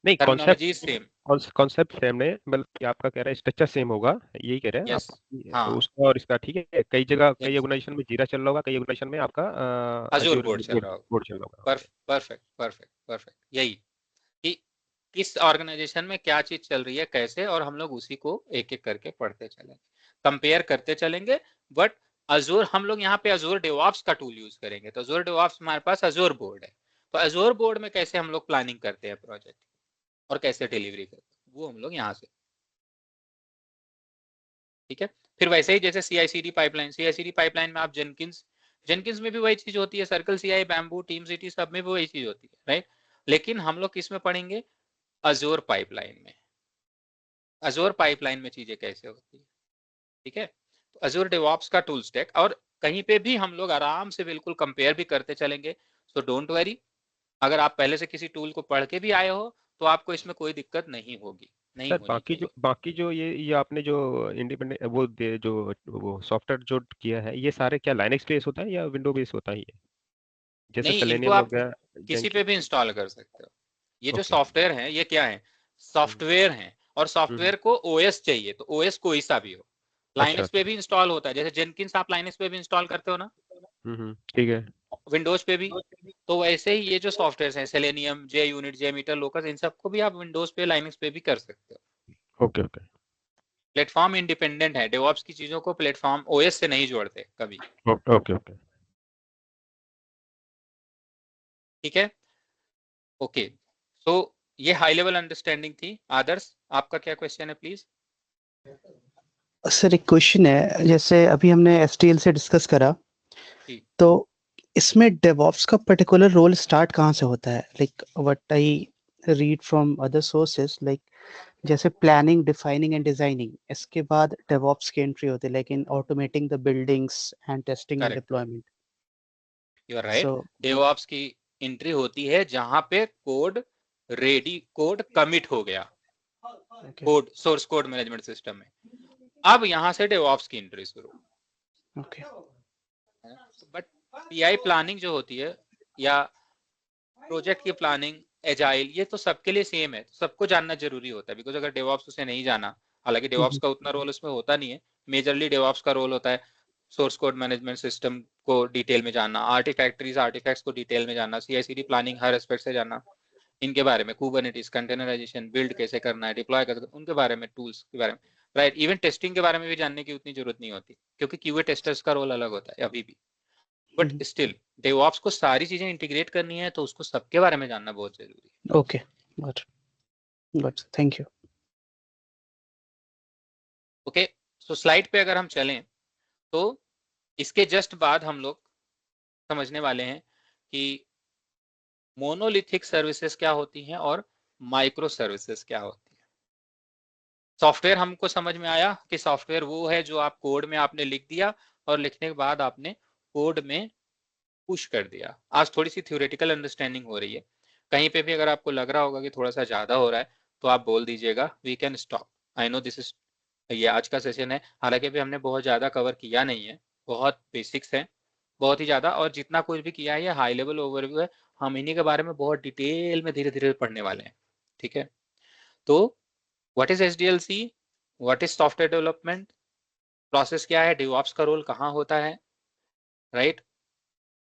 नहीं, टर्मिनोलॉजी सेम। कॉन्सेप्ट सेम नहीं, मतलब कि आपका कह रहा है स्ट्रक्चर सेम होगा, यही कह रहे हैं आप? यस, हाँ, उसका और इसका ठीक है, कई जगह कई यस, ऑर्गेनाइजेशन में जीरा चल रहा होगा, कई ऑर्गेनाइजेशन में आपका अजूर अजूर बोर्ड चल रहा बोर्ड चल होगा। रहा होगा। परफेक्ट परफेक्ट परफेक्ट, यही कि किस ऑर्गेनाइजेशन में क्या चीज चल रही है कैसे, और हम लोग उसी को एक एक करके पढ़ते चलेंगे, कंपेयर करते चलेंगे। बट अजूर हम लोग यहाँ पे अजूर डेवऑप्स का टूल यूज करेंगे, तो अजूर डेवऑप्स हमारे पास अजूर बोर्ड है, तो अजूर बोर्ड में कैसे हम लोग प्लानिंग करते हैं प्रोजेक्ट और कैसे डिलीवरी करते हैं, वो हम लोग यहाँ से, ठीक है। फिर वैसे ही जैसे CI/CD पाइपलाइन में आप जेनकिंस में भी वही चीज होती है, circle CI, bamboo, team city, सब में भी वही चीज होती है, राइट। लेकिन हम लोग किस में पढ़ेंगे? अजूर पाइपलाइन में, अजूर पाइपलाइन में चीजें कैसे होती है, ठीक है। तो अजूर डेवऑप्स का टूल स्टैक, और कहीं पे भी हम लोग आराम से बिल्कुल कंपेयर भी करते चलेंगे, सो डोंट वरी, अगर आप पहले से किसी टूल को पढ़ के भी आए हो तो आपको इसमें कोई दिक्कत नहीं होगी, नहीं सर होनी चाहिए। बाकी जो ये आपने जो इंडिपेंडेंट जो वो सॉफ्टवेयर जो किया है, ये सारे क्या लाइनक्स बेस होता है या विंडो बेस होता है? ये जैसे नहीं, इनको सेलेनियम हो आप गया, किसी पे जेंकिन? भी इंस्टॉल कर सकते हो। ये जो ओके। सॉफ्टवेयर है ये क्या है? सॉफ्टवेयर है, और सॉफ्टवेयर को OS चाहिए, तो OS कोई सा भी हो, अच्छा लाइनक्स पे अच्छा। भी इंस्टॉल होता है, जैसे जेनकिंस आप लाइनक्स पे भी इंस्टॉल करते हो ना, ठीक है। विंडोज पे भी। तो वैसे ही ये जो सॉफ्टवेयर हैं, सेलेनियम, JUnit, JMeter, लोकस, इन सबको भी आप विंडोज पे, लाइनक्स पे भी कर सकते हो। ओके ओके प्लेटफॉर्म इंडिपेंडेंट है, डेवऑप्स की चीजों को प्लेटफॉर्म OS से नहीं जोड़ते कभी, ओके ओके। ठीक है। ओके, तो ये हाई लेवल अंडरस्टैंडिंग थी। आदर्श, आपका क्या क्वेश्चन है प्लीज? सर एक क्वेश्चन है, जैसे अभी हमने STL से डिस्कस करा, जी। तो इसमें डेवऑप्स का पर्टिकुलर रोल स्टार्ट कहाँ से होता है? Like what I read from other sources, like जैसे प्लानिंग, डिफाइनिंग एंड डिजाइनिंग, इसके बाद डेवऑप्स की एंट्री होती है, like in automating the buildings and testing and correct, deployment. You are right. So DevOps की एंट्री होती है जहां पे कोड रेडी, कोड कमिट हो गया, code source code management system में, अब यहां से डेवऑप्स की एंट्री शुरू। ओके। बट PI प्लानिंग जो होती है, या प्रोजेक्ट की प्लानिंग, एजाइल, ये तो सबके लिए सेम है, सबको जानना जरूरी होता है, बिकॉज अगर डेवऑप्स उसे नहीं जाना, हालांकि डेवऑप्स का उतना रोल उसमें होता नहीं है, मेजरली डेवऑप्स का रोल होता है सोर्स कोड मैनेजमेंट सिस्टम को डिटेल में जानना, आर्टिफैक्ट्स को डिटेल में जानना, CI/CD प्लानिंग हर एस्पेक्ट से जानना, इनके बारे में, कुबरनेटिस, कंटेनराइजेशन, बिल्ड कैसे करना है, डिप्लॉय कैसे, उनके बारे में, टूल्स के बारे में, राइट। इवन टेस्टिंग के बारे में भी जानने की उतनी जरूरत नहीं होती, क्योंकि QA टेस्टर्स का रोल अलग होता है अभी भी, बट स्टिल डेवऑप्स को सारी चीजें इंटीग्रेट करनी है, तो उसको सबके बारे में जानना बहुत जरूरी है। Okay, got, thank you. Okay, so slide पे अगर हम चलें, तो इसके जस्ट बाद हम लोग समझने वाले हैं कि मोनोलिथिक सर्विसेज क्या होती हैं और माइक्रो सर्विसेज क्या होती है। सॉफ्टवेयर हमको समझ में आया कि सॉफ्टवेयर वो है जो आप कोड में आपने लिख दिया, और लिखने के बाद आपने कोड में पुश कर दिया। आज थोड़ी सी थ्योरेटिकल अंडरस्टैंडिंग हो रही है, कहीं पे भी अगर आपको लग रहा होगा कि थोड़ा सा ज़्यादा हो रहा है तो आप बोल दीजिएगा, we can stop. I know this is, ये आज का सेशन है, हालांकि भी हमने बहुत ज़्यादा कवर किया नहीं है, बहुत बेसिक्स है, बहुत ही ज़्यादा, और जितना कुछ भी किया है ये हाई लेवल ओवरव्यू है। हम इन्हीं के बारे में बहुत डिटेल में धीरे धीरे पढ़ने वाले हैं, ठीक है। तो what is SDLC, what is software development, process क्या है, डेवऑप्स का रोल कहाँ होता है, right.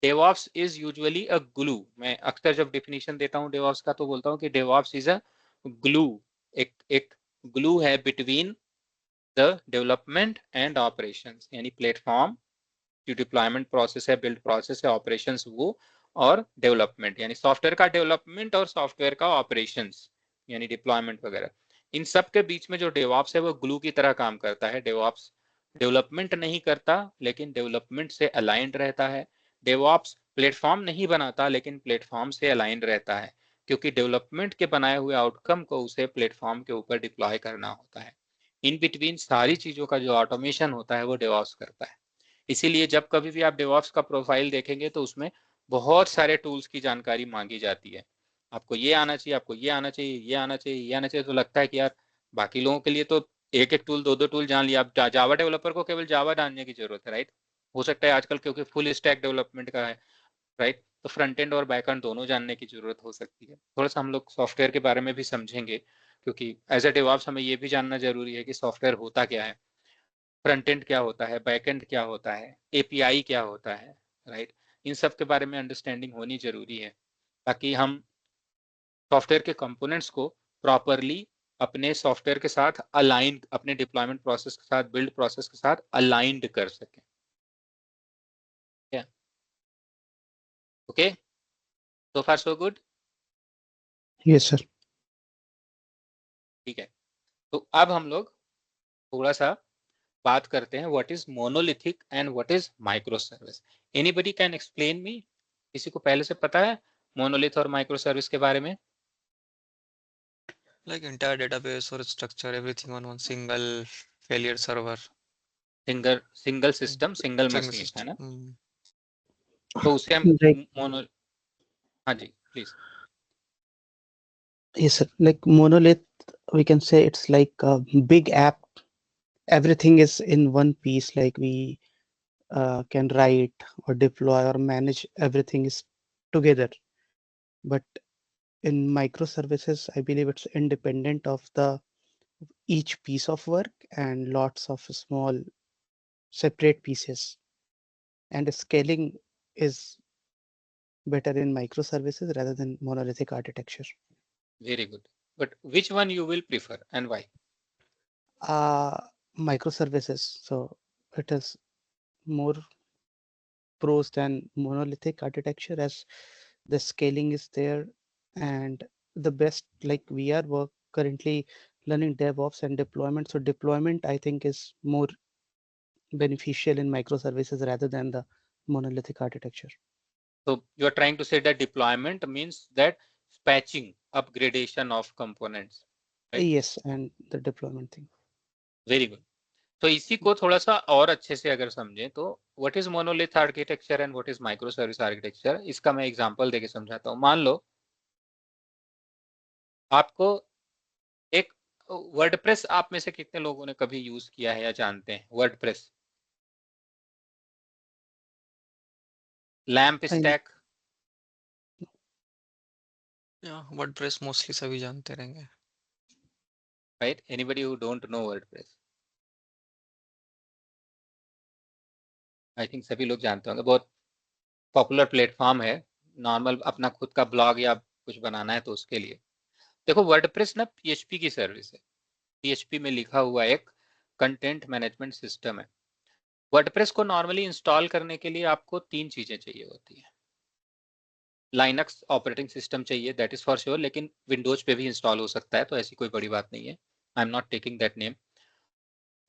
DevOps is usually a glue, मैं अक्सर जब डिफिनीशन देता हूँ डेवऑप्स का तो बोलता हूँ कि डेवऑप्स इज अ ग्लू, एक ग्लू है between the development and operations, यानी प्लेटफॉर्म जो डिप्लॉयमेंट प्रोसेस है, बिल्ड प्रोसेस है, ऑपरेशंस वो, और डेवलपमेंट यानी सॉफ्टवेयर का डेवलपमेंट और सॉफ्टवेयर का ऑपरेशंस यानी डिप्लॉयमेंट वगैरह, इन सब के बीच में जो डेवऑप्स है वो ग्लू की तरह काम करता है। डेवऑप्स डेवलपमेंट नहीं करता लेकिन डेवलपमेंट से अलाइंड रहता है। डेवऑप्स प्लेटफॉर्म नहीं बनाता लेकिन प्लेटफॉर्म से अलाइंड रहता है, क्योंकि डेवलपमेंट के बनाए हुए आउटकम को उसे प्लेटफॉर्म के ऊपर डिप्लॉय करना होता है। इन बिटवीन सारी चीजों का जो ऑटोमेशन होता है वो डेवऑप्स करता है। इसीलिए जब कभी भी आप डेवऑप्स का प्रोफाइल देखेंगे तो उसमें बहुत सारे टूल्स की जानकारी मांगी जाती है। आपको ये आना चाहिए, आपको ये आना चाहिए, ये आना चाहिए, ये आना चाहिए, तो लगता है कि यार बाकी लोगों के लिए तो एक एक टूल, दो टूल जान लिया, अब जावा डेवलपर को केवल जावा जानने की जरूरत है, राइट। हो सकता है आजकल क्योंकि फुल स्टैक डेवलपमेंट का है, राइट, तो फ्रंट एंड और बैक एंड दोनों जानने की जरूरत हो सकती है। थोड़ा सा हम लोग सॉफ्टवेयर के बारे में भी समझेंगे, क्योंकि एज ए डेवऑप्स हमें ये भी जानना जरूरी है कि सॉफ्टवेयर होता क्या है, फ्रंट एंड क्या होता है, बैक एंड क्या होता है, API क्या होता है, राइट। इन सब के बारे में अंडरस्टैंडिंग होनी जरूरी है ताकि हम सॉफ्टवेयर के कंपोनेंट्स को प्रॉपरली अपने सॉफ्टवेयर के साथ अलाइन, अपने डिप्लॉयमेंट प्रोसेस के साथ, बिल्ड प्रोसेस के साथ अलाइंड कर सकें। ओके, सो फार सो गुड। Yes sir. ठीक है, तो अब हम लोग थोड़ा सा बात करते हैं what is monolithic and what is micro service. Anybody can explain me, किसी को पहले से पता है मोनोलिथ और माइक्रो सर्विस के बारे में? Like entire database or structure, everything on one single failure server. Single system, single Single machine, है ना। system. तो उसे हम Like मोनो, हाँ जी please. yes sir, like monolith, we can say it's like a big app. Everything is in one piece. Like we can write or deploy or manage everything is together. But in microservices, I believe it's independent of the each piece of work and lots of small separate pieces. And scaling is better in microservices rather than monolithic architecture. Very good. But which one you will prefer and why? Microservices. So it is more pros than monolithic architecture as the scaling is there, and the best, like we are currently learning DevOps and deployment. So deployment I think is more beneficial in microservices rather than the monolithic architecture. So you are trying to say that deployment means that patching, upgradation of components, right? Yes, and the deployment thing. Very good. तो इसी को थोड़ा सा और अच्छे से अगर समझें तो what is monolith architecture and what is micro service architecture, इसका मैं एग्जांपल देके समझाता हूँ। मान लो आपको एक वर्डप्रेस, आप में से कितने लोगों ने कभी यूज किया है या जानते हैं WordPress? Lamp stack? WordPress mostly सभी जानते रहेंगे। Right, anybody who don't know WordPress? I think सभी लोग जानते होंगे, बहुत पॉपुलर प्लेटफॉर्म है, नॉर्मल अपना खुद का ब्लॉग या कुछ बनाना है तो उसके लिए। देखो वर्डप्रेस ना PHP की सर्विस है, PHP में लिखा हुआ एक कंटेंट मैनेजमेंट सिस्टम है। वर्डप्रेस को नॉर्मली इंस्टॉल करने के लिए आपको 3 चीजें चाहिए होती है। लाइनक्स ऑपरेटिंग सिस्टम चाहिए, दैट इज फॉर श्योर, लेकिन विंडोज पे भी इंस्टॉल हो सकता है तो ऐसी कोई बड़ी बात नहीं है, I am not taking that name.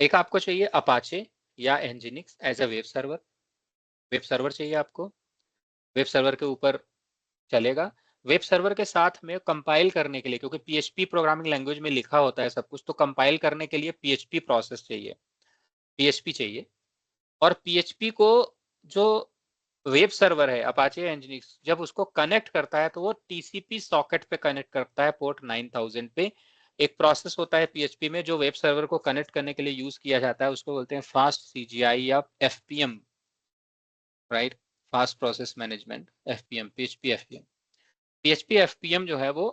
एक आपको चाहिए अपाचे या nginx as a web server, web server चाहिए आपको, वेब सर्वर के ऊपर चलेगा। वेब सर्वर के साथ में कंपाइल करने के लिए, क्योंकि PHP प्रोग्रामिंग लैंग्वेज में लिखा होता है सब कुछ, तो कंपाइल करने के लिए PHP प्रोसेस चाहिए, PHP चाहिए। और PHP को जो वेब सर्वर है अपाचे एनजीनिक्स, जब उसको कनेक्ट करता है तो वो टीसीपी सॉकेट पे कनेक्ट करता है पोर्ट 9000 पे। एक प्रोसेस होता है पीएचपी में जो वेब सर्वर को कनेक्ट करने के लिए यूज किया जाता है, उसको बोलते हैं फास्ट सीजीआई या FPM, right, fast process management, FPM, PHP FPM. PHP FPM जो है वो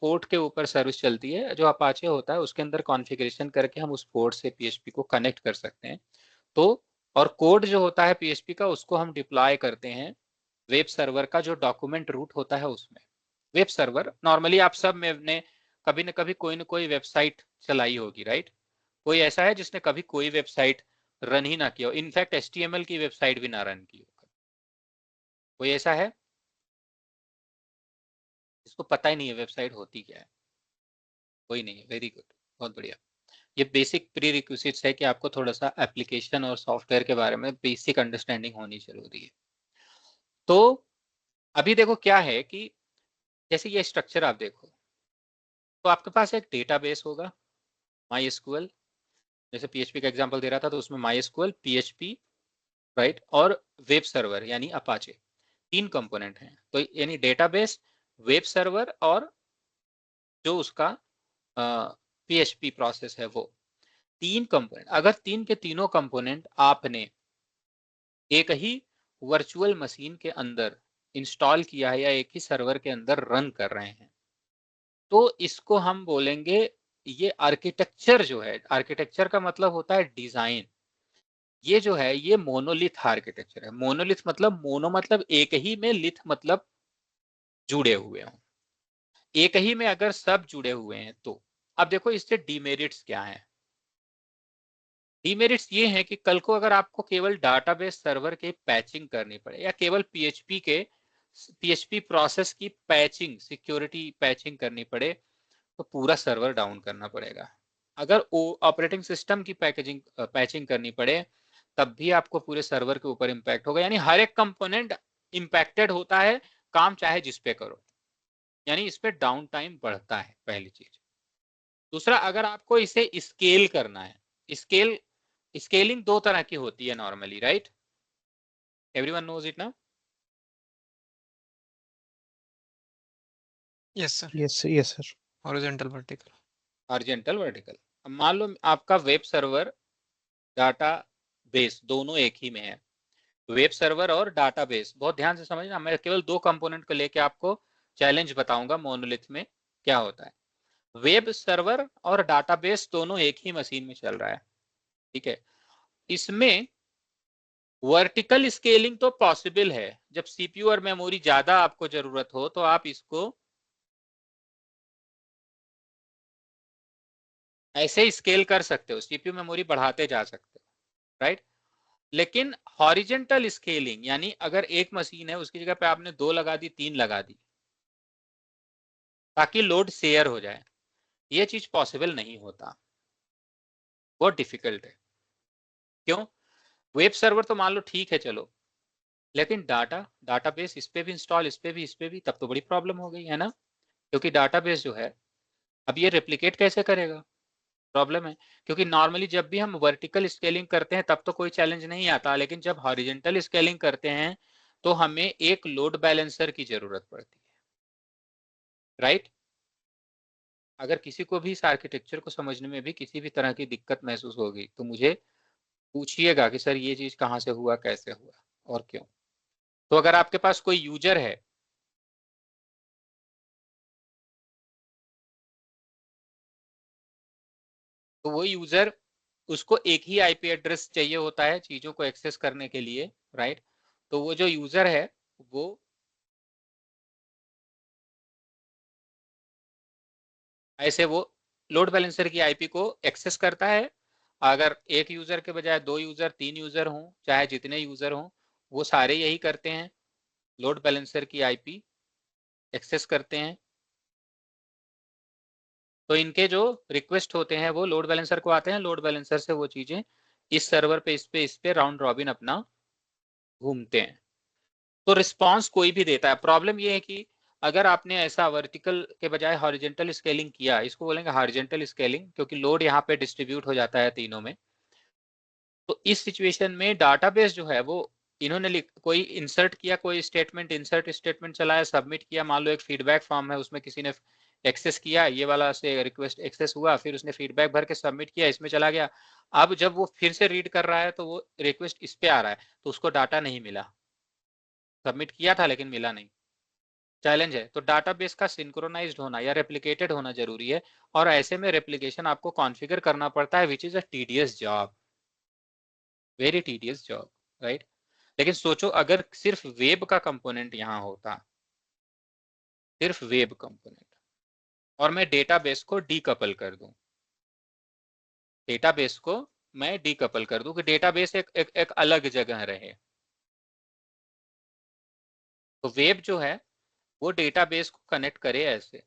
पोर्ट के ऊपर सर्विस चलती है, जो अपाचे होता है उसके अंदर कॉन्फ़िगरेशन करके हम उस पोर्ट से पीएचपी को कनेक्ट कर सकते हैं। तो और कोड जो होता है पीएचपी का उसको हम डिप्लॉय करते हैं वेब सर्वर का जो डॉक्यूमेंट रूट होता है उसमें। वेब सर्वर नॉर्मली आप सब में ने कभी न कभी कोई न कोई वेबसाइट चलाई होगी, राइट? कोई ऐसा है जिसने कभी कोई वेबसाइट रन ही ना किया हो, इनफैक्ट एचटीएमएल की वेबसाइट भी ना रन की हो? कोई ऐसा है जिसको पता ही नहीं है वेबसाइट होती क्या है? कोई नहीं है, वेरी गुड, बहुत बढ़िया। ये बेसिक प्री रिक्विजिट्स है कि आपको थोड़ा सा एप्लीकेशन और सॉफ्टवेयर के बारे में बेसिक अंडरस्टैंडिंग होनी जरूरी है। तो अभी देखो क्या है कि जैसे ये स्ट्रक्चर आप देखो, तो आपके पास एक डेटाबेस होगा MySQL, जैसे पीएचपी का एग्जांपल दे रहा था तो उसमें MySQL, पीएचपी, राइट, और वेब सर्वर यानी अपाचे, 3 कंपोनेंट हैं। तो यानी डेटाबेस, वेब सर्वर और जो उसका पीएचपी प्रोसेस है, वो 3 कंपोनेंट। अगर 3 के तीनों कंपोनेंट आपने एक ही वर्चुअल मशीन के अंदर इंस्टॉल किया है या एक ही सर्वर के अंदर रन कर रहे हैं, तो इसको हम बोलेंगे, ये आर्किटेक्चर जो है, आर्किटेक्चर का मतलब होता है डिजाइन, ये जो है ये मोनोलिथ आर्किटेक्चर है। मोनोलिथ मतलब मोनो मतलब एक ही में, लिथ मतलब जुड़े हुए हों, एक ही में अगर सब जुड़े हुए हैं तो। अब देखो इससे डीमेरिट्स क्या हैं। डीमेरिट्स ये हैं कि कल को अगर आपको केवल डाटाबेस सर्वर के पैचिंग करनी पड़े या केवल पीएचपी प्रोसेस की पैचिंग, सिक्योरिटी पैचिंग करनी पड़े, तो पूरा सर्वर डाउन करना पड़ेगा। अगर ऑपरेटिंग सिस्टम की पैचिंग करनी पड़े तब भी आपको पूरे सर्वर के ऊपर इंपैक्ट होगा। यानी हर एक कंपोनेंट इंपैक्टेड होता है, काम चाहे जिस पे करो, यानी इस पे डाउन टाइम बढ़ता है, पहली चीज। दूसरा, अगर आपको इसे स्केल करना है, स्केलिंग 2 तरह की होती है normally, right? Everyone knows it ना? Yes sir. yes sir. Horizontal vertical. Horizontal vertical. अब मान लो आपका वेब सर्वर, डाटा बेस दोनों एक ही में है। वेब सर्वर और डाटाबेस, बहुत ध्यान से समझना, मैं केवल 2 कंपोनेंट को लेके आपको चैलेंज बताऊंगा मोनोलिथ में क्या होता है। वेब सर्वर और डाटाबेस दोनों एक ही मशीन में चल रहा है, ठीक है? इसमें वर्टिकल स्केलिंग तो पॉसिबल है, जब सीपीयू और मेमोरी ज्यादा आपको जरूरत हो तो आप इसको ऐसे स्केल कर सकते हो, सीपीयू मेमोरी बढ़ाते जा सकते हो, राइट? लेकिन हॉरिजेंटल स्केलिंग यानी अगर एक मशीन है उसकी जगह पे आपने 2 लगा दी, 3 लगा दी, ताकि लोड शेयर हो जाए, ये चीज पॉसिबल नहीं होता, बहुत डिफिकल्ट है। क्यों? वेब सर्वर तो मान लो ठीक है चलो, लेकिन डाटाबेस इस पे भी इंस्टॉल, इस पे भी, तब तो बड़ी प्रॉब्लम हो गई है ना, क्योंकि डाटाबेस जो है अब ये रेप्लिकेट कैसे करेगा, प्रॉब्लम है। क्योंकि नॉर्मली जब भी हम वर्टिकल स्केलिंग करते हैं तब तो कोई चैलेंज नहीं आता, लेकिन जब हॉरिजेंटल स्केलिंग करते हैं तो हमें एक लोड बैलेंसर की जरूरत पड़ती है, राइट? अगर किसी को भी इस आर्किटेक्चर को समझने में भी किसी भी तरह की दिक्कत महसूस होगी तो मुझे पूछिएगा कि सर ये चीज कहाँ से हुआ, कैसे हुआ और क्यों। तो अगर आपके पास कोई यूजर है, तो वो यूजर, उसको एक ही आईपी एड्रेस चाहिए होता है चीजों को एक्सेस करने के लिए, राइट? तो वो जो यूजर है वो ऐसे वो लोड बैलेंसर की आईपी को एक्सेस करता है। अगर एक यूजर के बजाय 2 यूजर, 3 यूजर हों, चाहे जितने यूजर हों, वो सारे यही करते हैं, लोड बैलेंसर की आईपी एक्सेस करते हैं। तो इनके जो रिक्वेस्ट होते हैं वो लोड बैलेंसर को आते हैं, लोड बैलेंसर से वो चीजें इस सर्वर पे इस पे राउंड रॉबिन अपना घूमते हैं। तो रिस्पांस कोई भी देता है। प्रॉब्लम ये है कि अगर आपने ऐसा वर्टिकल के बजाय हॉरिजेंटल स्केलिंग किया, इसको बोलेंगे हॉरिजेंटल स्केलिंग, क्योंकि लोड यहाँ पे डिस्ट्रीब्यूट हो जाता है तीनों में। तो इस सिचुएशन में डाटाबेस जो है वो इन्होंने कोई इंसर्ट किया, कोई स्टेटमेंट, इंसर्ट स्टेटमेंट चलाया, सबमिट किया, मान लो एक फीडबैक फॉर्म है, उसमें किसी ने एक्सेस किया, ये वाला से रिक्वेस्ट एक्सेस हुआ, फिर उसने फीडबैक भर के सबमिट किया, इसमें चला गया। अब जब वो फिर से रीड कर रहा है तो वो रिक्वेस्ट इस पे आ रहा है, तो उसको डाटा नहीं मिला, सबमिट किया था लेकिन मिला नहीं, चैलेंज है। तो डाटाबेस का सिंक्रोनाइज्ड होना या रेप्लिकेटेड होना जरूरी है, और ऐसे में रेप्लिकेशन आपको कॉन्फ़िगर करना पड़ता है, which is a tedious job, very tedious job, right. लेकिन सोचो अगर सिर्फ वेब का कंपोनेंट यहाँ होता, सिर्फ वेब कंपोनेंट, और मैं डेटाबेस को डीकपल कर दूं, डेटाबेस को मैं डीकपल कर दूं कि डेटाबेस एक अलग जगह रहे, तो वेब जो है वो डेटाबेस को कनेक्ट करे ऐसे,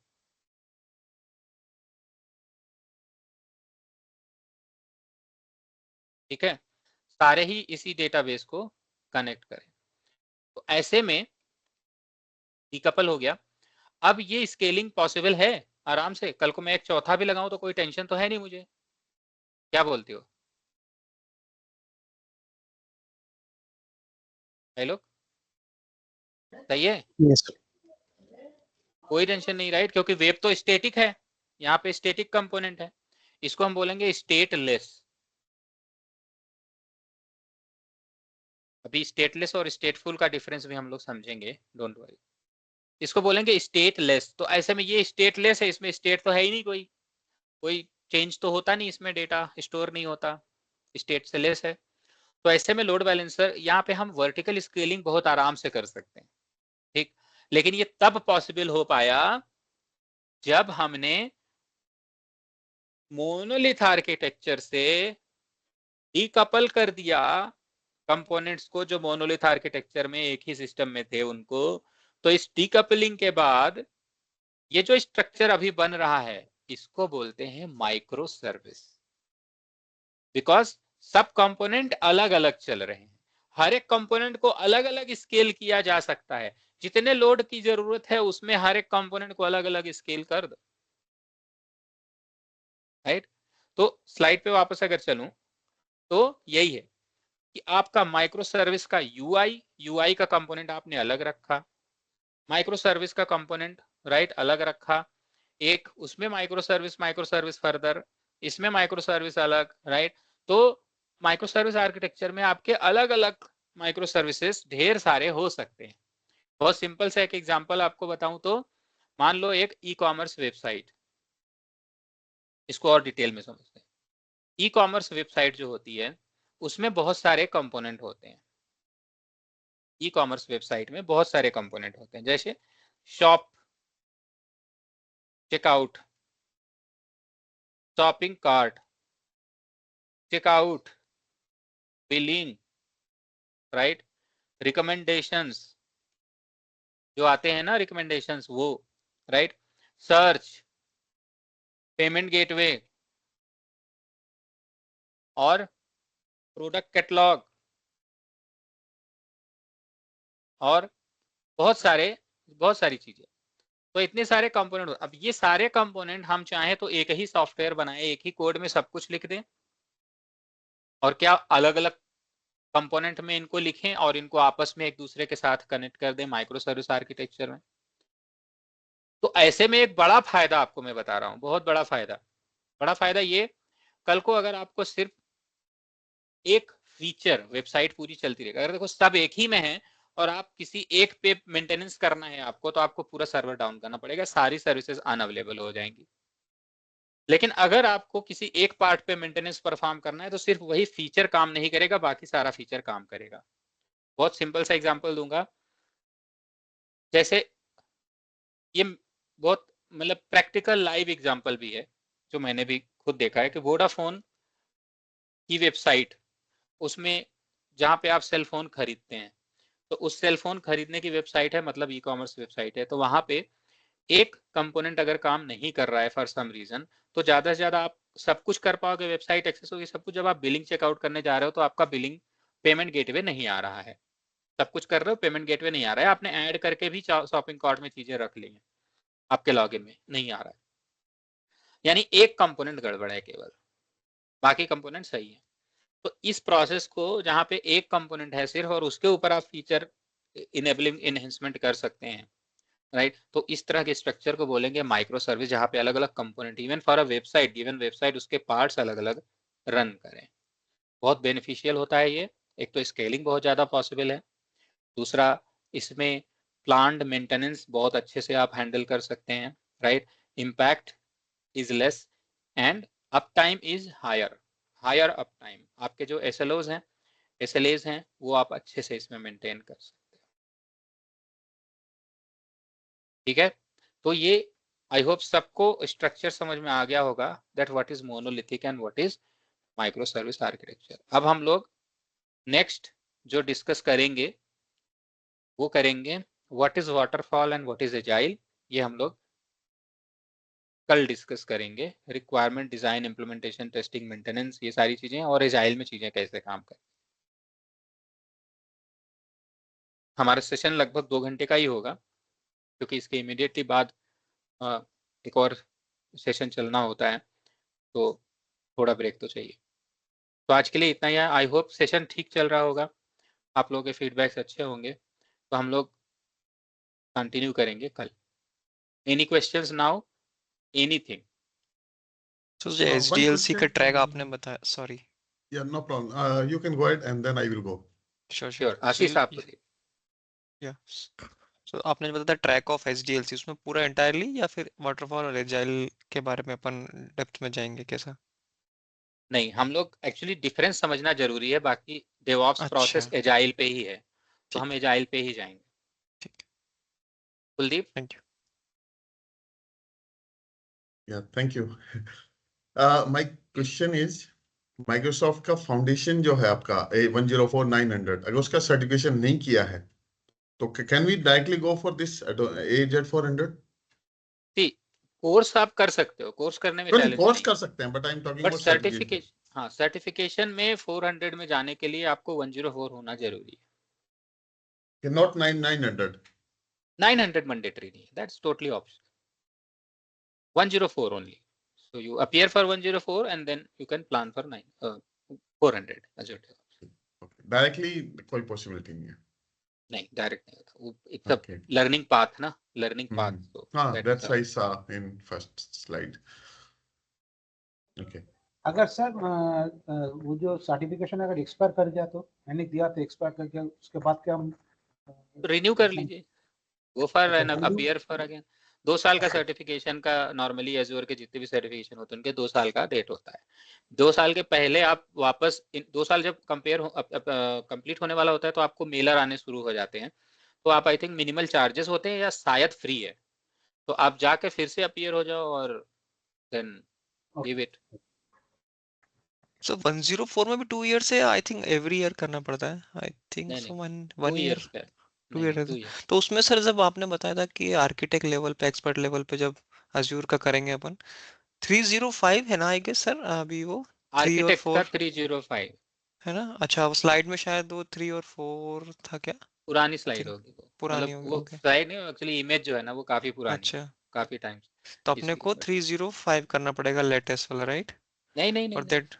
ठीक है, सारे ही इसी डेटाबेस को कनेक्ट करें, तो ऐसे में डीकपल हो गया। अब ये स्केलिंग पॉसिबल है आराम से, कल को मैं एक चौथा भी लगाऊं तो कोई टेंशन तो है नहीं मुझे, क्या बोलते हो भाई लोग, सही है? Yes. कोई टेंशन नहीं, राइट, क्योंकि वेब तो स्टैटिक है, यहाँ पे स्टैटिक कंपोनेंट है, इसको हम बोलेंगे स्टेटलेस। अभी स्टेटलेस और स्टेटफुल का डिफरेंस भी हम लोग समझेंगे, डोंट वरी। इसको बोलेंगे स्टेटलेस, तो ऐसे में ये स्टेटलेस है, इसमें स्टेट तो है ही नहीं, कोई चेंज तो होता नहीं, इसमें डेटा स्टोर नहीं होता, स्टेट से लेस है। तो ऐसे में लोड बैलेंसर यहाँ पे हम वर्टिकल स्केलिंग बहुत आराम से कर सकते हैं, ठीक। लेकिन ये तब पॉसिबल हो पाया जब हमने मोनोलिथ आर्किटेक्चर से डीकपल कर दिया कंपोनेंट्स को, जो मोनोलिथ आर्किटेक्चर में एक ही सिस्टम में थे उनको। तो इस डीकपलिंग के बाद ये जो स्ट्रक्चर अभी बन रहा है, इसको बोलते हैं माइक्रो सर्विस, बिकॉज सब कंपोनेंट अलग अलग चल रहे हैं, हर एक कंपोनेंट को अलग अलग स्केल किया जा सकता है, जितने लोड की जरूरत है उसमें हर एक कंपोनेंट को अलग अलग स्केल कर दो, राइट। तो स्लाइड पे वापस अगर चलूं तो यही है कि आपका माइक्रो सर्विस का यूआई का कंपोनेंट आपने अलग रखा, माइक्रो सर्विस का कंपोनेंट राइट अलग रखा, एक उसमें माइक्रो सर्विस फर्दर, इसमें माइक्रो सर्विस अलग, राइट। तो माइक्रो सर्विस आर्किटेक्चर में आपके अलग अलग माइक्रो सर्विसेज ढेर सारे हो सकते हैं। बहुत सिंपल सा एक एग्जांपल आपको बताऊं तो, मान लो एक ई कॉमर्स वेबसाइट, इसको और डिटेल में समझते हैं। ई कॉमर्स वेबसाइट जो होती है उसमें बहुत सारे कंपोनेंट होते हैं, ई कॉमर्स वेबसाइट में बहुत सारे कंपोनेंट होते हैं, जैसे shop, checkout, shopping cart, checkout, billing, right, recommendations जो आते हैं ना, रिकमेंडेशंस वो, राइट, सर्च, पेमेंट गेटवे, और प्रोडक्ट कैटलॉग, और बहुत सारी चीजें। तो इतने सारे कंपोनेंट, अब ये सारे कंपोनेंट हम चाहें तो एक ही सॉफ्टवेयर बनाए, एक ही कोड में सब कुछ लिख दें, और क्या अलग अलग कंपोनेंट में इनको लिखें और इनको आपस में एक दूसरे के साथ कनेक्ट कर दें माइक्रो सर्विस आर्किटेक्चर में। तो ऐसे में एक बड़ा फायदा आपको मैं बता रहा हूं, बहुत बड़ा फायदा ये, कल को अगर आपको सिर्फ एक फीचर, वेबसाइट पूरी चलती रहेगी, अगर देखो सब एक ही में है और आप किसी एक पे मेंटेनेंस करना है आपको, तो आपको पूरा सर्वर डाउन करना पड़ेगा, सारी सर्विसेज अनअवेलेबल हो जाएंगी। लेकिन अगर आपको किसी एक पार्ट पे मेंटेनेंस परफॉर्म करना है तो सिर्फ वही फीचर काम नहीं करेगा, बाकी सारा फीचर काम करेगा। बहुत सिंपल सा एग्जांपल दूंगा, जैसे ये बहुत मतलब प्रैक्टिकल लाइव एग्जांपल भी है जो मैंने भी खुद देखा है, कि वोडाफोन की वेबसाइट, उसमें जहाँ पे आप सेल फोन खरीदते हैं, तो उस सेल फोन खरीदने की वेबसाइट है, मतलब ई कॉमर्स वेबसाइट है, तो वहां पे एक कंपोनेंट अगर काम नहीं कर रहा है फॉर सम रीजन, तो ज्यादा से ज्यादा आप सब कुछ कर पाओगे, वेबसाइट एक्सेस होगी सब कुछ, जब आप बिलिंग चेकआउट करने जा रहे हो तो आपका बिलिंग पेमेंट गेटवे नहीं आ रहा है, सब कुछ कर रहे हो, पेमेंट गेटवे नहीं आ रहा है, आपने ऐड करके भी शॉपिंग कार्ट में चीजें रख ली हैं, आपके लॉगिन में नहीं आ रहा है, यानी एक कंपोनेंट गड़बड़ है केवल, बाकी कंपोनेंट सही है। तो इस प्रोसेस को जहाँ पे एक कंपोनेंट है सिर्फ और उसके ऊपर आप फीचर इनेबलिंग एनहेंसमेंट कर सकते हैं, राइट। तो इस तरह के स्ट्रक्चर को बोलेंगे माइक्रो सर्विस, जहाँ पे अलग अलग component even for a website, given website उसके पार्ट्स अलग अलग रन करें। बहुत बेनिफिशियल होता है ये। एक तो स्केलिंग बहुत ज़्यादा पॉसिबल है, दूसरा इसमें प्लांट मेंटेनेंस बहुत अच्छे से आप हैंडल कर सकते हैं, right. Impact is less and up time is higher, higher up time. आपके जो SLOs हैं, SLAs हैं, वो आप अच्छे से इसमें मेंटेन कर सकते हैं, ठीक है। तो ये आई होप सबको स्ट्रक्चर समझ में आ गया होगा that what is monolithic and what is micro service architecture. अब हम लोग नेक्स्ट जो डिस्कस करेंगे वो करेंगे what is waterfall and what is agile. ये हम लोग कल डिस्कस करेंगे। Requirement design, implementation, testing, maintenance, ये सारी चीजें, और एजाइल में चीजें कैसे काम करें। हमारा सेशन लगभग 2 घंटे का ही होगा, क्योंकि इसके इमीडिएटली बाद एक और सेशन चलना होता है, तो थोड़ा ब्रेक तो चाहिए। तो आज के लिए इतना ही है। आई होप सेशन ठीक चल रहा होगा, आप लोगों के फीडबैक्स अच्छे होंगे, तो हम लोग कंटिन्यू करेंगे कल। Any questions now, anything? तो जो One SDLC का question. ट्रैक आपने बताया, sorry. Yeah, no problem. You can go ahead and then I will go. Sure. Ashish आप बोलिए। या सो आपने जो बताया ट्रैक ऑफ SDLC, उसमें पूरा एंटायरली या फिर वाटरफॉल और एजाइल के बारे में अपन डेप्थ में जाएंगे कैसा? नहीं, हम लोग एक्चुअली डिफरेंस समझना जरूरी है, बाकी डेवऑप्स प्रोसेस एजाइल पे ही है, तो हम एजाइल पे ही जाएंगे। ठीक। Kuldeep? Thank you. Yeah, thank you. My question is, Microsoft का फाउंडेशन जो है आपका A104900, अगर उसका सर्टिफिकेशन नहीं किया है तो can we directly go for this AZ400? Course आप कर सकते हो, कोर्स करने में चैलेंज कोर्स नहीं, कर सकते हैं, but I am talking but about certification. हाँ, सर्टिफिकेशन में 400 में जाने के लिए आपको 104 होना जरूरी है, नॉट 900। 900 मैंडेटरी नहीं है, that's totally optional. 104 only, so you appear for 104 and then you can plan for 400 as your DevOps. Directly कोई पॉसिबिलिटी नहीं है? नहीं, डायरेक्ट नहीं होता, वो इट्स अ लर्निंग पाथ ना, लर्निंग पाथ। तो हाँ, दैट्स आई सा इन फर्स्ट स्लाइड। ओके। अगर सर वो जो सर्टिफिकेशन अगर एक्सपायर कर गया, तो मैंने दिया तो एक्सपायर कर गया, उसके बाद क्या हम रिन्यू कर लीजिए, go for an appear for again. 2 साल का सर्टिफिकेशन का नॉर्मली एज्योर के जितने भी सर्टिफिकेशन होते हैं उनके 2 साल का डेट होता है। 2 साल के पहले आप वापस 2 साल जब कंप्लीट होने वाला होता है तो आपको मेलर आने शुरू हो जाते हैं, तो आप आई थिंक मिनिमल चार्जेस होते हैं या शायद फ्री है, तो आप जाके फिर से अपीयर हो जाओ और देन लीव इट। सो 104 में भी 2 ईयर से आई थिंक एवरी ईयर करना पड़ता है, I think so 1 year 2 year. तो उसमें सर जब आपने बताया था कि आर्किटेक्ट लेवल पे, एक्सपर्ट लेवल पे जब अज्यूर का करेंगे अपन, 305 है ना आई गेस सर अभी वो 3 और 4 का 305 है ना? अच्छा, वो स्लाइड में शायद वो 3 और 4 था क्या? पुरानी स्लाइड होगी वो, पुरानी मतलब होगी, वो ओके। स्लाइड नहीं, एक्चुअली इमेज जो है ना वो काफी पुरानी अच्छा, है, काफी टाइम। तो अपने को 305 करना पड़ेगा लेटेस्ट वाला, राइट? नहीं और दैट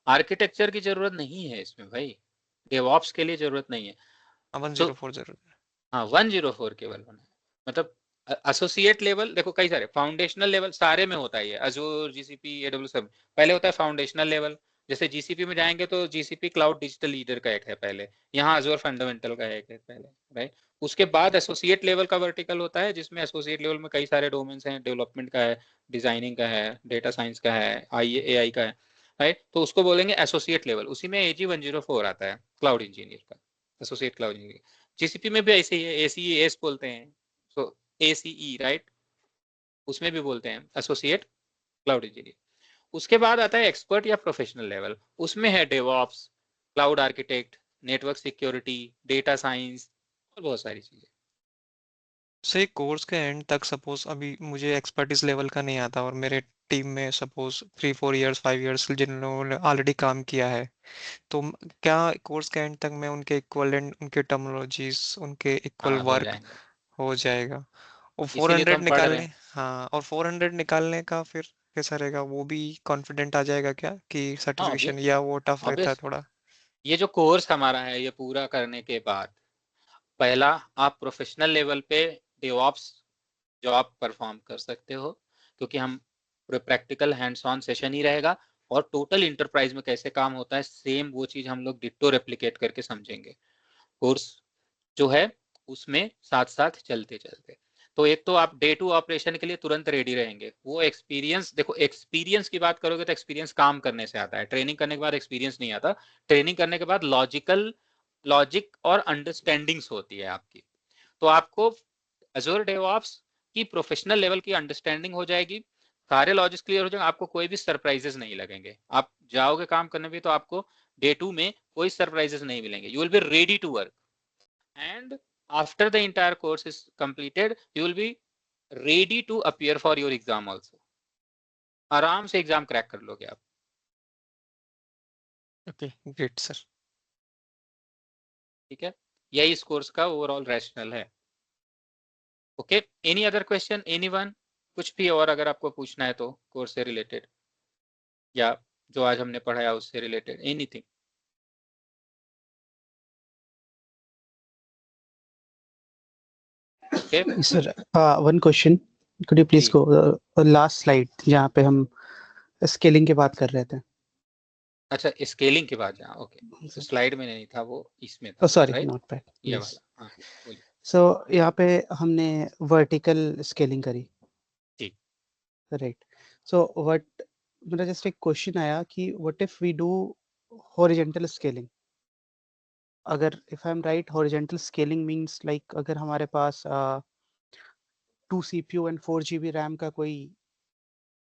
आर्किटेक्चर की जरूरत नहीं है इसमें भाई, डेवऑप्स के लिए जरूरत नहीं है। 104 जरूरत है। हाँ, 104 केवल होना है, मतलब एसोसिएट लेवल देखो, कई सारे फाउंडेशनल लेवल सारे में होता है, अजूर, GCP, AWS सब पहले होता है फाउंडेशनल लेवल। जैसे GCP में जाएंगे तो GCP क्लाउड डिजिटल लीडर का एक है पहले, यहाँ अजूर फंडामेंटल का एक है पहले, राइट। उसके बाद एसोसिएट लेवल का वर्टिकल होता है, जिसमें एसोसिएट लेवल में कई सारे डोमेन्स हैं, डेवलपमेंट का है, डिजाइनिंग का है, डेटा साइंस का है, AI का है, राइट। तो उसको बोलेंगे एसोसिएट लेवल, उसी में AG104 आता है क्लाउड इंजीनियर का, एसोसिएट क्लाउड इंजीनियर। GCP में भी ऐसे ही है, ACE बोलते हैं, सो ACE, राइट, उसमें भी बोलते हैं एसोसिएट क्लाउड इंजीनियर। उसके बाद आता है एक्सपर्ट या प्रोफेशनल लेवल, उसमें है DevOps, cloud architect, network security, data science और बहुत सारी चीजें। से कोर्स के एंड तक सपोज अभी मुझे एक्सपर्टीज लेवल का नहीं आता और मेरे टीम में सपोज 3-4 इयर्स 5 इयर्स जिन लोगों ने ऑलरेडी काम किया है, तो क्या कोर्स के एंड तक मैं उनके इक्वलेंट, उनके टर्मिनोलॉजीज, उनके इक्वल वर्क हो जाएगा? और इसीलिए तो 400 हम पढ़ रहे निकालने, हैं। हाँ, और 400 निकालने का फिर कैसा रहेगा, वो भी कॉन्फिडेंट आ जाएगा क्या कि हाँ सर्टिफिकेशन, या वो टफ रहता है ऑब्वियस थोड़ा? ये जो कोर्स हमारा है ये पूरा करने के बाद पहला आप प्रोफेशनल लेवल पे डेवऑप्स जॉब परफॉर्म कर सकते हो, क्योंकि हम प्रैक्टिकल हैंड्स ऑन सेशन ही रहेगा और टोटल इंटरप्राइज में कैसे काम होता है सेम वो चीज हम लोग डिट्टो रेप्लिकेट करके समझेंगे कोर्स जो है उसमें साथ साथ चलते चलते। तो एक तो आप डे टू ऑपरेशन के लिए तुरंत रेडी रहेंगे। वो एक्सपीरियंस, देखो एक्सपीरियंस की बात करोगे तो एक्सपीरियंस काम करने से आता है, ट्रेनिंग करने के बाद एक्सपीरियंस नहीं आता। ट्रेनिंग करने के बाद लॉजिक और अंडरस्टैंडिंग्स होती है आपकी। तो आपको अजूर डेवऑप्स की प्रोफेशनल लेवल की अंडरस्टैंडिंग हो जाएगी, सारे लॉजिक्स क्लियर हो जाएंगे, आपको कोई भी सरप्राइजेस नहीं लगेंगे। आप जाओगे काम करने भी तो आपको डे टू में कोई सरप्राइजेस नहीं मिलेंगे। You will be ready to work and after the entire course is completed you will be ready to appear for your exam also। आराम से एग्जाम क्रैक कर लोगे आप। Okay great sir. ठीक है, यही इस कोर्स का ओवरऑल रैशनल है। Okay, any other question anyone? कुछ भी और अगर आपको पूछना है तो कोर्स से रिलेटेड या जो आज हमने पढ़ाया उससे related anything. Okay sir one question, could you please go last slide जहाँ पे हम स्केलिंग की बात कर रहे थे। अच्छा स्केलिंग के बाद जहाँ, ओके तो स्लाइड में नहीं था वो, इसमें था सॉरी राइट, नॉट बैड। ये यस, वाला। हाँ बोलिए। सो यहाँ पे हमने वर्टिकल स्केलिंग करी, ठीक राइट। सो व्हाट, मेरा जस्ट एक क्वेश्चन आया कि what if we do horizontal scaling. अगर if I am right, horizontal scaling means like अगर हमारे पास 2 CPU एंड 4 GB रैम का कोई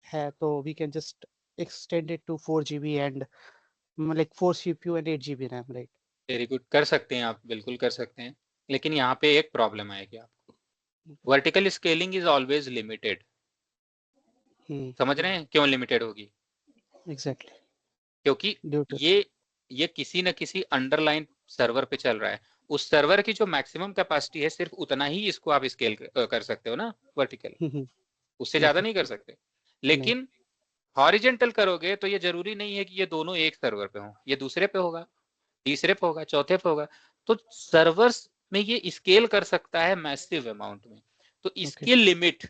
है तो we can just extend it to 4 GB and like 4 CPU and 8 GB RAM, right? Very good, कर सकते हैं आप, बिल्कुल कर सकते हैं, लेकिन यहाँ पे एक प्रॉब्लम आएगी आपको। Vertical scaling is always limited. समझ रहे हैं क्यों लिमिटेड होगी? एग्जैक्टली, क्योंकि ये किसी न किसी अंडरलाइन सर्वर पे चल रहा है। उस सर्वर की जो मैक्सिमम कैपेसिटी है सिर्फ उतना ही इसको आप स्केल कर सकते हो ना वर्टिकल, उससे ज्यादा नहीं कर सकते। लेकिन हॉरिजेंटल करोगे तो ये जरूरी नहीं है कि ये दोनों एक सर्वर पे हो, ये दूसरे पे होगा, तीसरे पे होगा, चौथे पे होगा। तो सर्वर्स में ये स्केल कर सकता है मैसिव अमाउंट में, तो इसकी लिमिट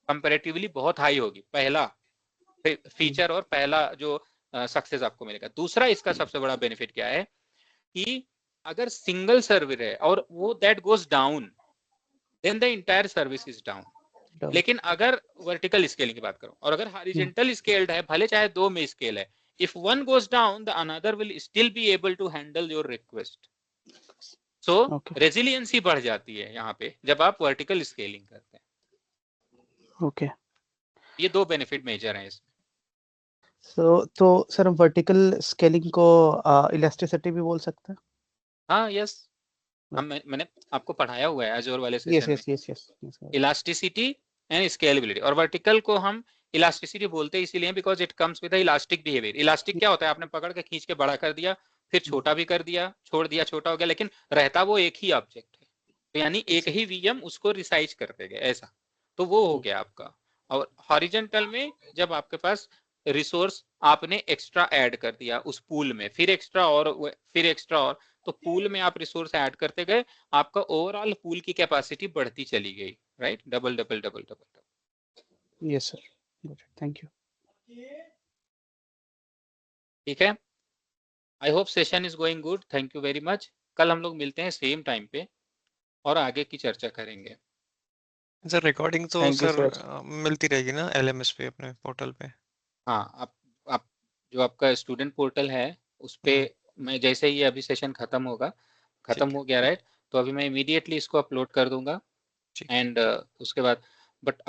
कंपैरेटिवली बहुत हाई होगी। पहला फीचर और पहला जो सक्सेस आपको मिलेगा। दूसरा इसका सबसे बड़ा बेनिफिट क्या है कि अगर सिंगल सर्वर है और वो that goes down then the entire service is down. लेकिन अगर वर्टिकल स्केलिंग की बात करो और अगर हॉरिजॉन्टल स्केल्ड है, भले चाहे 2 में स्केल है, if one goes down the another will still be able to handle your request। so resiliency बढ़ जाती है यहाँ पे जब आप वर्टिकल स्केलिंग करते हैं। ओके, ये 2 बेनिफिट मेजर हैं इसमें। तो सर वर्टिकल स्केलिंग को इलास्टिसिटी भी बोल सकते हैं? हाँ यस, मैंने आपको पढ़ाया हुआ है अजूर वाले सेशन में इलास्टिसिटी एंड स्केलेबिलिटी। और वर्टिकल को हम इलास्टिसिटी बोलते हैं इसीलिए because it comes with elastic behaviour. Elastic क्या होता है? आपने पकड़ के खींच के बड़ा कर दिया, फिर छोटा भी कर दिया, छोड़ दिया, छोटा हो गया, लेकिन रहता वो एक ही ऑब्जेक्ट है। तो यानी एक ही वीएम उसको रिसाइज करते गए ऐसा, तो वो हो गया आपका। और हॉरिजॉन्टल में जब आपके पास रिसोर्स आपने एक्स्ट्रा ऐड कर दिया उस पूल में, फिर एक्स्ट्रा और फिर एक्स्ट्रा और, तो पूल में आप रिसोर्स ऐड करते गए, आपका ओवरऑल पूल की कैपेसिटी बढ़ती चली गई, right? Double double double double. Yes sir, good, thank you. ठीक है, I hope session is going good, thank you very much. कल हम लोग मिलते हैं सेम टाइम पे और आगे की चर्चा करेंगे। सर रिकॉर्डिंग तो सर मिलती रहेगी ना LMS पे, अपने पोर्टल पे? हाँ, आप जो आपका स्टूडेंट पोर्टल है उस पे मैं जैसे ही अभी सेशन खत्म हो गया राइट, तो अभी मैं इमीडिएटली इसको अपलोड कर दूंगा एंड उसके बाद बट